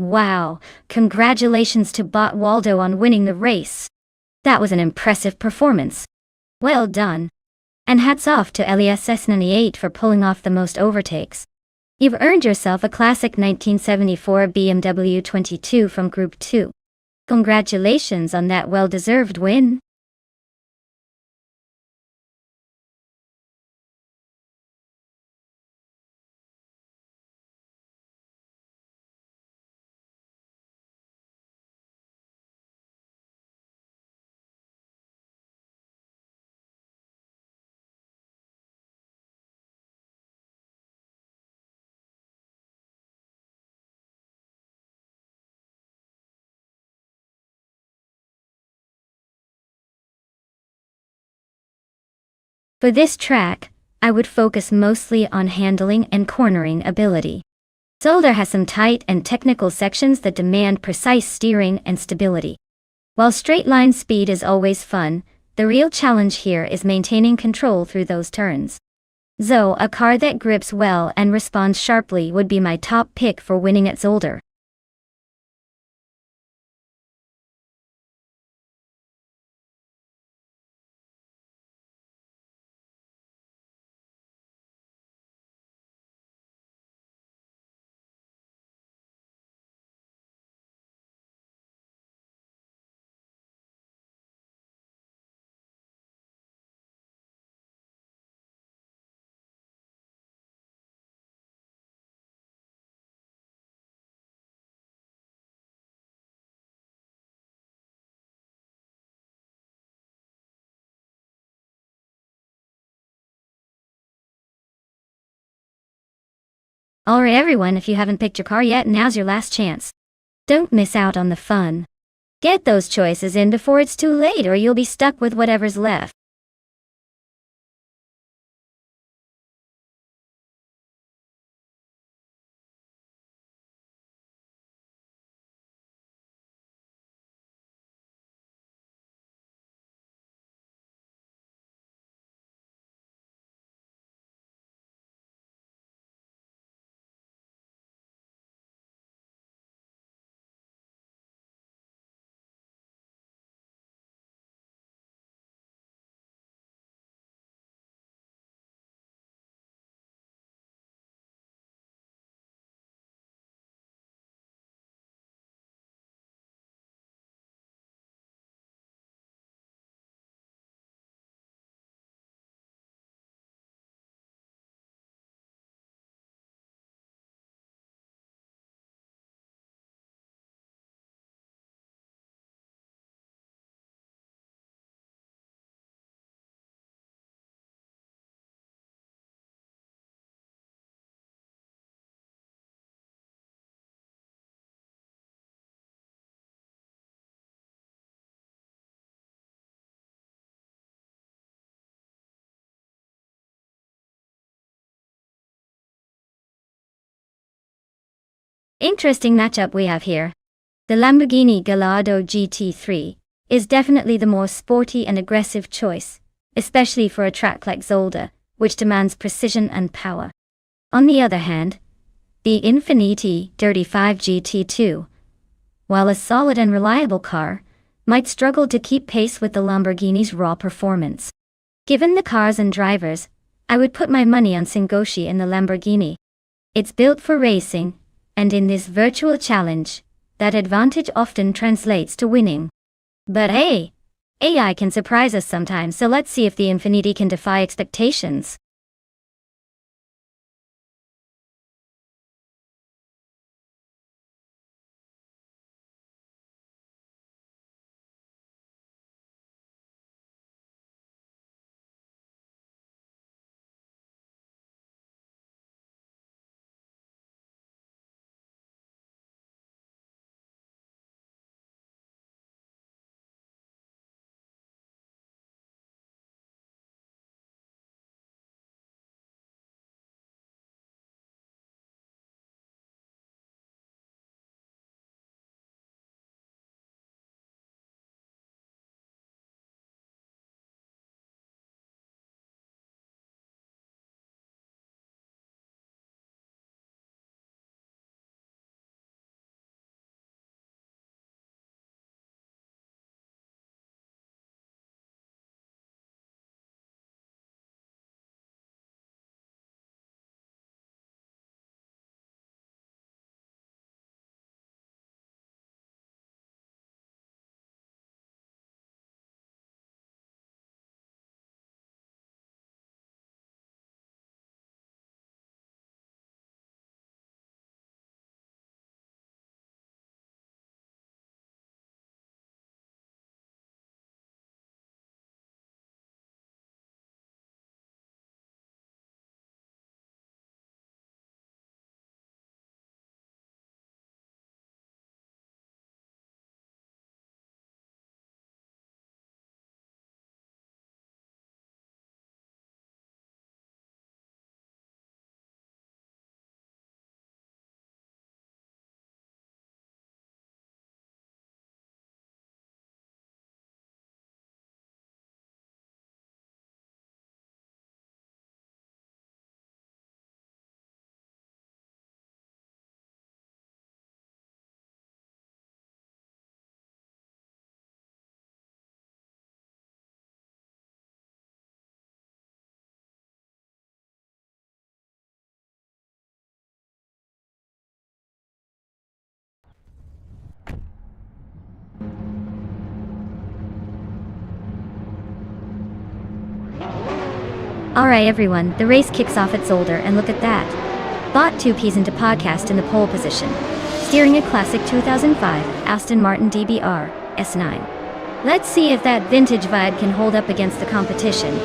Wow, congratulations to Bot Waldo on winning the race. That was an impressive performance. Well done. And hats off to Elias S98 for pulling off the most overtakes. You've earned yourself a classic 1974 BMW 22 from Group 2. Congratulations on that well-deserved win. For this track, I would focus mostly on handling and cornering ability. Zolder has some tight and technical sections that demand precise steering and stability. While straight line speed is always fun, the real challenge here is maintaining control through those turns. So, a car that grips well and responds sharply would be my top pick for winning at Zolder. Alright everyone, if you haven't picked your car yet, now's your last chance. Don't miss out on the fun. Get those choices in before it's too late or you'll be stuck with whatever's left. Interesting matchup we have here. The Lamborghini Gallardo GT3 is definitely the more sporty and aggressive choice, especially for a track like Zolder, which demands precision and power. On the other hand, the Infiniti Dirty 5 GT2, while a solid and reliable car, might struggle to keep pace with the Lamborghini's raw performance. Given the cars and drivers, I would put my money on Singoshi in the Lamborghini. It's built for racing, and in this virtual challenge, that advantage often translates to winning. But hey, AI can surprise us sometimes, so let's see if the Infiniti can defy expectations. Alright everyone, the race kicks off at Zolder and look at that. Bought 2 Ps into podcast in the pole position. Steering a classic 2005 Aston Martin DBR S9. Let's see if that vintage vibe can hold up against the competition.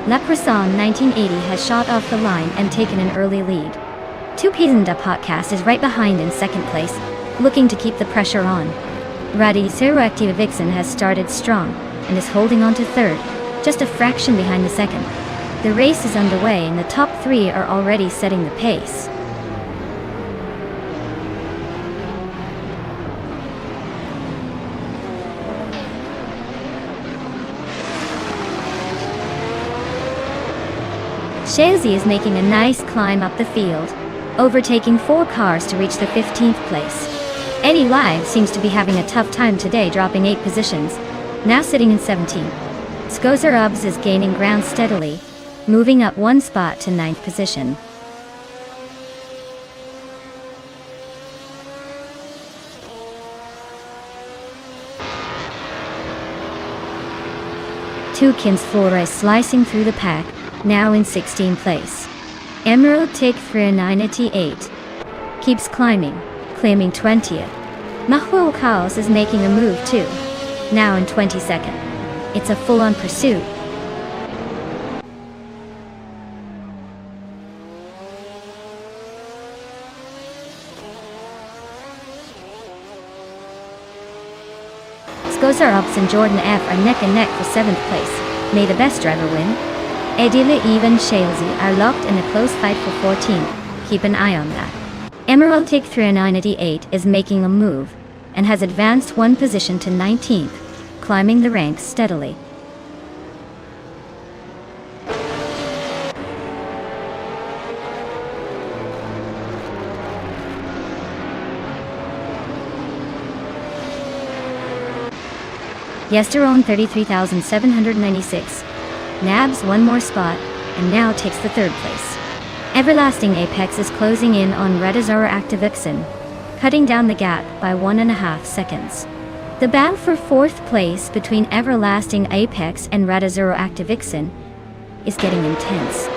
La Croissant 1980 has shot off the line and taken an early lead. 2 Ps into podcast is right behind in second place, looking to keep the pressure on. Radi Seroactiva Vixen has started strong and is holding on to third, just a fraction behind the second. The race is underway and the top 3 are already setting the pace. Chelsea is making a nice climb up the field, overtaking 4 cars to reach the 15th place. Eddie Live seems to be having a tough time today, dropping 8 positions, now sitting in 17th. Skozer Ubbs is gaining ground steadily, moving up 1 spot to 9th position. Tukins Flores slicing through the pack, now in 16th place. Emerald Take 398 keeps climbing, claiming 20th. Mahuel Chaos is making a move too, now in 22nd. It's a full-on pursuit. Skozer Ups and Jordan F are neck and neck for 7th place. May the best driver win. Edila even Chelsea are locked in a close fight for 14th. Keep an eye on that. Emerald Take 398 is making a move and has advanced 1 position to 19th, climbing the ranks steadily. Yesterone 33,796. Nabs 1 more spot, and now takes the 3rd place. Everlasting Apex is closing in on Redazora Activixen, cutting down the gap by 1.5 seconds. The battle for 4th place between Everlasting Apex and Redazora Activixen is getting intense.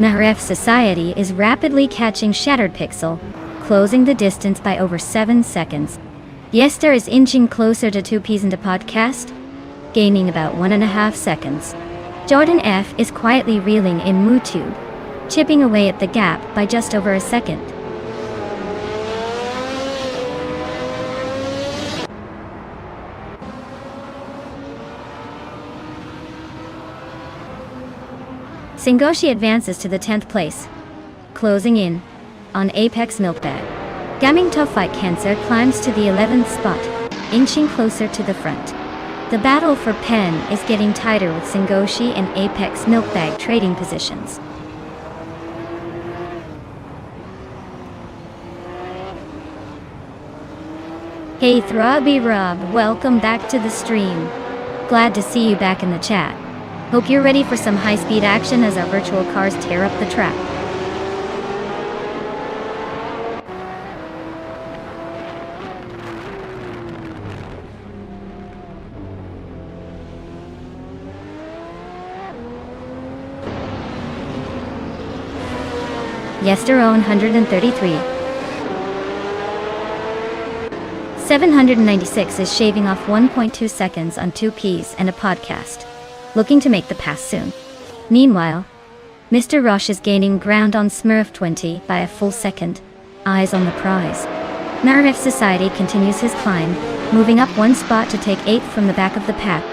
Mahref Society is rapidly catching Shattered Pixel, closing the distance by over 7 seconds. Yester is inching closer to 2 Ps into podcast, gaining about 1.5 seconds. Jordan F is quietly reeling in Mutube, chipping away at the gap by just over a second. Singoshi advances to the 10th place, closing in on Apex Milkbag. Gaming Tough Fight Cancer climbs to the 11th spot, inching closer to the front. The battle for Pen is getting tighter with Singoshi and Apex Milkbag trading positions. Hey Throbby Rob, welcome back to the stream. Glad to see you back in the chat. Hope you're ready for some high-speed action as our virtual cars tear up the track. Yesterone 133. 796 is shaving off 1.2 seconds on 2 Ps and a podcast, looking to make the pass soon. Meanwhile, Mr. Rush is gaining ground on Smurf 20 by a full second, eyes on the prize. Mahref Society continues his climb, moving up 1 spot to take 8th from the back of the pack.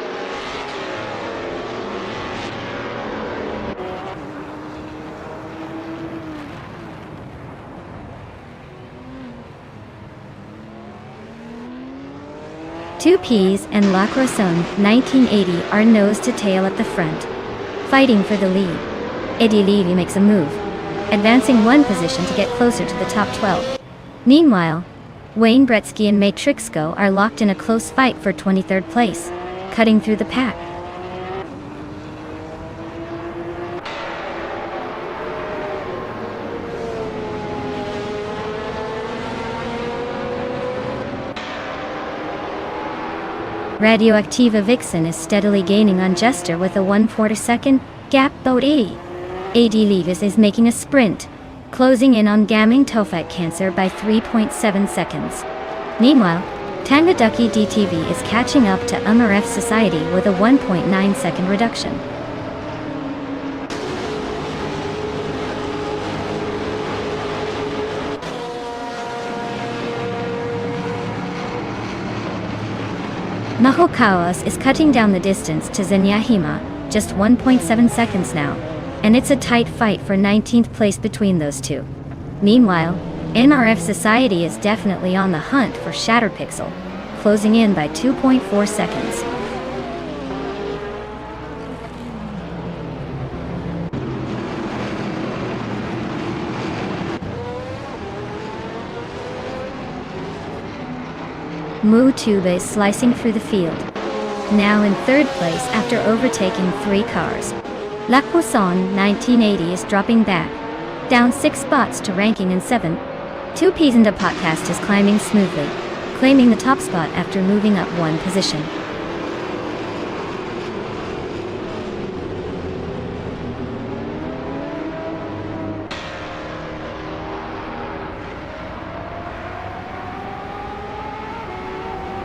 Two Ps and La Croissant 1980 are nose to tail at the front, fighting for the lead. Eddie Levy makes a move, advancing one position to get closer to the top 12. Meanwhile, Wayne Gretzky and Matrixco are locked in a close fight for 23rd place, cutting through the pack. Radioactiva Vixen is steadily gaining on Jester with a 1/42 gap. Boat AD Levis is making a sprint, closing in on Gaming Tophet Cancer by 3.7 seconds. Meanwhile, Tangaducky DTV is catching up to MRF Society with a 1.9 second reduction. Mahokawas is cutting down the distance to Zenyahima, just 1.7 seconds now, and it's a tight fight for 19th place between those two. Meanwhile, MRF Society is definitely on the hunt for Shatterpixel, closing in by 2.4 seconds. Mutuba is slicing through the field, now in third place after overtaking 3 cars. La Poisson 1980 is dropping back, down 6 spots to ranking in 7. 2 Peas and a Podcast is climbing smoothly, claiming the top spot after moving up 1 position.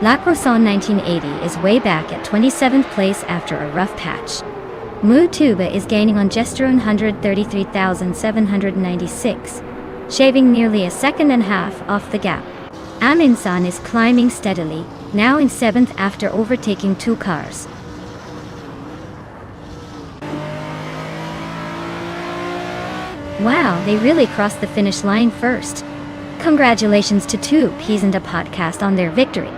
La Croissant 1980 is way back at 27th place after a rough patch. Mutuba is gaining on Jester 133,796, shaving nearly a second and a half off the gap. Aminsan is climbing steadily, now in 7th after overtaking 2 cars. Wow, they really crossed the finish line first. Congratulations to 2 Peas and a Podcast on their victory.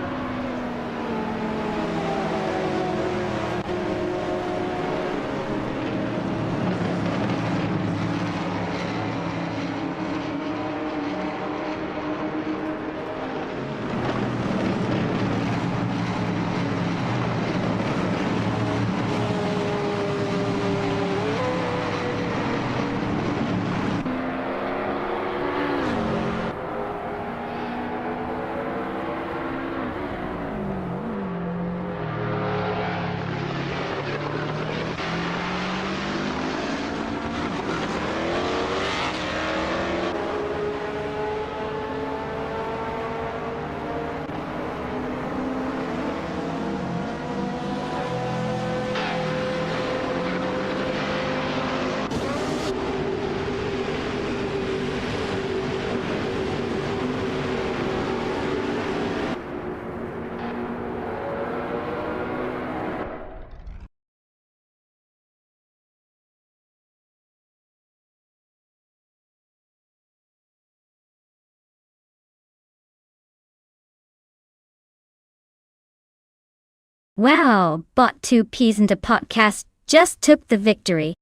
Wow, bot 2 Peas and a Podcast just took the victory.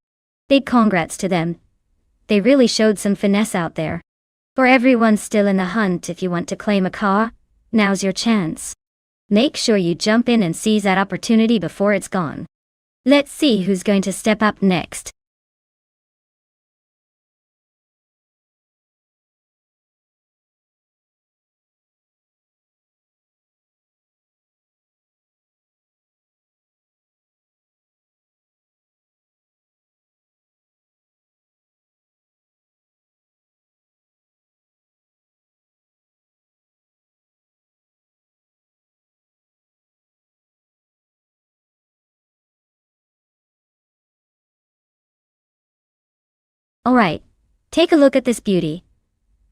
Big congrats to them. They really showed some finesse out there. For everyone still in the hunt, if you want to claim a car, now's your chance. Make sure you jump in and seize that opportunity before it's gone. Let's see who's going to step up next. Alright, take a look at this beauty.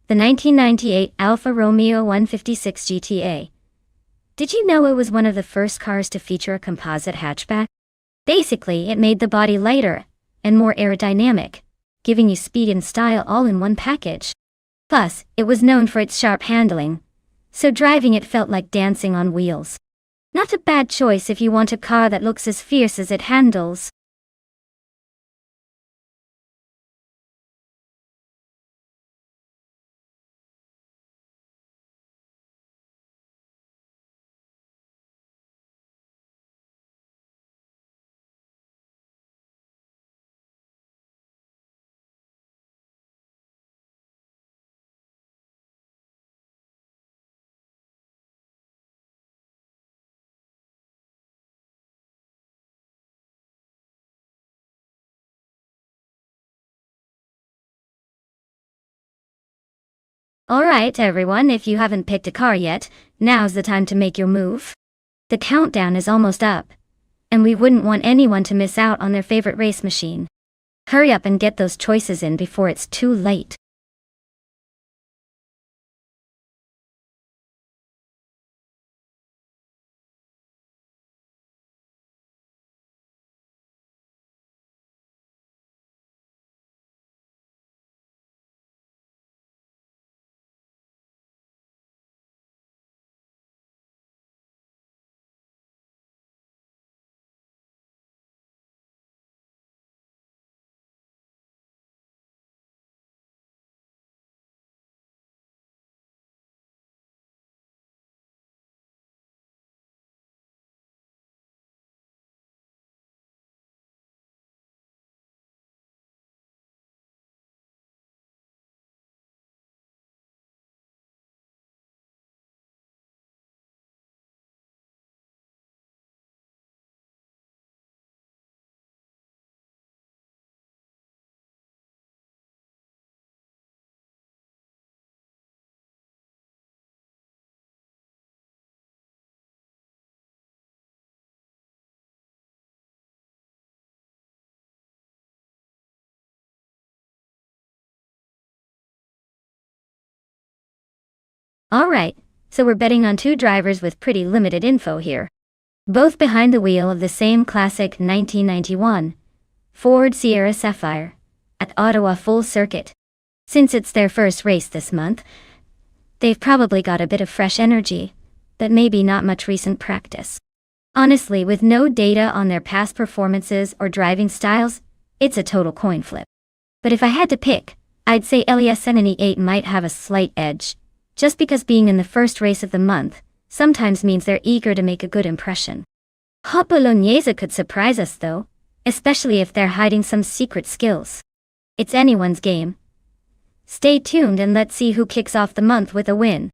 The 1998 Alfa Romeo 156 GTA. Did you know it was one of the first cars to feature a composite hatchback? Basically, it made the body lighter and more aerodynamic, giving you speed and style all in one package. Plus, it was known for its sharp handling, so driving it felt like dancing on wheels. Not a bad choice if you want a car that looks as fierce as it handles. Alright everyone, if you haven't picked a car yet, now's the time to make your move. The countdown is almost up, and we wouldn't want anyone to miss out on their favorite race machine. Hurry up and get those choices in before it's too late. Alright, so we're betting on two drivers with pretty limited info here. Both behind the wheel of the same classic 1991 Ford Sierra Sapphire at Ottawa Full Circuit. Since it's their first race this month, they've probably got a bit of fresh energy, but maybe not much recent practice. Honestly, with no data on their past performances or driving styles, it's a total coin flip. But if I had to pick, I'd say LES78 might have a slight edge, just because being in the first race of the month sometimes means they're eager to make a good impression. Hot Bolognese could surprise us though, especially if they're hiding some secret skills. It's anyone's game. Stay tuned and let's see who kicks off the month with a win.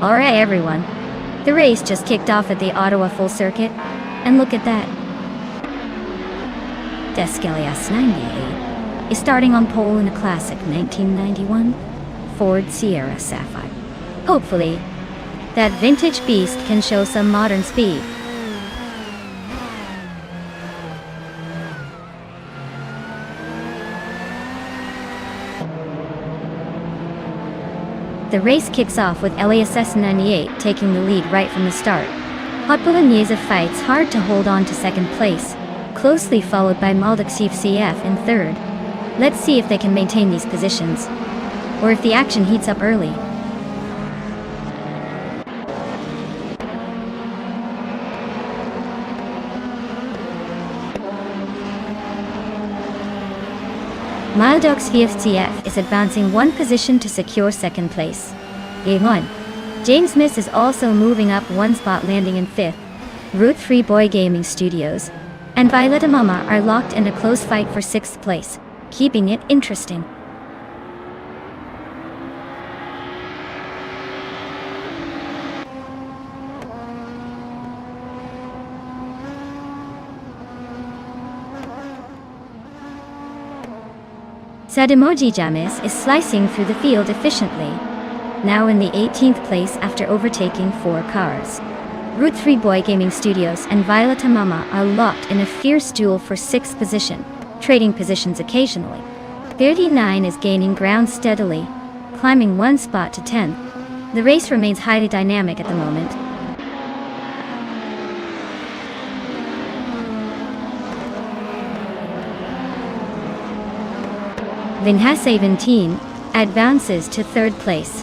Alright everyone, the race just kicked off at the Ottawa Full Circuit, and look at that. Descalias 98 is starting on pole in a classic 1991 Ford Sierra Sapphire. Hopefully, that vintage beast can show some modern speed. The race kicks off with LASS 98 taking the lead right from the start. Hot Bolognese fights hard to hold on to second place, closely followed by Maldux CF in third. Let's see if they can maintain these positions, or if the action heats up early. Maldux CF is advancing one position to secure second place. A1. James Smith is also moving up one spot, landing in fifth. Route 3 Boy Gaming Studios and Violetta Mama are locked in a close fight for sixth place, keeping it interesting. Sademoji Jamis is slicing through the field efficiently, now in the 18th place after overtaking 4 cars. Route 3 Boy Gaming Studios and Violetta Mama are locked in a fierce duel for 6th position, trading positions occasionally. 39 is gaining ground steadily, climbing one spot to 10th. The race remains highly dynamic at the moment. Vinha 17 advances to third place.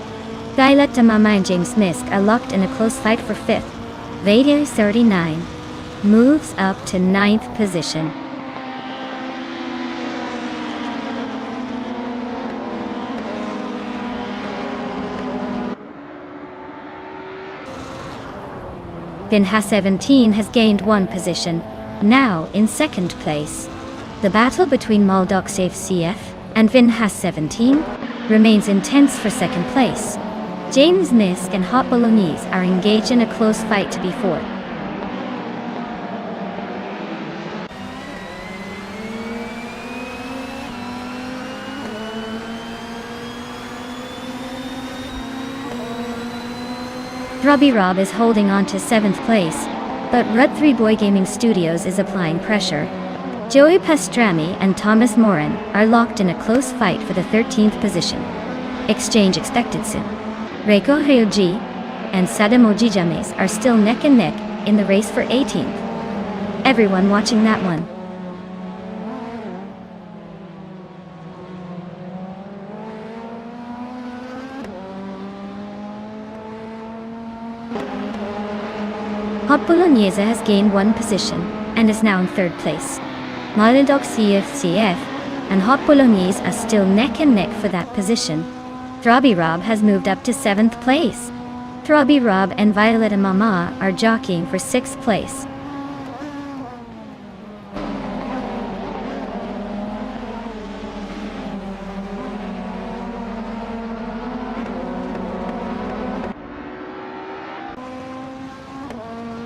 Violetta Mama and James Misk are locked in a close fight for fifth. Vadia 39 moves up to 9th position. Vinha 17 has gained one position, now in second place. The battle between Maldux CF and Vinha 17 remains intense for second place. James Misk and Hot Bolognese are engaged in a close fight to be fourth. Robbie Rob is holding on to 7th place, but Rut 3 Boy Gaming Studios is applying pressure. Joey Pastrami and Thomas Morin are locked in a close fight for the 13th position. Exchange expected soon. Reiko Hyoji and Sademoji James are still neck and neck in the race for 18th. Everyone watching that one. Hot Bolognese has gained one position and is now in third place. Maldux CF and Hot Bolognese are still neck and neck for that position. Throbby Rob has moved up to 7th place. Throbby Rob and Violetta Mama are jockeying for 6th place.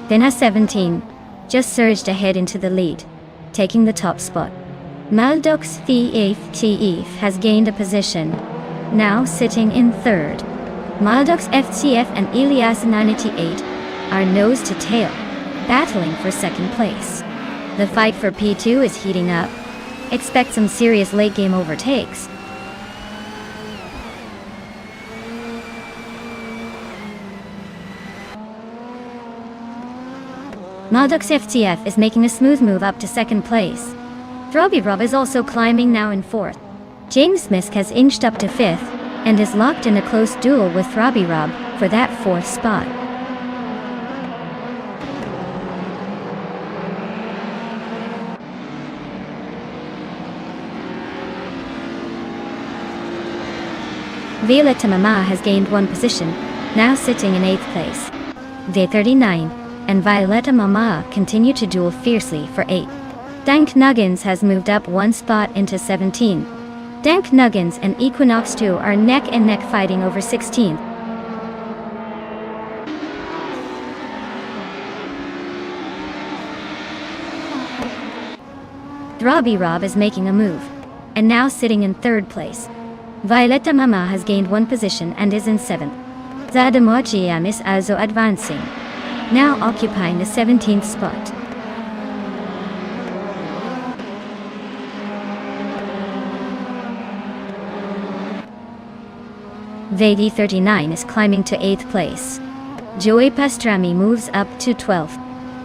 Vinha 17 just surged ahead into the lead, taking the top spot. Maldux CF has gained a position, now sitting in third. Maldux FCF and Elias 98 are nose to tail, battling for second place. The fight for P2 is heating up. Expect some serious late game overtakes. Maldux FCF is making a smooth move up to second place. Throbby Rob is also climbing, now in fourth. James Misk has inched up to fifth and is locked in a close duel with Throbby Rob for that fourth spot. Violetta Mama has gained one position, now sitting in 8th place. V39 and Violetta Mama continue to duel fiercely for 8. Dank Nuggins has moved up one spot into 17. Dank Nuggins and Equinox 2 are neck and neck fighting over 16th. Throbby Rob is making a move, and now sitting in 3rd place. Violetta Mama has gained one position and is in 7th. Sademoji is also advancing, now occupying the 17th spot. VD39 is climbing to 8th place. Joey Pastrami moves up to 12th.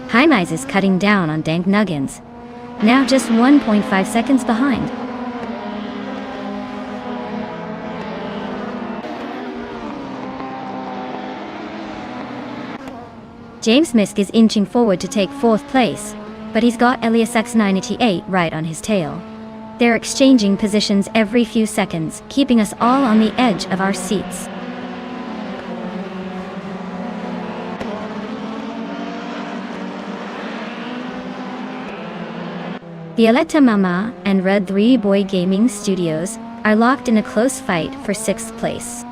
Hymize is cutting down on Dank Nuggins, now just 1.5 seconds behind. James Misk is inching forward to take 4th place, but he's got Elias X98 right on his tail. They're exchanging positions every few seconds, keeping us all on the edge of our seats. Violetta Mama and Red 3 Boy Gaming Studios are locked in a close fight for 6th place.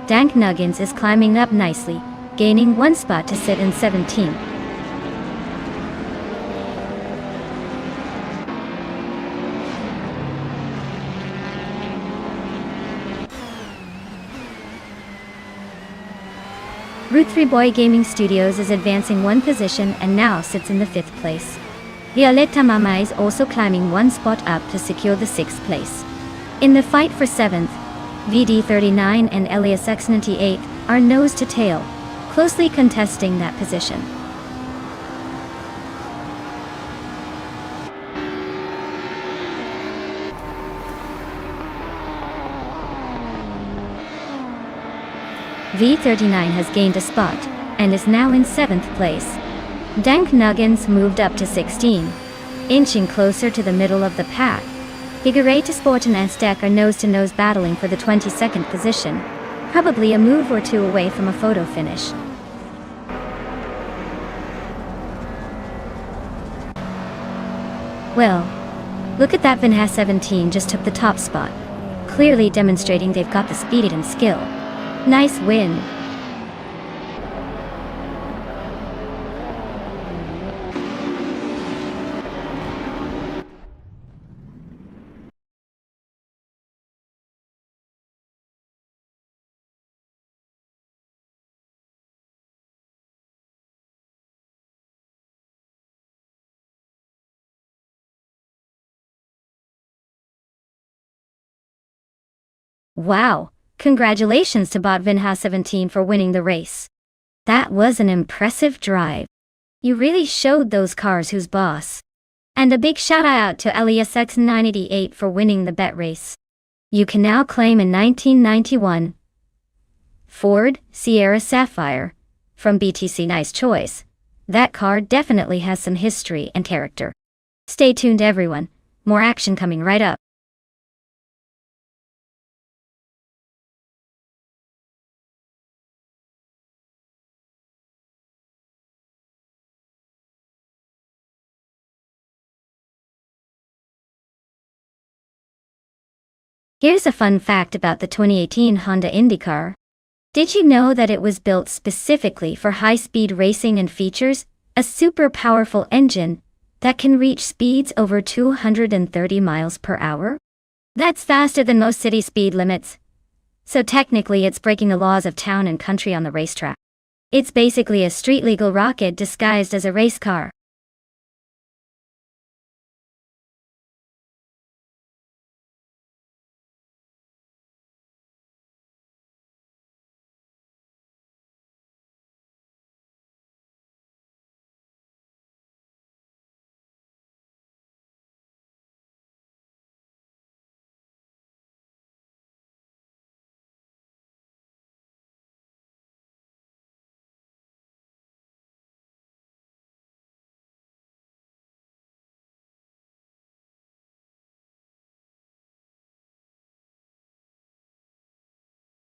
Dank Nuggins is climbing up nicely, gaining 1 spot to sit in 17th. Root 3 Boy Gaming Studios is advancing 1 position and now sits in the 5th place. Violetta Mama is also climbing 1 spot up to secure the 6th place. In the fight for 7th, VD39 and Elias X98 are nose to tail, closely contesting that position. V39 has gained a spot and is now in 7th place. Dank Nuggins moved up to 16, inching closer to the middle of the pack. Higuereta Sport and Aztec are nose-to-nose battling for the 22nd position, probably a move or 2 away from a photo finish. Well, look at that. Vinha 17 just took the top spot, clearly demonstrating they've got the speed and skill. Nice win. Wow, congratulations to Bot Vinha 17 for winning the race. That was an impressive drive. You really showed those cars who's boss. And a big shout out to Elias X98 for winning the bet race. You can now claim a 1991 Ford Sierra Sapphire from BTC. Nice choice. That car definitely has some history and character. Stay tuned everyone, more action coming right up. Here's a fun fact about the 2018 Honda IndyCar. Did you know that it was built specifically for high-speed racing and features a super powerful engine that can reach speeds over 230 miles per hour? That's faster than most city speed limits. So technically it's breaking the laws of town and country on the racetrack. It's basically a street-legal rocket disguised as a race car.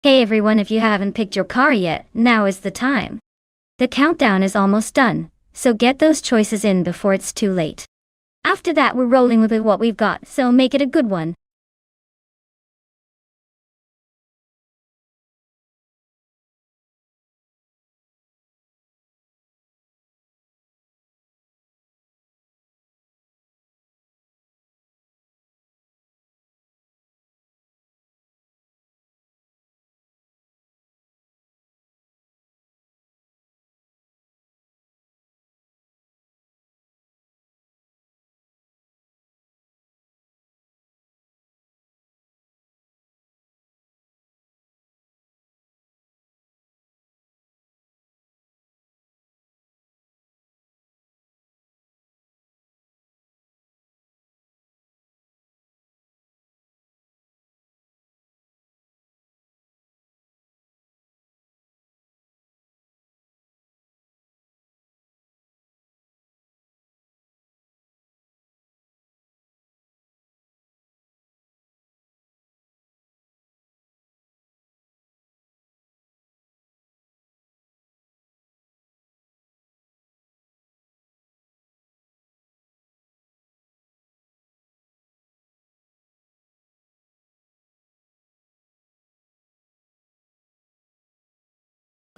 Hey everyone, if you haven't picked your car yet, now is the time. The countdown is almost done, so get those choices in before it's too late. After that we're rolling with what we've got, so make it a good one.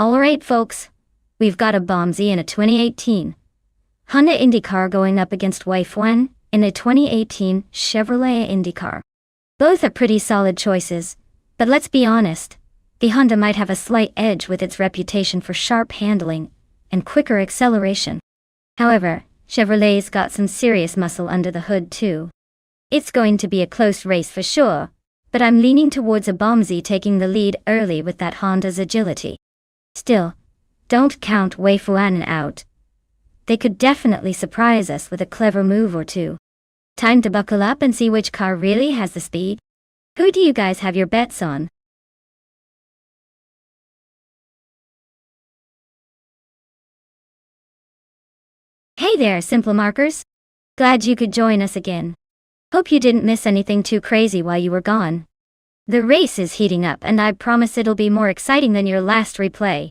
Alright folks, we've got a Bombsy in a 2018 Honda IndyCar going up against Wei-Fuan in a 2018 Chevrolet IndyCar. Both are pretty solid choices, but let's be honest, the Honda might have a slight edge with its reputation for sharp handling and quicker acceleration. However, Chevrolet's got some serious muscle under the hood too. It's going to be a close race for sure, but I'm leaning towards a Bombsy taking the lead early with that Honda's agility. Still, don't count Wei-Fuan out. They could definitely surprise us with a clever move or two. Time to buckle up and see which car really has the speed. Who do you guys have your bets on? Hey there, Simple Markers! Glad you could join us again. Hope you didn't miss anything too crazy while you were gone. The race is heating up and I promise it'll be more exciting than your last replay.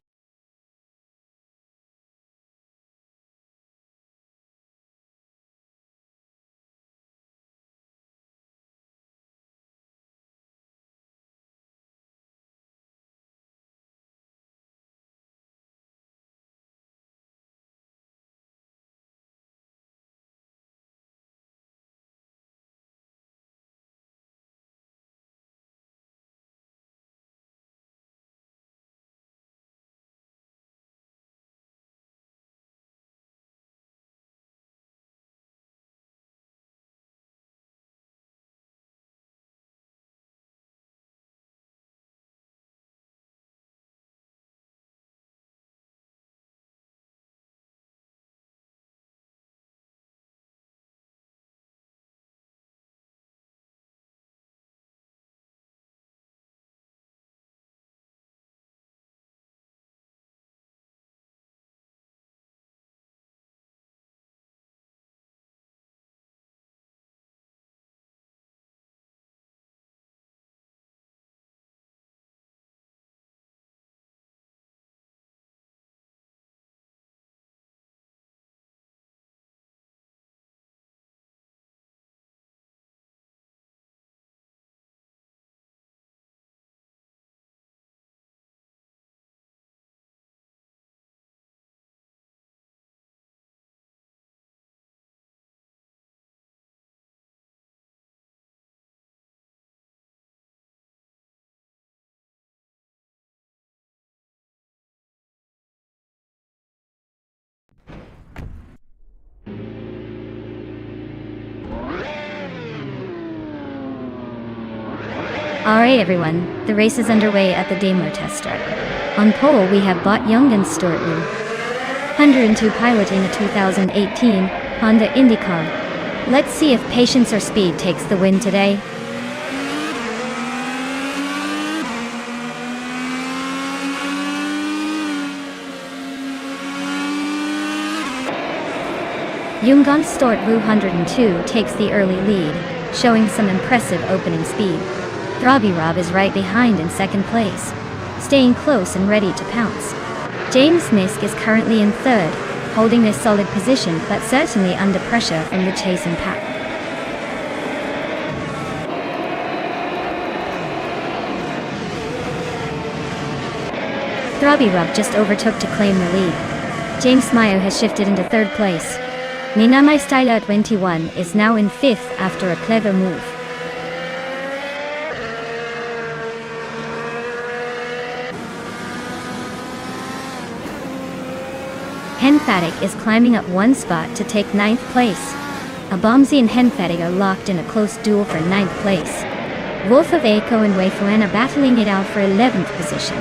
Alright everyone, the race is underway at the Daimler test track. On pole we have Bot Young and Stuart Wu. 102 piloting a 2018 Honda IndyCar. Let's see if patience or speed takes the win today. Young Stuart Wu 102 takes the early lead, showing some impressive opening speed. Rob is right behind in second place, staying close and ready to pounce. James Nisk is currently in third, holding a solid position but certainly under pressure from the chasing pack. Rob just overtook to claim the lead. James Mayo has shifted into third place. Ninamai Styler 21 is now in fifth after a clever move. Henfatic is climbing up one spot to take 9th place. A Bombsy and Henfatic are locked in a close duel for 9th place. Wolf of Echo and Wei-Fuan are battling it out for 11th position.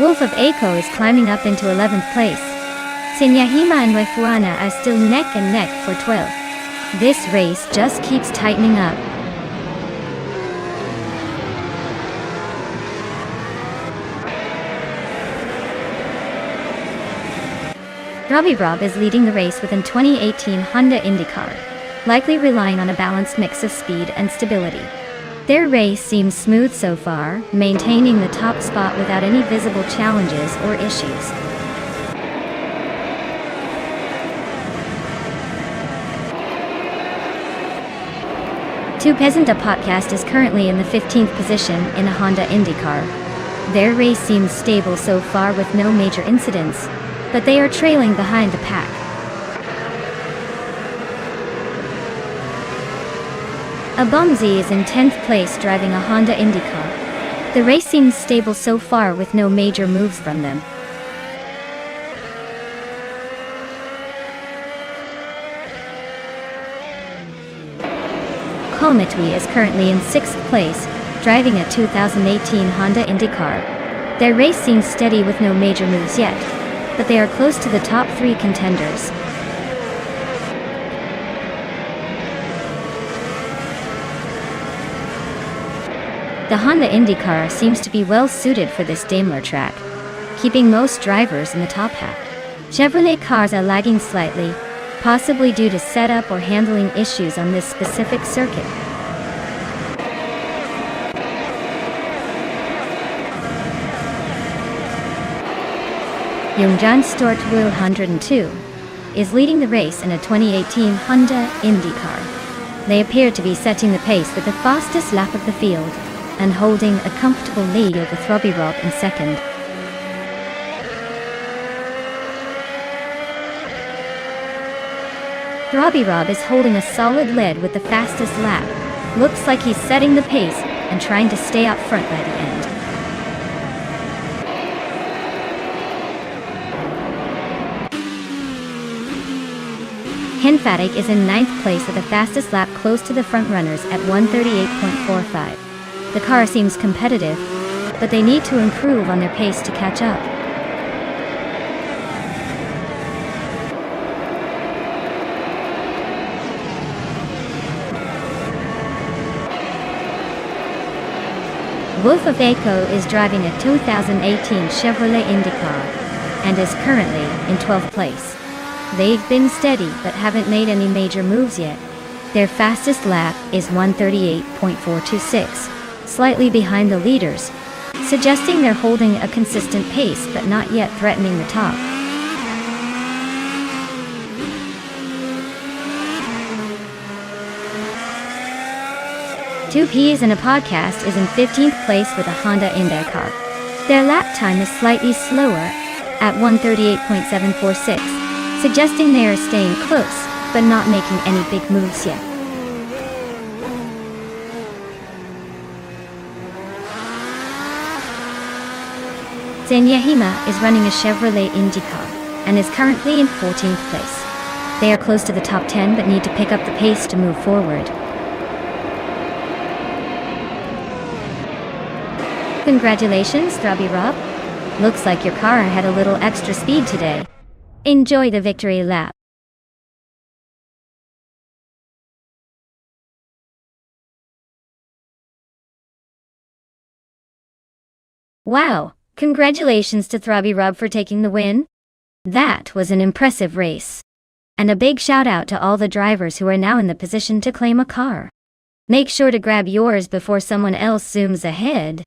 Wolf of Echo is climbing up into 11th place. Senyahima and Wei-Fuan are still neck and neck for 12th. This race just keeps tightening up. Rob is leading the race within 2018 Honda IndyCar, likely relying on a balanced mix of speed and stability. Their race seems smooth so far, maintaining the top spot without any visible challenges or issues. Two Peasanta podcast is currently in the 15th position in a Honda IndyCar. Their race seems stable so far with no major incidents, but they are trailing behind the pack. Abomzi is in 10th place driving a Honda IndyCar. The race seems stable so far with no major moves from them. Komatui is currently in 6th place, driving a 2018 Honda IndyCar. Their race seems steady with no major moves yet, but they are close to the top 3 contenders. The Honda IndyCar seems to be well suited for this Daimler track, keeping most drivers in the top half. Chevrolet cars are lagging slightly, possibly due to setup or handling issues on this specific circuit. Youngjan Stort Will 102 is leading the race in a 2018 Honda IndyCar. They appear to be setting the pace with the fastest lap of the field and holding a comfortable lead over Rob in second. Rob is holding a solid lead with the fastest lap. Looks like he's setting the pace and trying to stay up front by the end. Henfatic is in 9th place with the fastest lap close to the front runners at 1:38.45. The car seems competitive, but they need to improve on their pace to catch up. Wolf of Echo is driving a 2018 Chevrolet IndyCar and is currently in 12th place. They've been steady but haven't made any major moves yet. Their fastest lap is 1:38.426, slightly behind the leaders, suggesting they're holding a consistent pace but not yet threatening the top. Two Peas in a Podcast is in 15th place with a Honda IndyCar. Their lap time is slightly slower at 1:38.746, suggesting they are staying close but not making any big moves yet. Zenyahima is running a Chevrolet IndyCar and is currently in 14th place. They are close to the top 10 but need to pick up the pace to move forward. Congratulations, Rob. Looks like your car had a little extra speed today. Enjoy the victory lap. Wow, congratulations to Rob for taking the win. That was an impressive race. And a big shout out to all the drivers who are now in the position to claim a car. Make sure to grab yours before someone else zooms ahead.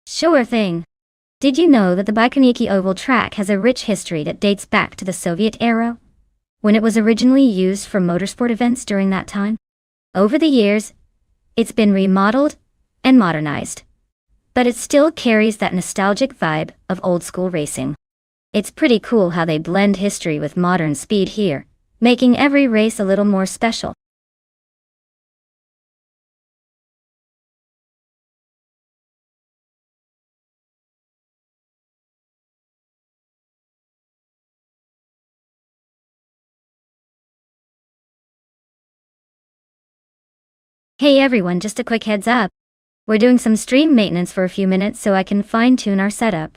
Sure thing. Did you know that the Baikonur Oval track has a rich history that dates back to the Soviet era, when it was originally used for motorsport events during that time? Over the years, it's been remodeled and modernized, but it still carries that nostalgic vibe of old-school racing. It's pretty cool how they blend history with modern speed here, making every race a little more special. Hey everyone, just a quick heads up. We're doing some stream maintenance for a few minutes so I can fine-tune our setup.